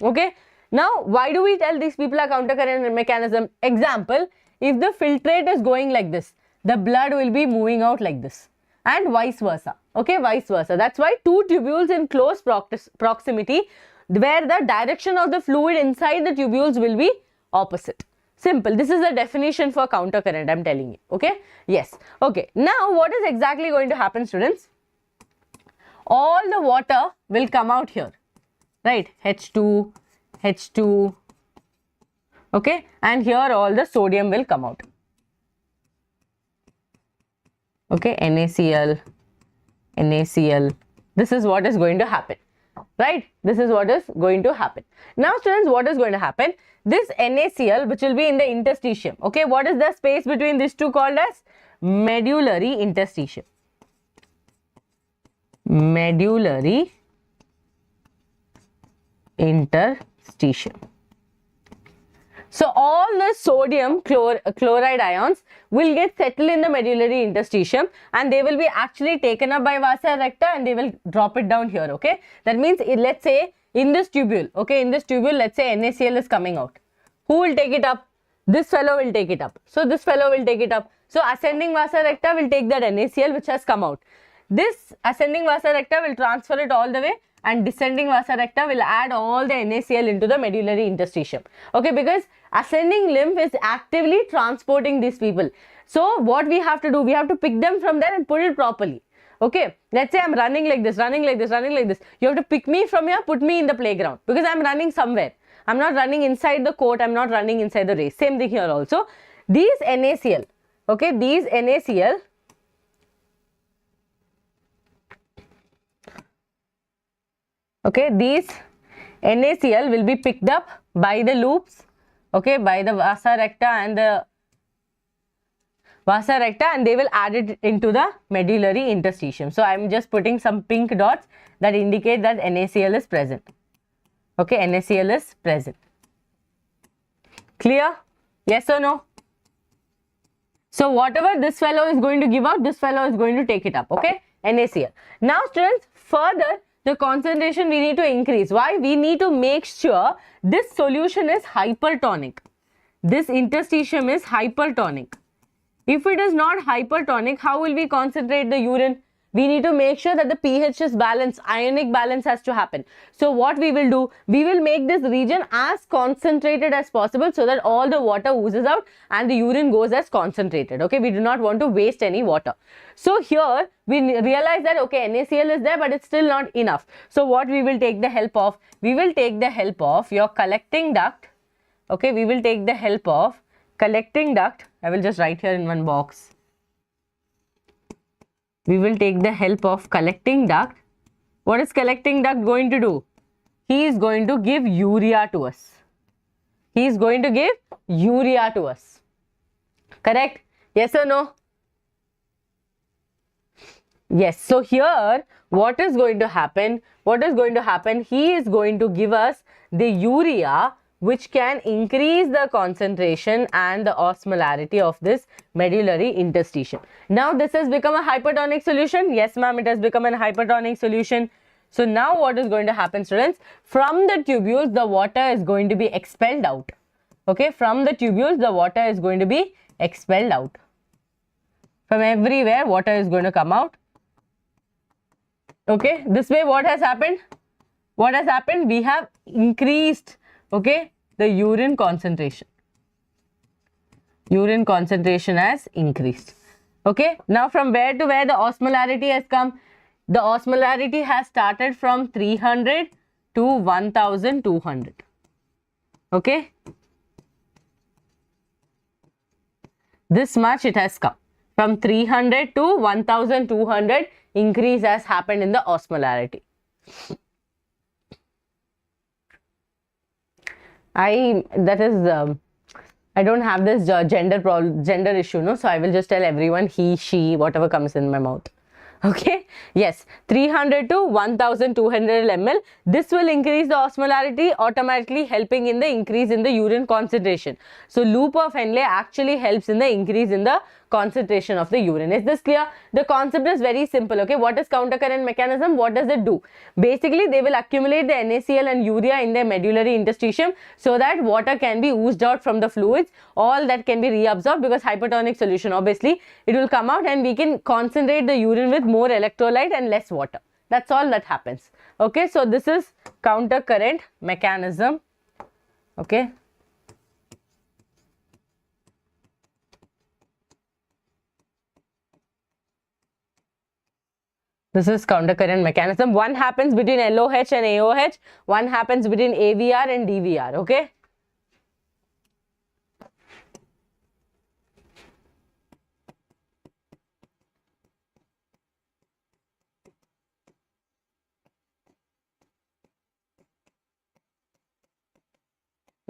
A: Okay, now why do we tell these people are countercurrent mechanism? Example, if the filtrate is going like this, the blood will be moving out like this, and vice versa. Okay, vice versa. That's why two tubules in close proximity, where the direction of the fluid inside the tubules will be opposite. Simple. This is the definition for countercurrent, I'm telling you. Okay, yes. Okay, now what is exactly going to happen, students? All the water will come out here, right? H2, H2, okay, and here all the sodium will come out. Okay, NaCl, NaCl. This is what is going to happen. right? This is what is going to happen. Now students, what is going to happen? This NaCl, which will be in the interstitium, okay, what is the space between these two called as medullary interstitium. Medullary interstitium. So all the sodium chloride ions will get settled in the medullary interstitium, and they will be actually taken up by vasa recta and they will drop it down here, okay. That means let's say in this tubule, okay, in this tubule, let's say NaCl is coming out. Who will take it up? This fellow will take it up. So this fellow will take it up. So ascending vasa recta will take that NaCl which has come out. This ascending vasa recta will transfer it all the way, and descending vasa recta will add all the NaCl into the medullary interstitium, okay, because ascending lymph is actively transporting these people. So what we have to do, we have to pick them from there and put it properly, okay. Let's say I'm running like this, running like this, running like this. You have to pick me from here, put me in the playground, because I'm running somewhere. I'm not running inside the court, I'm not running inside the race. Same thing here also. These NaCl, okay, these NaCl, okay, these NaCl will be picked up by the loops, okay, by the vasa recta and the vasa recta, and they will add it into the medullary interstitium. So I am just putting some pink dots that indicate that NaCl is present, okay, NaCl is present. Clear? Yes or no? So whatever this fellow is going to give out, this fellow is going to take it up, okay, NaCl. Now students, further the concentration we need to increase. Why? We need to make sure this solution is hypertonic. This interstitium is hypertonic. If it is not hypertonic, how will we concentrate the urine? We need to make sure that the pH is balanced, ionic balance has to happen. So what we will do, we will make this region as concentrated as possible so that all the water oozes out and the urine goes as concentrated, okay. We do not want to waste any water. So here we realize that, okay, NaCl is there, but it's still not enough. So what we will take the help of? We will take the help of your collecting duct, okay. We will take the help of collecting duct. I will just write here in one box. We will take the help of collecting duct. What is collecting duct going to do? He is going to give urea to us. He is going to give urea to us. Correct? Yes or no? Yes. So here, what is going to happen? What is going to happen? He is going to give us the urea, which can increase the concentration and the osmolarity of this medullary interstitium. Now this has become a hypertonic solution. Yes ma'am, it has become a hypertonic solution. So now what is going to happen students? From the tubules, the water is going to be expelled out. Okay, from the tubules, the water is going to be expelled out. From everywhere, water is going to come out. Okay, this way what has happened? What has happened? We have increased, okay, the urine concentration. Urine concentration has increased. Okay, now from where to where the osmolarity has come? The osmolarity has started from 300 to 1200. Okay, this much it has come. From 300 to 1200 increase has happened in the osmolarity. I don't have this gender issue, no, so I will just tell everyone he, she, whatever comes in my mouth. Okay, yes, 300 to 1200 ml. This will increase the osmolarity, automatically helping in the increase in the urine concentration. So loop of Henle actually helps in the increase in the concentration of the urine. Is this clear? The concept is very simple. Okay, what is countercurrent mechanism? What does it do? Basically, they will accumulate the NaCl and urea in their medullary interstitium so that water can be oozed out from the fluids. All that can be reabsorbed because hypertonic solution, obviously, it will come out and we can concentrate the urine with more electrolyte and less water. That's all that happens. Okay, so this is countercurrent mechanism. Okay. This is countercurrent mechanism. One happens between LOH and AOH. One happens between AVR and DVR. Okay.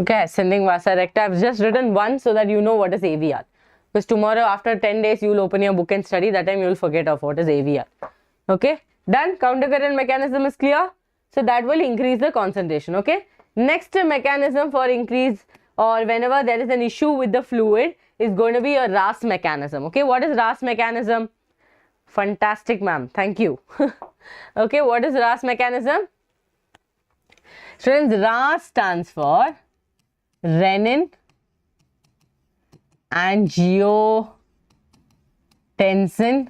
A: Okay, ascending vasa recta. I've just written one so that you know what is AVR. Because tomorrow after 10 days you will open your book and study. That time you will forget of what is AVR. Okay, done. Counter current mechanism is clear. So that will increase the concentration. Okay. Next mechanism for increase or whenever there is an issue with the fluid is going to be a RAS mechanism. Okay, what is RAS mechanism? Fantastic, ma'am. Thank you. Okay, what is RAS mechanism? Students, RAS stands for renin angiotensin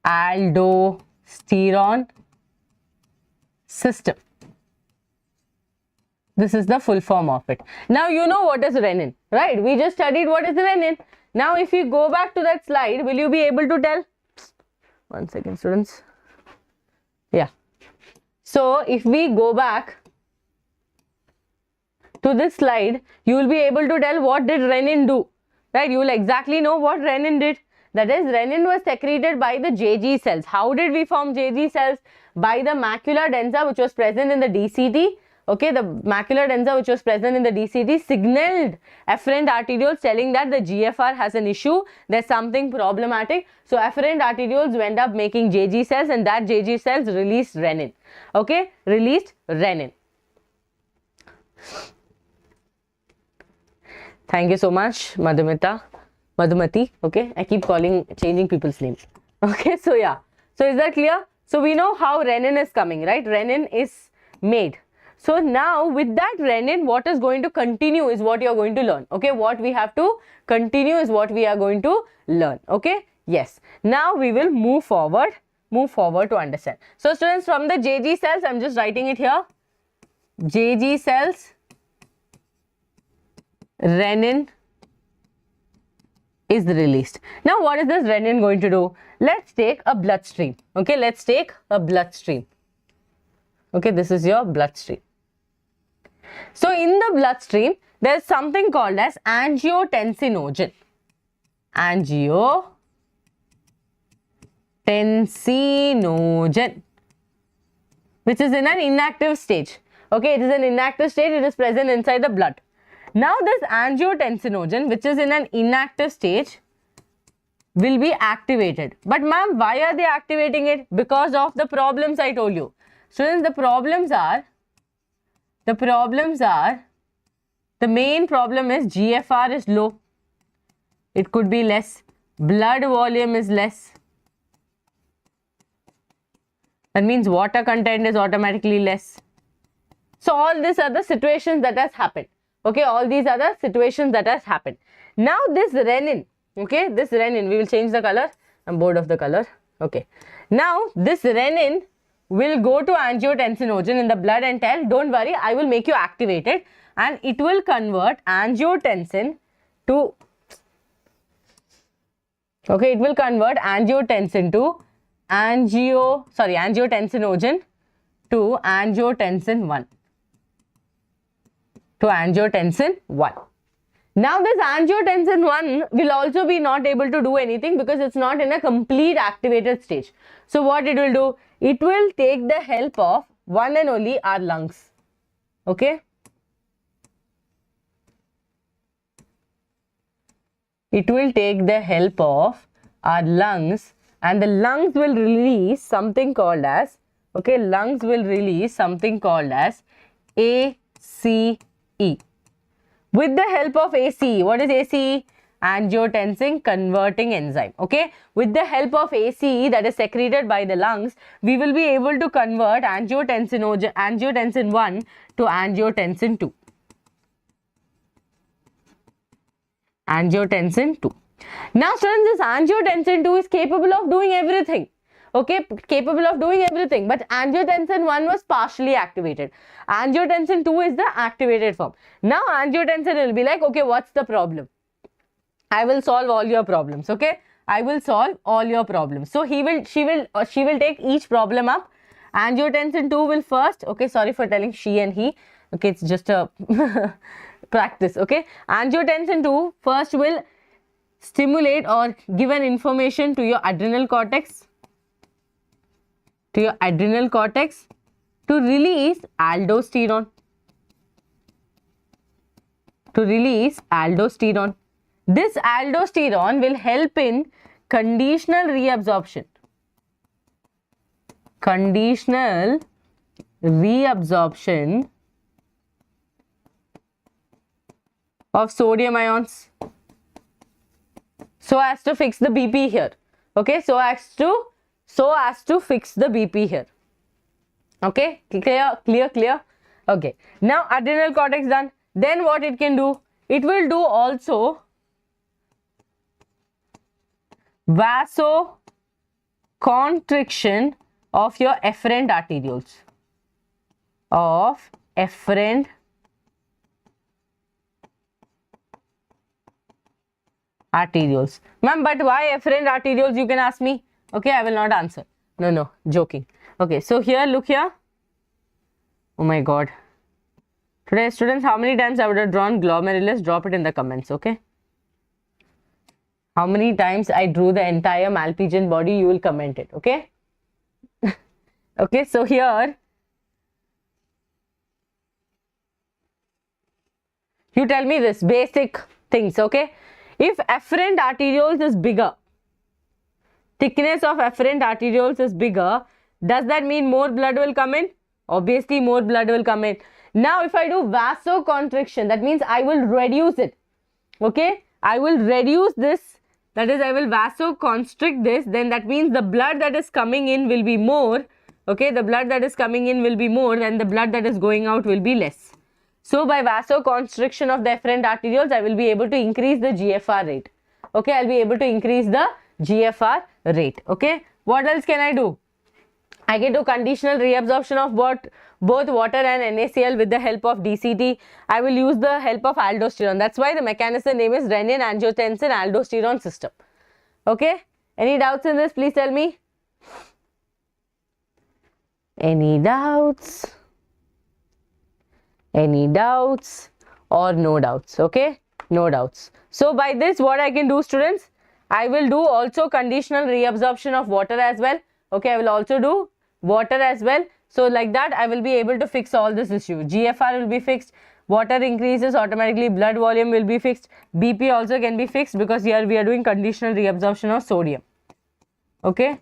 A: aldosterone system. This is the full form of it. Now you know what is renin, right? We just studied what is renin. Now if you go back to that slide, will you be able to tell? One second, students. Yeah. So if we go back to this slide, you will be able to tell what did renin do, right? You will exactly know what renin did. That is, renin was secreted by the JG cells. How did we form JG cells? By the macula densa which was present in the DCT. Okay, the macular densa which was present in the DCT signaled afferent arterioles telling that the GFR has an issue, there's something problematic. So afferent arterioles went up making JG cells and that JG cells released renin. Okay, released renin. Thank you so much, Madhumati. Okay, I keep changing people's names. Okay, so yeah. So is that clear? So we know how renin is coming, right? Renin is made. So now with that renin, what is going to continue is what you are going to learn. Okay, what we have to continue is what we are going to learn. Okay, yes. Now we will move forward to understand. So students, from the JG cells, I'm just writing it here. JG cells, renin is released. Now what is this renin going to do? Let's take a bloodstream. Okay, let's take a bloodstream. Okay, this is your bloodstream. So in the bloodstream, there is something called as angiotensinogen. Angiotensinogen, which is in an inactive stage. Okay, it is an inactive state, it is present inside the blood. Now this angiotensinogen, which is in an inactive stage, will be activated. But ma'am, why are they activating it? Because of the problems I told you. Students, the main problem is GFR is low. It could be less. Blood volume is less. That means water content is automatically less. So all these are the situations that has happened. Okay, all these are the situations that has happened. Now this renin, okay, this renin, we will change the color. I'm bored of the color. Okay. Now this renin will go to angiotensinogen in the blood and tell, don't worry, I will make you activated, and it will convert angiotensin to, okay, it will convert angiotensin to angiotensinogen to angiotensin 1. To angiotensin 1. Now this angiotensin 1 will also be not able to do anything because it's not in a complete activated stage. So what it will do? It will take the help of one and only our lungs. Okay. It will take the help of our lungs, and the lungs will release something called as, okay, lungs will release something called as ACE. With the help of ACE, what is ACE? Angiotensin converting enzyme. Okay, with the help of ACE that is secreted by the lungs, we will be able to convert angiotensin 1 to angiotensin 2. Angiotensin 2. Now students, this angiotensin 2 is capable of doing everything. Okay, capable of doing everything, but angiotensin 1 was partially activated. Angiotensin 2 is the activated form. Now angiotensin will be like, okay, what's the problem? I will solve all your problems. Okay, I will solve all your problems. So she will take each problem up. Angiotensin 2 will first, okay, sorry for telling she and he. Okay, it's just a practice. Okay, angiotensin 2 first will stimulate or give an information to your adrenal cortex. To release aldosterone. to release aldosterone. This aldosterone will help in conditional reabsorption. Conditional reabsorption of sodium ions, so as to fix the BP here. Okay, so as to fix the BP here. Okay, clear. Okay, now adrenal cortex done. Then what it can do? It will do also vasoconstriction of your efferent arterioles. Of efferent arterioles. Ma'am, but why efferent arterioles, you can ask me? Okay, I will not answer. No, joking. Okay, so here, look here. Oh my god. Today, students, how many times I would have drawn glomerulus? Drop it in the comments, okay? How many times I drew the entire Malpighian body, you will comment it, okay? Okay, so here, you tell me this basic things, okay? If efferent arterioles is bigger, thickness of efferent arterioles is bigger, does that mean more blood will come in? Obviously, more blood will come in. Now, if I do vasoconstriction, that means I will reduce it, okay? I will reduce this, that is, I will vasoconstrict this, then that means the blood that is coming in will be more, okay? The blood that is coming in will be more and the blood that is going out will be less. So, by vasoconstriction of the efferent arterioles, I will be able to increase the GFR rate. Okay, I will be able to increase the GFR rate. Okay, what else can I do? I can do conditional reabsorption of both water and NaCl with the help of DCT. I will use the help of aldosterone. That's why the mechanism name is renin-angiotensin-aldosterone system. Okay, any doubts in this? Please tell me. Any doubts? Any doubts or no doubts? Okay, no doubts. So by this, what I can do, students, I will do also conditional reabsorption of water as well. Okay, I will also do water as well. So like that, I will be able to fix all this issue. GFR will be fixed, water increases automatically, blood volume will be fixed, BP also can be fixed because here we are doing conditional reabsorption of sodium. Okay,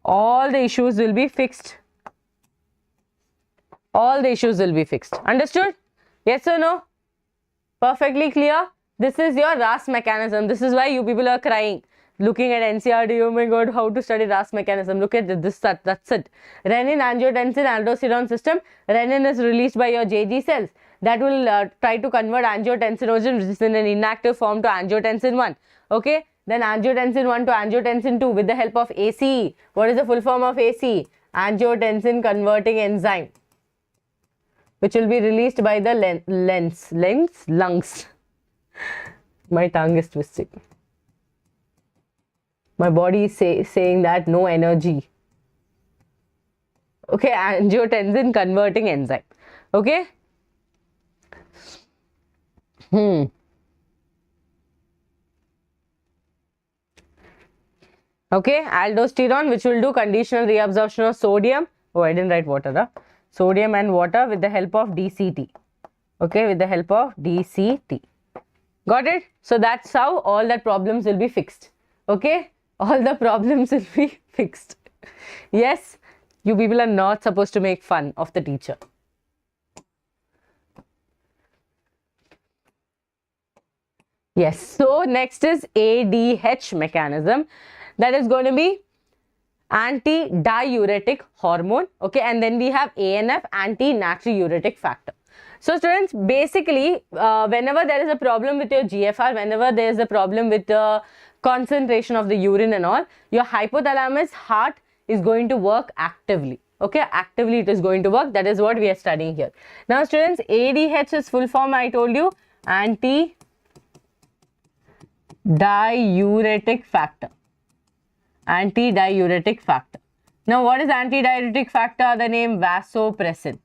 A: all the issues will be fixed. All the issues will be fixed. Understood? Yes or no? Perfectly clear? This is your RAS mechanism. This is why you people are crying. Looking at NCERT, oh my god, how to study RAS mechanism. Look at this, that's it. Renin-angiotensin-aldosterone system. Renin is released by your JG cells. That will try to convert angiotensinogen, which is in an inactive form, to angiotensin 1. Okay? Then angiotensin 1 to angiotensin 2 with the help of ACE. What is the full form of ACE? Angiotensin converting enzyme, which will be released by the lungs. My tongue is twisting. My body is saying that no energy. Okay, angiotensin converting enzyme. Okay. Okay, aldosterone, which will do conditional reabsorption of sodium. Oh, I didn't write water. Huh? Sodium and water with the help of DCT. Okay, with the help of DCT. Got it? So that's how all that problems will be fixed. Okay, all the problems will be fixed. Yes, you people are not supposed to make fun of the teacher. Yes, so next is ADH mechanism. That is going to be anti-diuretic hormone. Okay, and then we have ANF, anti-natriuretic factor. So students, basically, whenever there is a problem with your GFR, whenever there is a problem with the concentration of the urine and all, your hypothalamus heart is going to work actively. Okay, actively it is going to work. That is what we are studying here. Now students, ADH is full form, I told you, anti-diuretic factor. Anti-diuretic factor. Now what is anti-diuretic factor? The name vasopressin.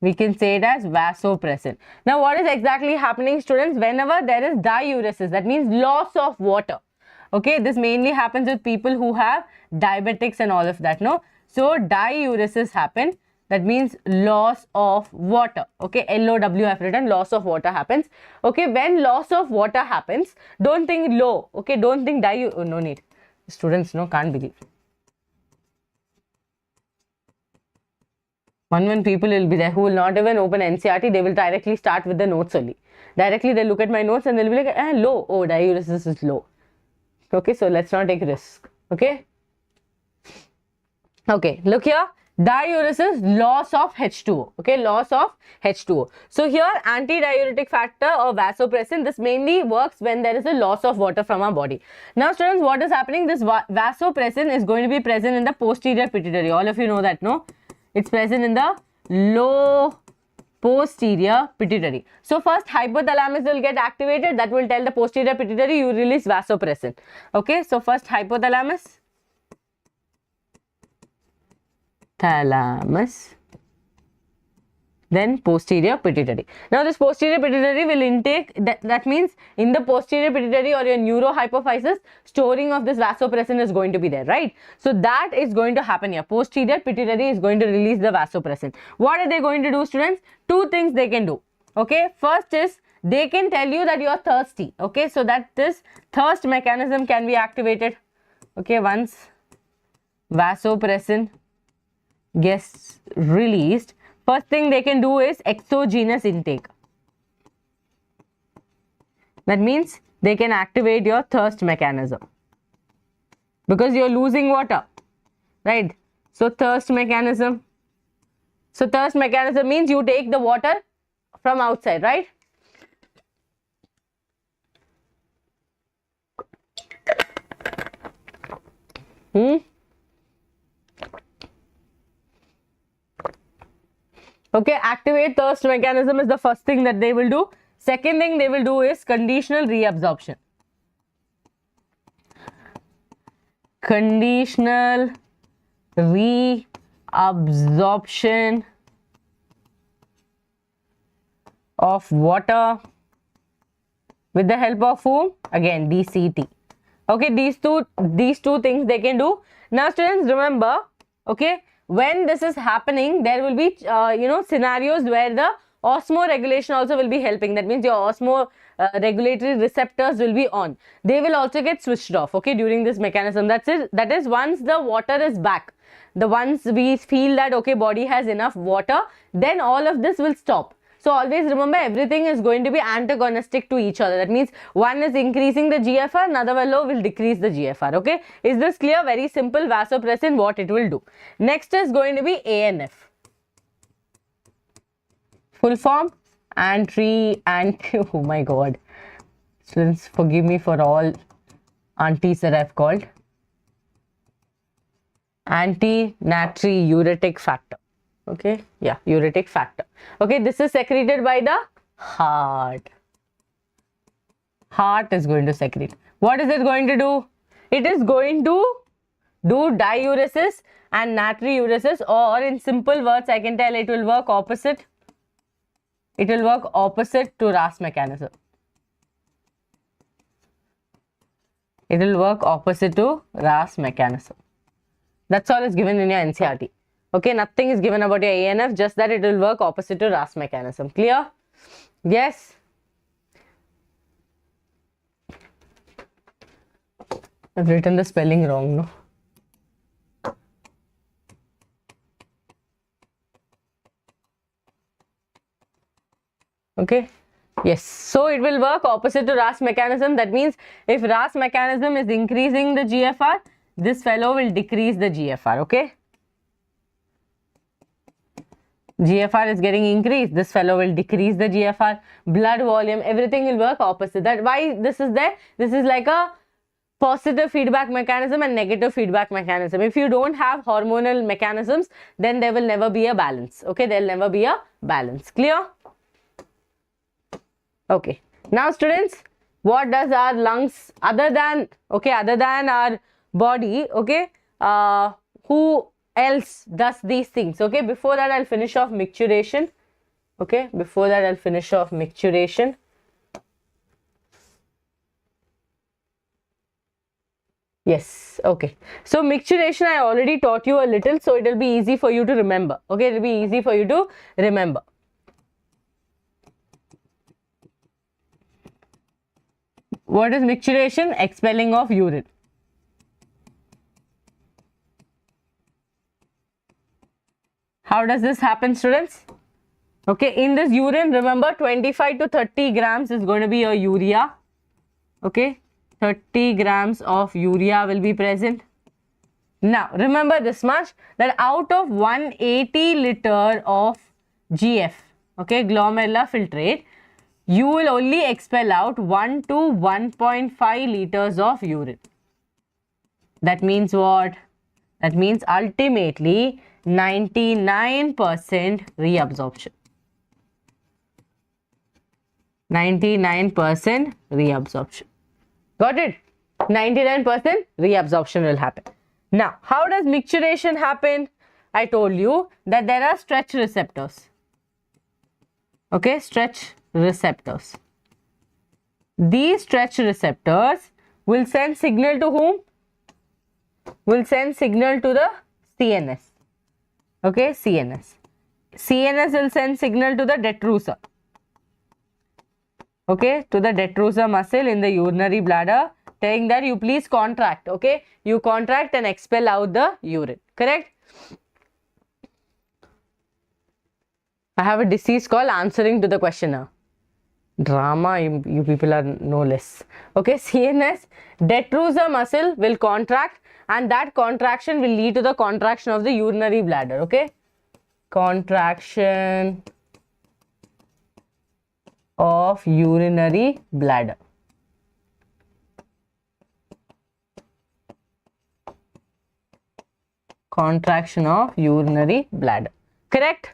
A: We can say it as vasopressin. Now what is exactly happening, students? Whenever there is diuresis, that means loss of water. Okay, this mainly happens with people who have diabetics and all of that, no? So diuresis happen. that means loss of water. Okay, LOW I've written, loss of water happens. Okay, when loss of water happens, don't think low. Okay, don't think no need. Students, no, can't believe. One people will be there who will not even open NCERT, they will directly start with the notes only. Directly they'll look at my notes and they'll be like, low, oh, diuresis is low. Okay, so let's not take risk. Okay. Okay, look here. Diuresis, loss of H2O. Okay, loss of H2O. So here, antidiuretic factor or vasopressin, this mainly works when there is a loss of water from our body. Now students, what is happening? This vasopressin is going to be present in the posterior pituitary. All of you know that, no? It's present in the low posterior pituitary. So first hypothalamus will get activated. That will tell the posterior pituitary you release vasopressin. Okay, so first hypothalamus. Thalamus, then posterior pituitary. Now this posterior pituitary will intake, that means in the posterior pituitary or your neurohypophysis, storing of this vasopressin is going to be there, right? So that is going to happen here. Posterior pituitary is going to release the vasopressin. What are they going to do, students? Two things they can do. Okay, first is they can tell you that you are thirsty. Okay, so that this thirst mechanism can be activated. Okay, once vasopressin gets released, first thing they can do is exogenous intake. That means they can activate your thirst mechanism because you're losing water, right? So thirst mechanism. So thirst mechanism means you take the water from outside, right? Okay, activate thirst mechanism is the first thing that they will do. Second thing they will do is conditional reabsorption. Conditional reabsorption of water with the help of whom? Again, DCT. Okay, these two things they can do. Now students, remember, okay, when this is happening, there will be scenarios where the osmoregulation also will be helping. That means your regulatory receptors will be on. They will also get switched off, okay, during this mechanism. That's it. That is once the water is back. Once we feel that, okay, body has enough water, then all of this will stop. So always remember, everything is going to be antagonistic to each other. That means one is increasing the GFR, another fellow will decrease the GFR. Okay, is this clear? Very simple. Vasopressin, what it will do. Next is going to be ANF. Full form, oh my god. Students, forgive me for all aunties that I've called. Anti-natriuretic factor. Okay, yeah, uretic factor. Okay, this is secreted by the heart. Heart is going to secrete. What is it going to do? It is going to do diuresis and natriuresis, or in simple words I can tell it will work opposite. It will work opposite to RAS mechanism. It will work opposite to RAS mechanism. That's all is given in your NCERT. Okay, nothing is given about your ANF, just that it will work opposite to RAS mechanism. Clear? Yes? I've written the spelling wrong, no? Okay. Yes. So it will work opposite to RAS mechanism. That means if RAS mechanism is increasing the GFR, this fellow will decrease the GFR. Okay. GFR is getting increased, this fellow will decrease the GFR. Blood volume, everything will work opposite. That why this is there? This is like a positive feedback mechanism and negative feedback mechanism. If you don't have hormonal mechanisms, then there will never be a balance. Okay, there will never be a balance. Clear? Okay. Now students, what does our lungs, other than our body, okay, who else does these things? Okay, before that I'll finish off micturation. Okay, before that I'll finish off micturation. Yes, okay. So micturition I already taught you a little, so it will be easy for you to remember. Okay, it will be easy for you to remember. What is micturition? Expelling of urine. How does this happen, students? Okay, in this urine, remember 25 to 30 grams is going to be your urea. Okay, 30 grams of urea will be present. Now, remember this much, that out of 180 liter of GF, okay, glomerular filtrate, you will only expel out 1 to 1.5 liters of urine. That means what? That means ultimately 99% reabsorption. 99% reabsorption. Got it? 99% reabsorption will happen. Now, how does micturition happen? I told you that there are stretch receptors. Okay, stretch receptors. These stretch receptors will send signal to whom? Will send signal to the CNS. Okay, CNS. CNS will send signal to the detrusor. Okay, to the detrusor muscle in the urinary bladder, saying that you please contract. Okay, you contract and expel out the urine. Correct? I have a disease called answering to the questioner. Drama, you people are no less. Okay, CNS, detrusor muscle will contract, and that contraction will lead to the contraction of the urinary bladder. Okay, contraction of urinary bladder. Contraction of urinary bladder. Correct?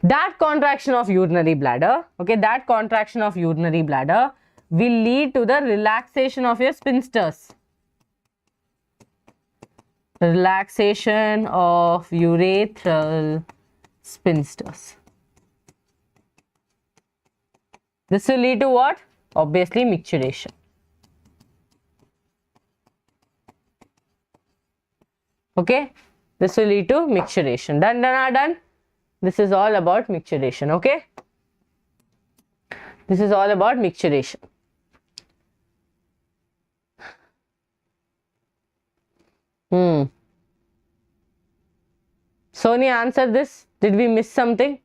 A: That contraction of urinary bladder, okay, that contraction of urinary bladder will lead to the relaxation of your sphincters. Relaxation of urethral sphincters. This will lead to what? Obviously micturition. Okay, this will lead to micturition. Done. This is all about micturition. Okay, this is all about micturition. Sonia, answer this. Did we miss something?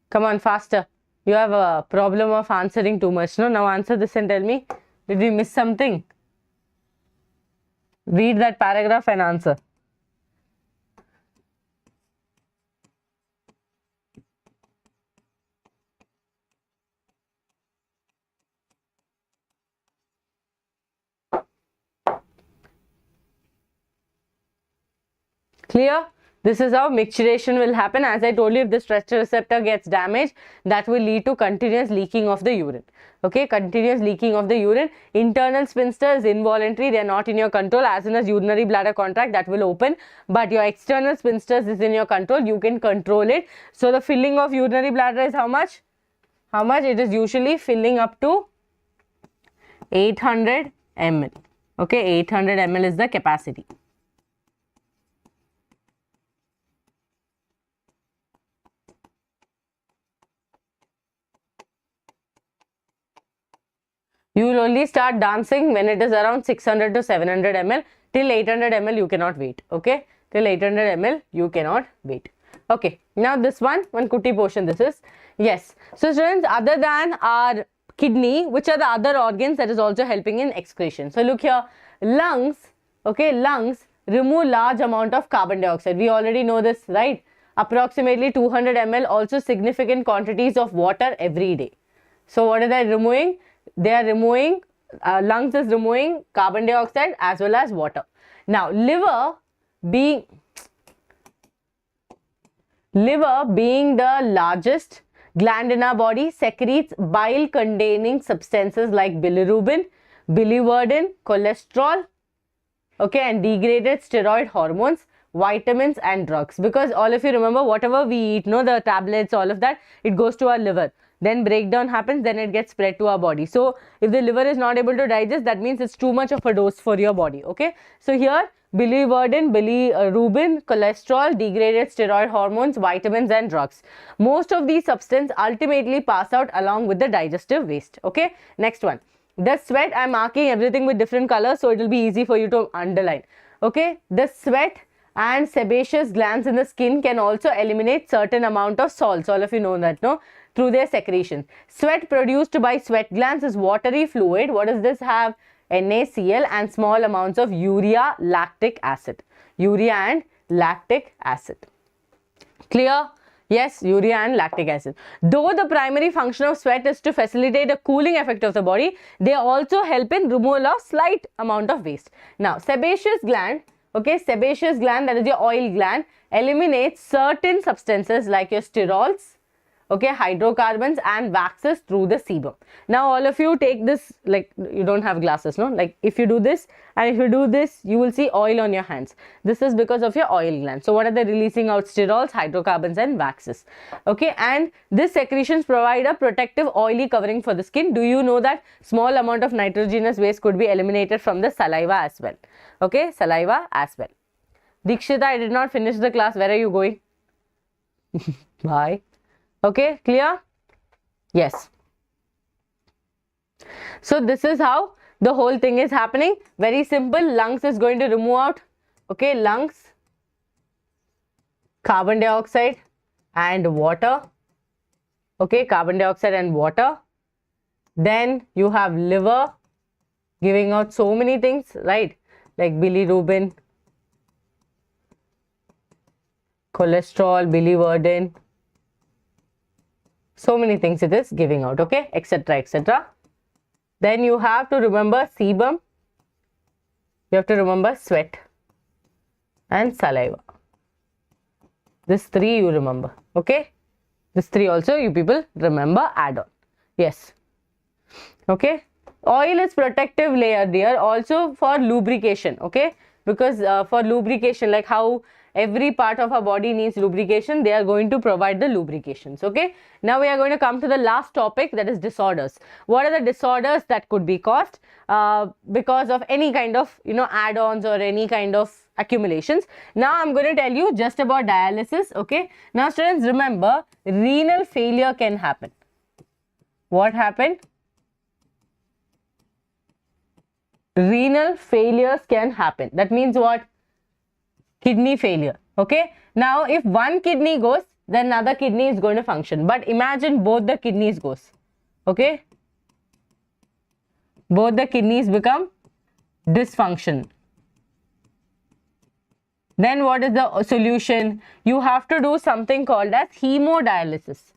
A: Come on, faster. You have a problem of answering too much. No, now answer this and tell me. Did we miss something? Read that paragraph and answer. Clear? This is how micturition will happen. As I told you, if the stretch receptor gets damaged, that will lead to continuous leaking of the urine. Okay, continuous leaking of the urine. Internal sphincter is involuntary, they are not in your control. As soon as urinary bladder contract, that will open. But your external sphincters is in your control, you can control it. So the filling of urinary bladder is how much? How much? It is usually filling up to 800 ml. Okay, 800 ml is the capacity. You will only start dancing when it is around 600 to 700 ml. Till 800 ml you cannot wait. Okay, till 800 ml you cannot wait. Okay, now this one kutti portion this is. Yes, so students, other than our kidney, which are the other organs that is also helping in excretion? So look here, lungs, okay, lungs remove large amount of carbon dioxide. We already know this, right? Approximately 200 ml, also significant quantities of water every day. So what are they removing? They are removing, lungs is removing carbon dioxide as well as water. Now, liver being the largest gland in our body, secretes bile containing substances like bilirubin, biliverdin, cholesterol, okay, and degraded steroid hormones, vitamins and drugs. Because all of you remember, whatever we eat, no, the tablets, all of that, it goes to our liver. then breakdown happens, then it gets spread to our body. So if the liver is not able to digest, that means it's too much of a dose for your body. Okay, so here biliverdin, bilirubin, cholesterol, degraded steroid hormones, vitamins and drugs. Most of these substances ultimately pass out along with the digestive waste. Okay, next one. The sweat, I'm marking everything with different colors so it will be easy for you to underline. Okay, the sweat and sebaceous glands in the skin can also eliminate certain amount of salts. All of you know that, no? Through their secretions. Sweat produced by sweat glands is watery fluid. What does this have? NaCl and small amounts of urea, lactic acid. Urea and lactic acid. Clear? Yes, urea and lactic acid. Though the primary function of sweat is to facilitate a cooling effect of the body, they also help in removal of slight amount of waste. Now, sebaceous gland, okay, sebaceous gland, that is your oil gland, eliminates certain substances like your sterols, okay, hydrocarbons and waxes through the sebum. Now all of you take this, like you don't have glasses, no? Like if you do this and if you do this, you will see oil on your hands. This is because of your oil gland. So what are they releasing out? Sterols, hydrocarbons and waxes. Okay, and these secretions provide a protective oily covering for the skin. Do you know that small amount of nitrogenous waste could be eliminated from the saliva as well? Okay, saliva as well. Dikshita, I did not finish the class. Where are you going? Bye. Okay, clear? Yes. So this is how the whole thing is happening. Very simple. Lungs is going to remove out, okay, lungs, carbon dioxide and water, okay, carbon dioxide and water. Then you have liver giving out so many things, right, like bilirubin, cholesterol, biliverdin, so many things it is giving out, okay, etc, etc. Then you have to remember sebum, you have to remember sweat and saliva. This three you remember, okay. This three also you people remember, add on. Yes. Okay. Oil is protective layer there, also for lubrication, okay, because for lubrication, like how every part of our body needs lubrication, they are going to provide the lubrications. Okay, now we are going to come to the last topic, that is disorders. What are the disorders that could be caused because of any kind of, you know, add-ons or any kind of accumulations? Now I'm going to tell you just about dialysis. Okay, now students, remember, renal failure can happen. What happened? Renal failures can happen. That means what? Kidney failure. Okay, now if one kidney goes, then another kidney is going to function. But imagine both the kidneys goes. Okay, both the kidneys become dysfunction. Then what is the solution? You have to do something called as hemodialysis.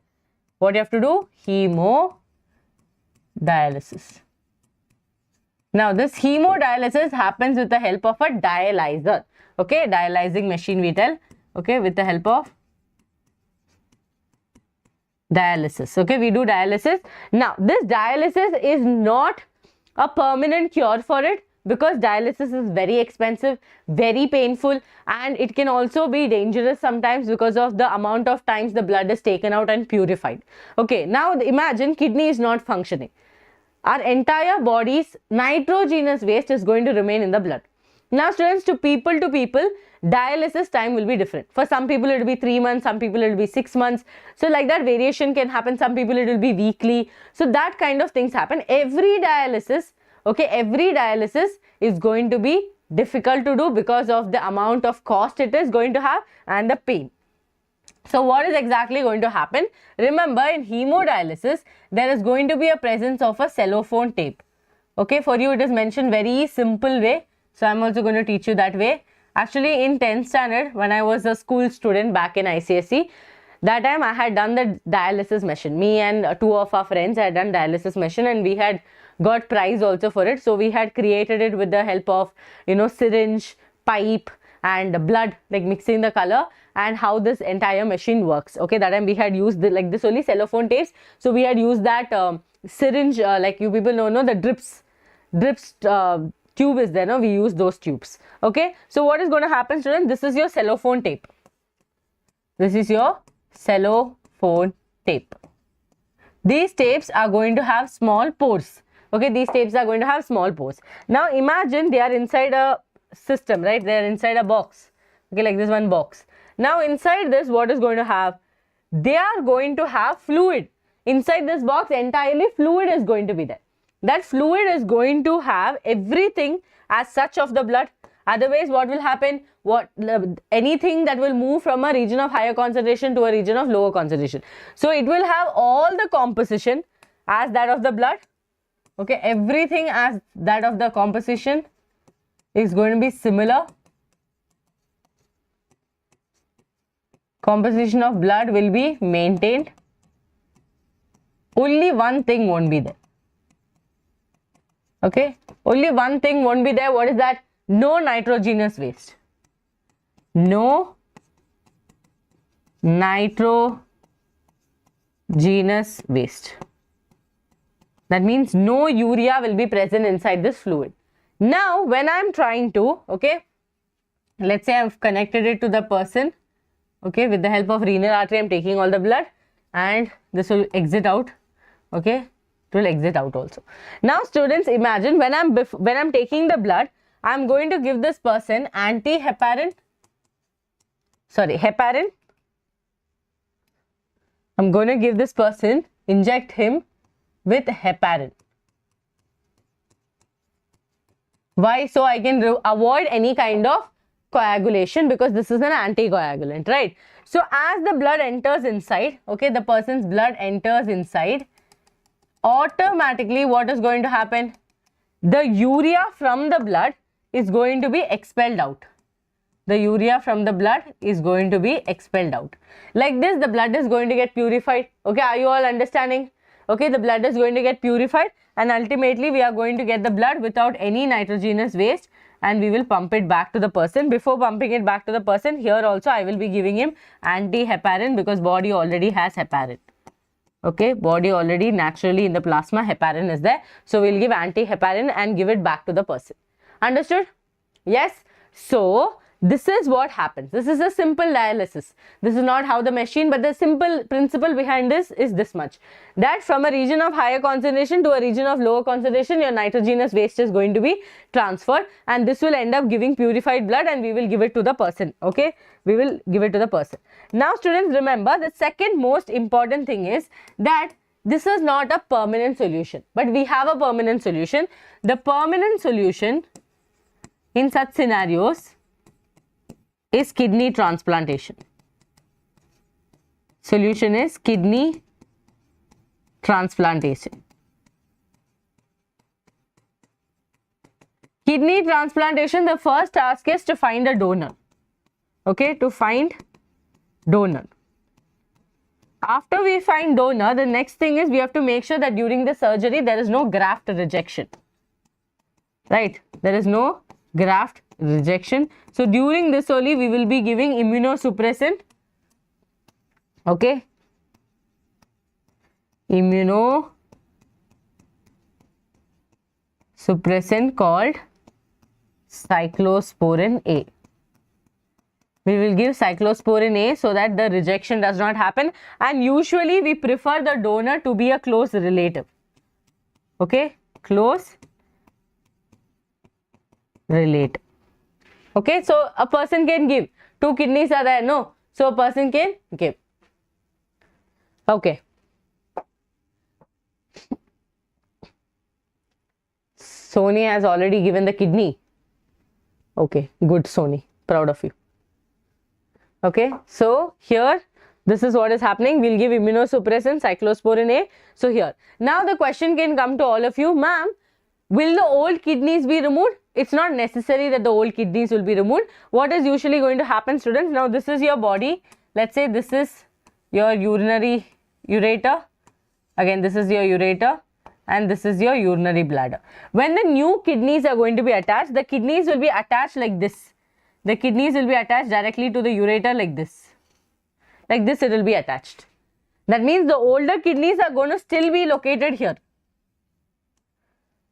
A: What you have to do? Hemodialysis. Now this hemodialysis happens with the help of a dialyzer. Okay, dialyzing machine we tell. Okay, with the help of dialysis. Okay, we do dialysis. Now this dialysis is not a permanent cure for it, because dialysis is very expensive, very painful, and it can also be dangerous sometimes because of the amount of times the blood is taken out and purified. Okay, now imagine kidney is not functioning. Our entire body's nitrogenous waste is going to remain in the blood. Now students, to people, dialysis time will be different. For some people it will be 3 months, some people it will be 6 months. So like that variation can happen. Some people it will be weekly. So that kind of things happen. Every dialysis, okay, every dialysis is going to be difficult to do because of the amount of cost it is going to have and the pain. So what is exactly going to happen? Remember, in hemodialysis, there is going to be a presence of a cellophane tape. Okay, for you it is mentioned very simple way. So I'm also going to teach you that way. Actually, in 10th standard, when I was a school student back in ICSE, that time I had done the dialysis machine. Me and two of our friends had done dialysis machine, and we had got prize also for it. So we had created it with the help of, you know, syringe, pipe and blood, like mixing the color, and how this entire machine works. Okay, that time we had used the, like this only cellophane tapes. So we had used that syringe, like you people know, the drips tube is there, no? We use those tubes. Okay, so what is going to happen, students? This is your cellophane tape. This is your cellophane tape. these tapes are going to have small pores. Okay, these tapes are going to have small pores. Now imagine they are inside a system, right? They are inside a box. Okay, like this one box. Now inside this, what is going to have? They are going to have fluid. Inside this box, entirely fluid is going to be there. That fluid is going to have everything as such of the blood. Otherwise, what will happen? Anything that will move from a region of higher concentration to a region of lower concentration. So it will have all the composition as that of the blood. Okay, everything as that of the composition is going to be similar. Composition of blood will be maintained. Only one thing won't be there. Okay, only one thing won't be there. What is that? No nitrogenous waste. No nitrogenous waste. That means no urea will be present inside this fluid. Now, when I am trying to, okay, let's say I have connected it to the person, okay, with the help of renal artery, I am taking all the blood and this will exit out, okay, it will exit out also. Now, students, imagine when I'm taking the blood, I am going to give this person heparin. I'm going to give this person, inject him with heparin. Why? So I can avoid any kind of coagulation, because this is an anticoagulant, right? So as the blood enters inside, okay, the person's blood enters inside, automatically what is going to happen? The urea from the blood is going to be expelled out. The urea from the blood is going to be expelled out. Like this, the blood is going to get purified. Okay, are you all understanding? Okay, the blood is going to get purified and ultimately we are going to get the blood without any nitrogenous waste and we will pump it back to the person. Before pumping it back to the person, here also I will be giving him anti-heparin because body already has heparin. Okay, body already naturally in the plasma heparin is there. So we will give anti-heparin and give it back to the person. Understood? Yes. So this is what happens. This is a simple dialysis. This is not how the machine, but the simple principle behind this is this much. That from a region of higher concentration to a region of lower concentration, your nitrogenous waste is going to be transferred and this will end up giving purified blood and we will give it to the person. Okay, we will give it to the person. Now students, remember the second most important thing is that this is not a permanent solution, but we have a permanent solution. The permanent solution in such scenarios is kidney transplantation. Solution is kidney transplantation. Kidney transplantation, the first task is to find a donor. Okay, to find donor. After we find donor, the next thing is we have to make sure that during the surgery there is no graft rejection. Right, there is no graft rejection. So during this only we will be giving immunosuppressant. Okay, immunosuppressant called cyclosporin A. We will give cyclosporin A so that the rejection does not happen, and usually we prefer the donor to be a close relative. Okay, close relative. Okay, so a person can give. 2 kidneys are there, no? So a person can give. Okay. Sony has already given the kidney. Okay, good Sony. Proud of you. Okay, so here this is what is happening. We'll give immunosuppressant, cyclosporin A. So here, now the question can come to all of you, ma'am, will the old kidneys be removed? It's not necessary that the old kidneys will be removed. What is usually going to happen, students? Now this is your body. Let's say this is your urinary ureter. Again, this is your ureter and this is your urinary bladder. When the new kidneys are going to be attached, the kidneys will be attached like this. The kidneys will be attached directly to the ureter like this. Like this it will be attached. That means the older kidneys are going to still be located here.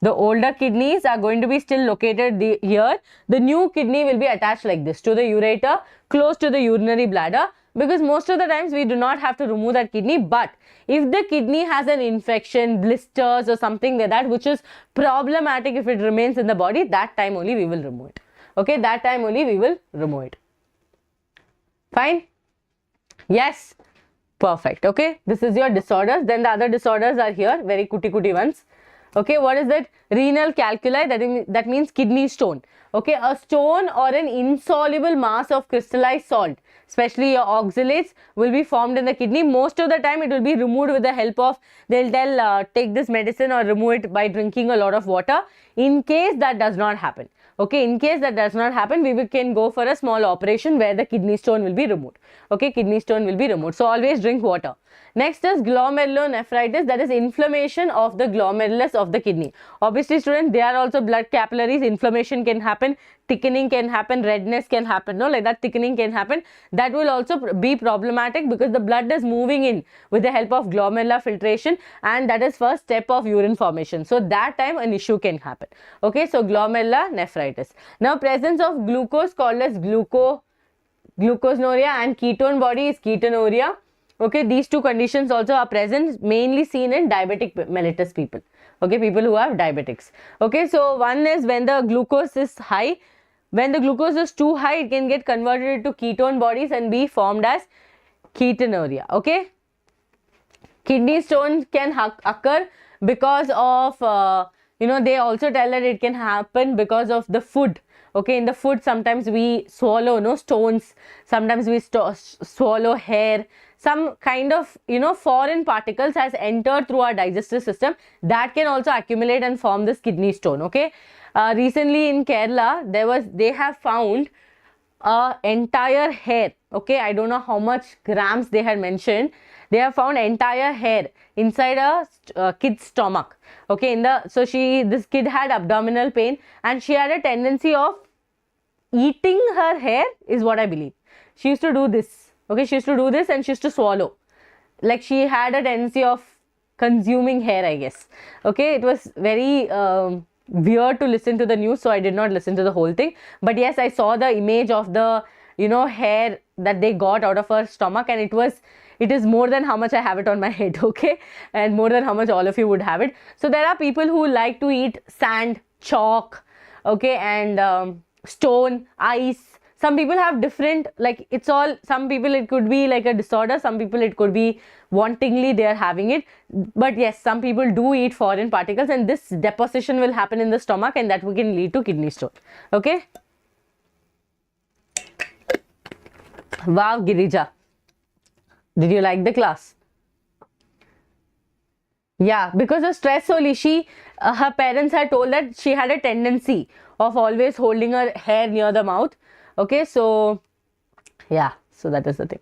A: The older kidneys are going to be still located here. The new kidney will be attached like this to the ureter, close to the urinary bladder. because most of the times we do not have to remove that kidney. But if the kidney has an infection, blisters or something like that, which is problematic if it remains in the body, that time only we will remove it. Okay, that time only we will remove it. Fine? Yes? Perfect. Okay, this is your disorders. Then the other disorders are here, very cutie ones. Okay, what is that? Renal calculi, that means kidney stone. Okay, a stone or an insoluble mass of crystallized salt, especially your oxalates, will be formed in the kidney. Most of the time it will be removed with the help of, they'll tell take this medicine or remove it by drinking a lot of water. In case that does not happen, okay, in case that does not happen, we can go for a small operation where the kidney stone will be removed. Okay, kidney stone will be removed. So always drink water. Next is glomerulonephritis, that is inflammation of the glomerulus of the kidney. Obviously students, they are also blood capillaries. Inflammation can happen, thickening can happen, redness can happen, no, like that thickening can happen. That will also be problematic because the blood is moving in with the help of glomerular filtration, and that is first step of urine formation. So that time an issue can happen. Okay, so glomerulonephritis. Now presence of glucose called as glucosuria, and ketone body is ketonuria. Okay, these two conditions also are present, mainly seen in diabetic mellitus people. Okay, people who have diabetics. Okay, so one is when the glucose is high. When the glucose is too high, it can get converted into ketone bodies and be formed as ketonuria. Okay, kidney stones can occur because of they also tell that it can happen because of the food. Okay, in the food sometimes we swallow stones, sometimes we swallow hair, some kind of foreign particles has entered through our digestive system, that can also accumulate and form this kidney stone. Okay, recently in Kerala they have found entire hair. Okay, I don't know how much grams they had mentioned. They have found entire hair inside a kid's stomach. Okay, this kid had abdominal pain and she had a tendency of eating her hair, is what I believe. She used to do this. Okay, she used to do this and she used to swallow. Like she had a tendency of consuming hair, I guess. Okay, it was very weird to listen to the news, so I did not listen to the whole thing. But yes, I saw the image of the hair that they got out of her stomach, and it is more than how much I have it on my head. Okay, and more than how much all of you would have it. So there are people who like to eat sand, chalk, okay, and stone, ice. Some people have different, like some people it could be like a disorder, some people it could be wantingly they are having it. But yes, some people do eat foreign particles, and this deposition will happen in the stomach, and that can lead to kidney stone. Okay. Wow, Girija. Did you like the class? Yeah, because of stress only, her parents had told that she had a tendency of always holding her hair near the mouth. Okay, so yeah, so that is the thing.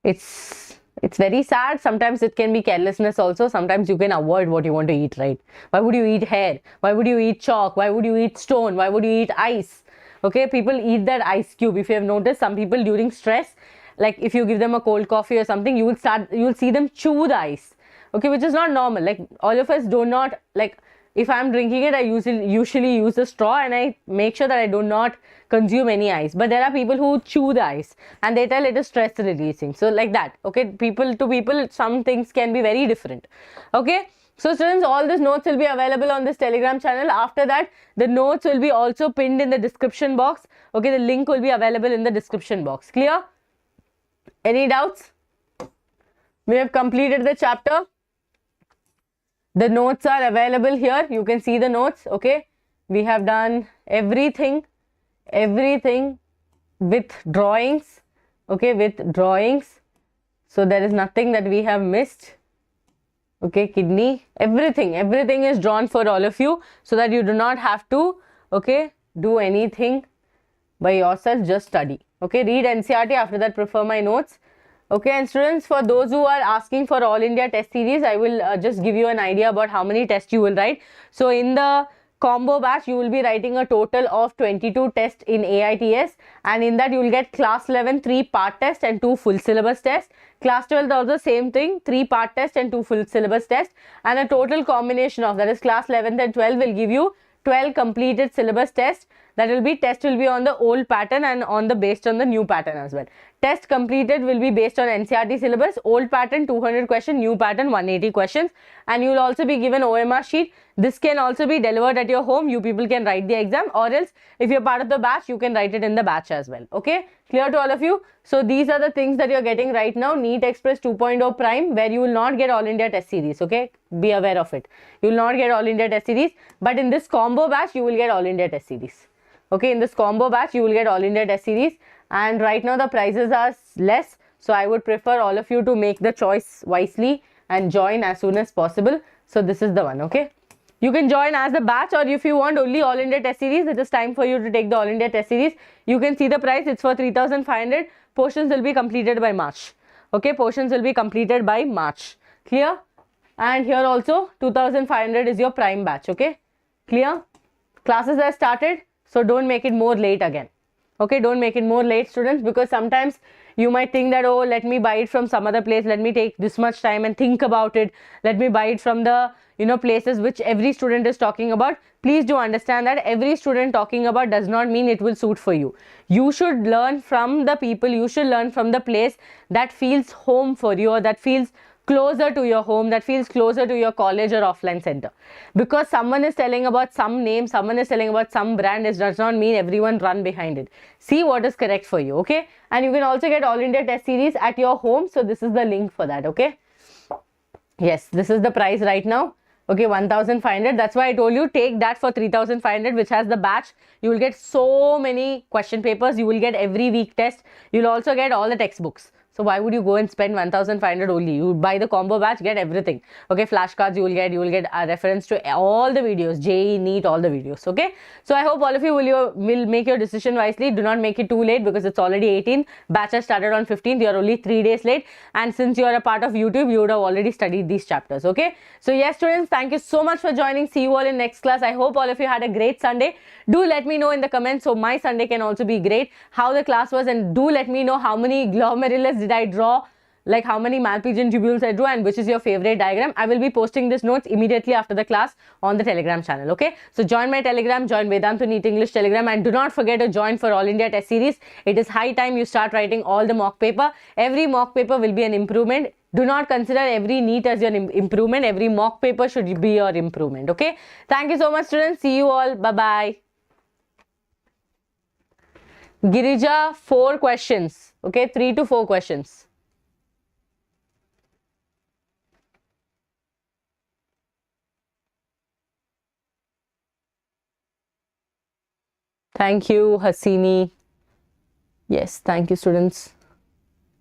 A: It's very sad. Sometimes it can be carelessness also. Sometimes you can avoid what you want to eat, right? Why would you eat hair? Why would you eat chalk? Why would you eat stone? Why would you eat ice? Okay, people eat that ice cube. If you have noticed, some people during stress, like if you give them a cold coffee or something, you will see them chew the ice. Okay, which is not normal. Like all of us do not, like if I am drinking it, I usually use a straw and I make sure that I do not consume any ice. But there are people who chew the ice and they tell it is stress releasing. So like that, okay, people to people, some things can be very different. Okay, so students, all these notes will be available on this Telegram channel. After that, the notes will be also pinned in the description box. Okay, the link will be available in the description box. Clear? Any doubts? We have completed the chapter. The notes are available here. You can see the notes. Okay, we have done everything with drawings. Okay, with drawings. So there is nothing that we have missed. Okay, kidney, everything is drawn for all of you, so that you do not have to, okay, do anything by yourself, just study. Okay, read NCERT, after that prefer my notes. Okay, and students, for those who are asking for All India Test Series, I will just give you an idea about how many tests you will write. So in the combo batch, you will be writing a total of 22 tests in AITS, and in that you will get class 11 3 part tests and 2 full syllabus tests. Class 12 also same thing, 3 part tests and 2 full syllabus tests, and a total combination of, that is class 11th and 12 will give you 12 completed syllabus tests. That will be test will be on the old pattern and on the based on the new pattern as well. Test completed will be based on NCERT syllabus, old pattern 200 question, new pattern 180 questions, and you will also be given OMR sheet. This can also be delivered at your home. You people can write the exam, or else if you're part of the batch, you can write it in the batch as well. Okay, clear to all of you? So these are the things that you're getting right now. NEET Express 2.0 Prime, where you will not get All India Test Series. Okay, be aware of it. You will not get All India Test Series, but in this combo batch, you will get All India Test Series. Okay, in this combo batch, you will get All India Test Series, and right now the prices are less. So I would prefer all of you to make the choice wisely and join as soon as possible. So this is the one. Okay. You can join as a batch, or if you want only All India Test Series, it is time for you to take the All India Test Series. You can see the price, it's for 3,500. Portions will be completed by March. Okay, portions will be completed by March. Clear? And here also 2,500 is your prime batch. Okay, clear? Classes are started, so don't make it more late again. Okay, don't make it more late, students, because sometimes you might think that, oh, let me buy it from some other place, let me take this much time and think about it, let me buy it from the places which every student is talking about. Please do understand that every student talking about does not mean it will suit for you. You should learn from the people, you should learn from the place that feels home for you, or that feels closer to your home, that feels closer to your college or offline center. Because someone is telling about some name, someone is telling about some brand, it does not mean everyone run behind it. See what is correct for you. Okay, and you can also get All India Test Series at your home. So this is the link for that. Okay, yes, this is the price right now. Okay, 1,500. That's why I told you take that for 3,500, which has the batch. You will get so many question papers. You will get every week test. You'll also get all the textbooks. So why would you go and spend 1,500 only? You buy the combo batch, get everything. Okay, flashcards you will get a reference to all the videos, JEE, NEET, all the videos. Okay, so I hope all of you will make your decision wisely. Do not make it too late, because it's already 18. Batch has started on 15th. You're only 3 days late, and since you are a part of YouTube, you would have already studied these chapters. Okay, so yes, students, thank you so much for joining. See you all in next class. I hope all of you had a great Sunday. Do let me know in the comments, so my Sunday can also be great, how the class was, and do let me know how many glomerulus did I draw, like how many Malpighian tubules I drew, and which is your favorite diagram. I will be posting this notes immediately after the class on the Telegram channel. Okay, so join my Telegram, join Vedantu NEET English Telegram, and do not forget to join for All India Test Series. It is high time you start writing all the mock paper. Every mock paper will be an improvement. Do not consider every NEET as your improvement. Every mock paper should be your improvement. Okay, thank you so much, students. See you all. Bye bye. Girija, 4 questions. Okay, 3 to 4 questions. Thank you, Hasini. Yes, thank you, students.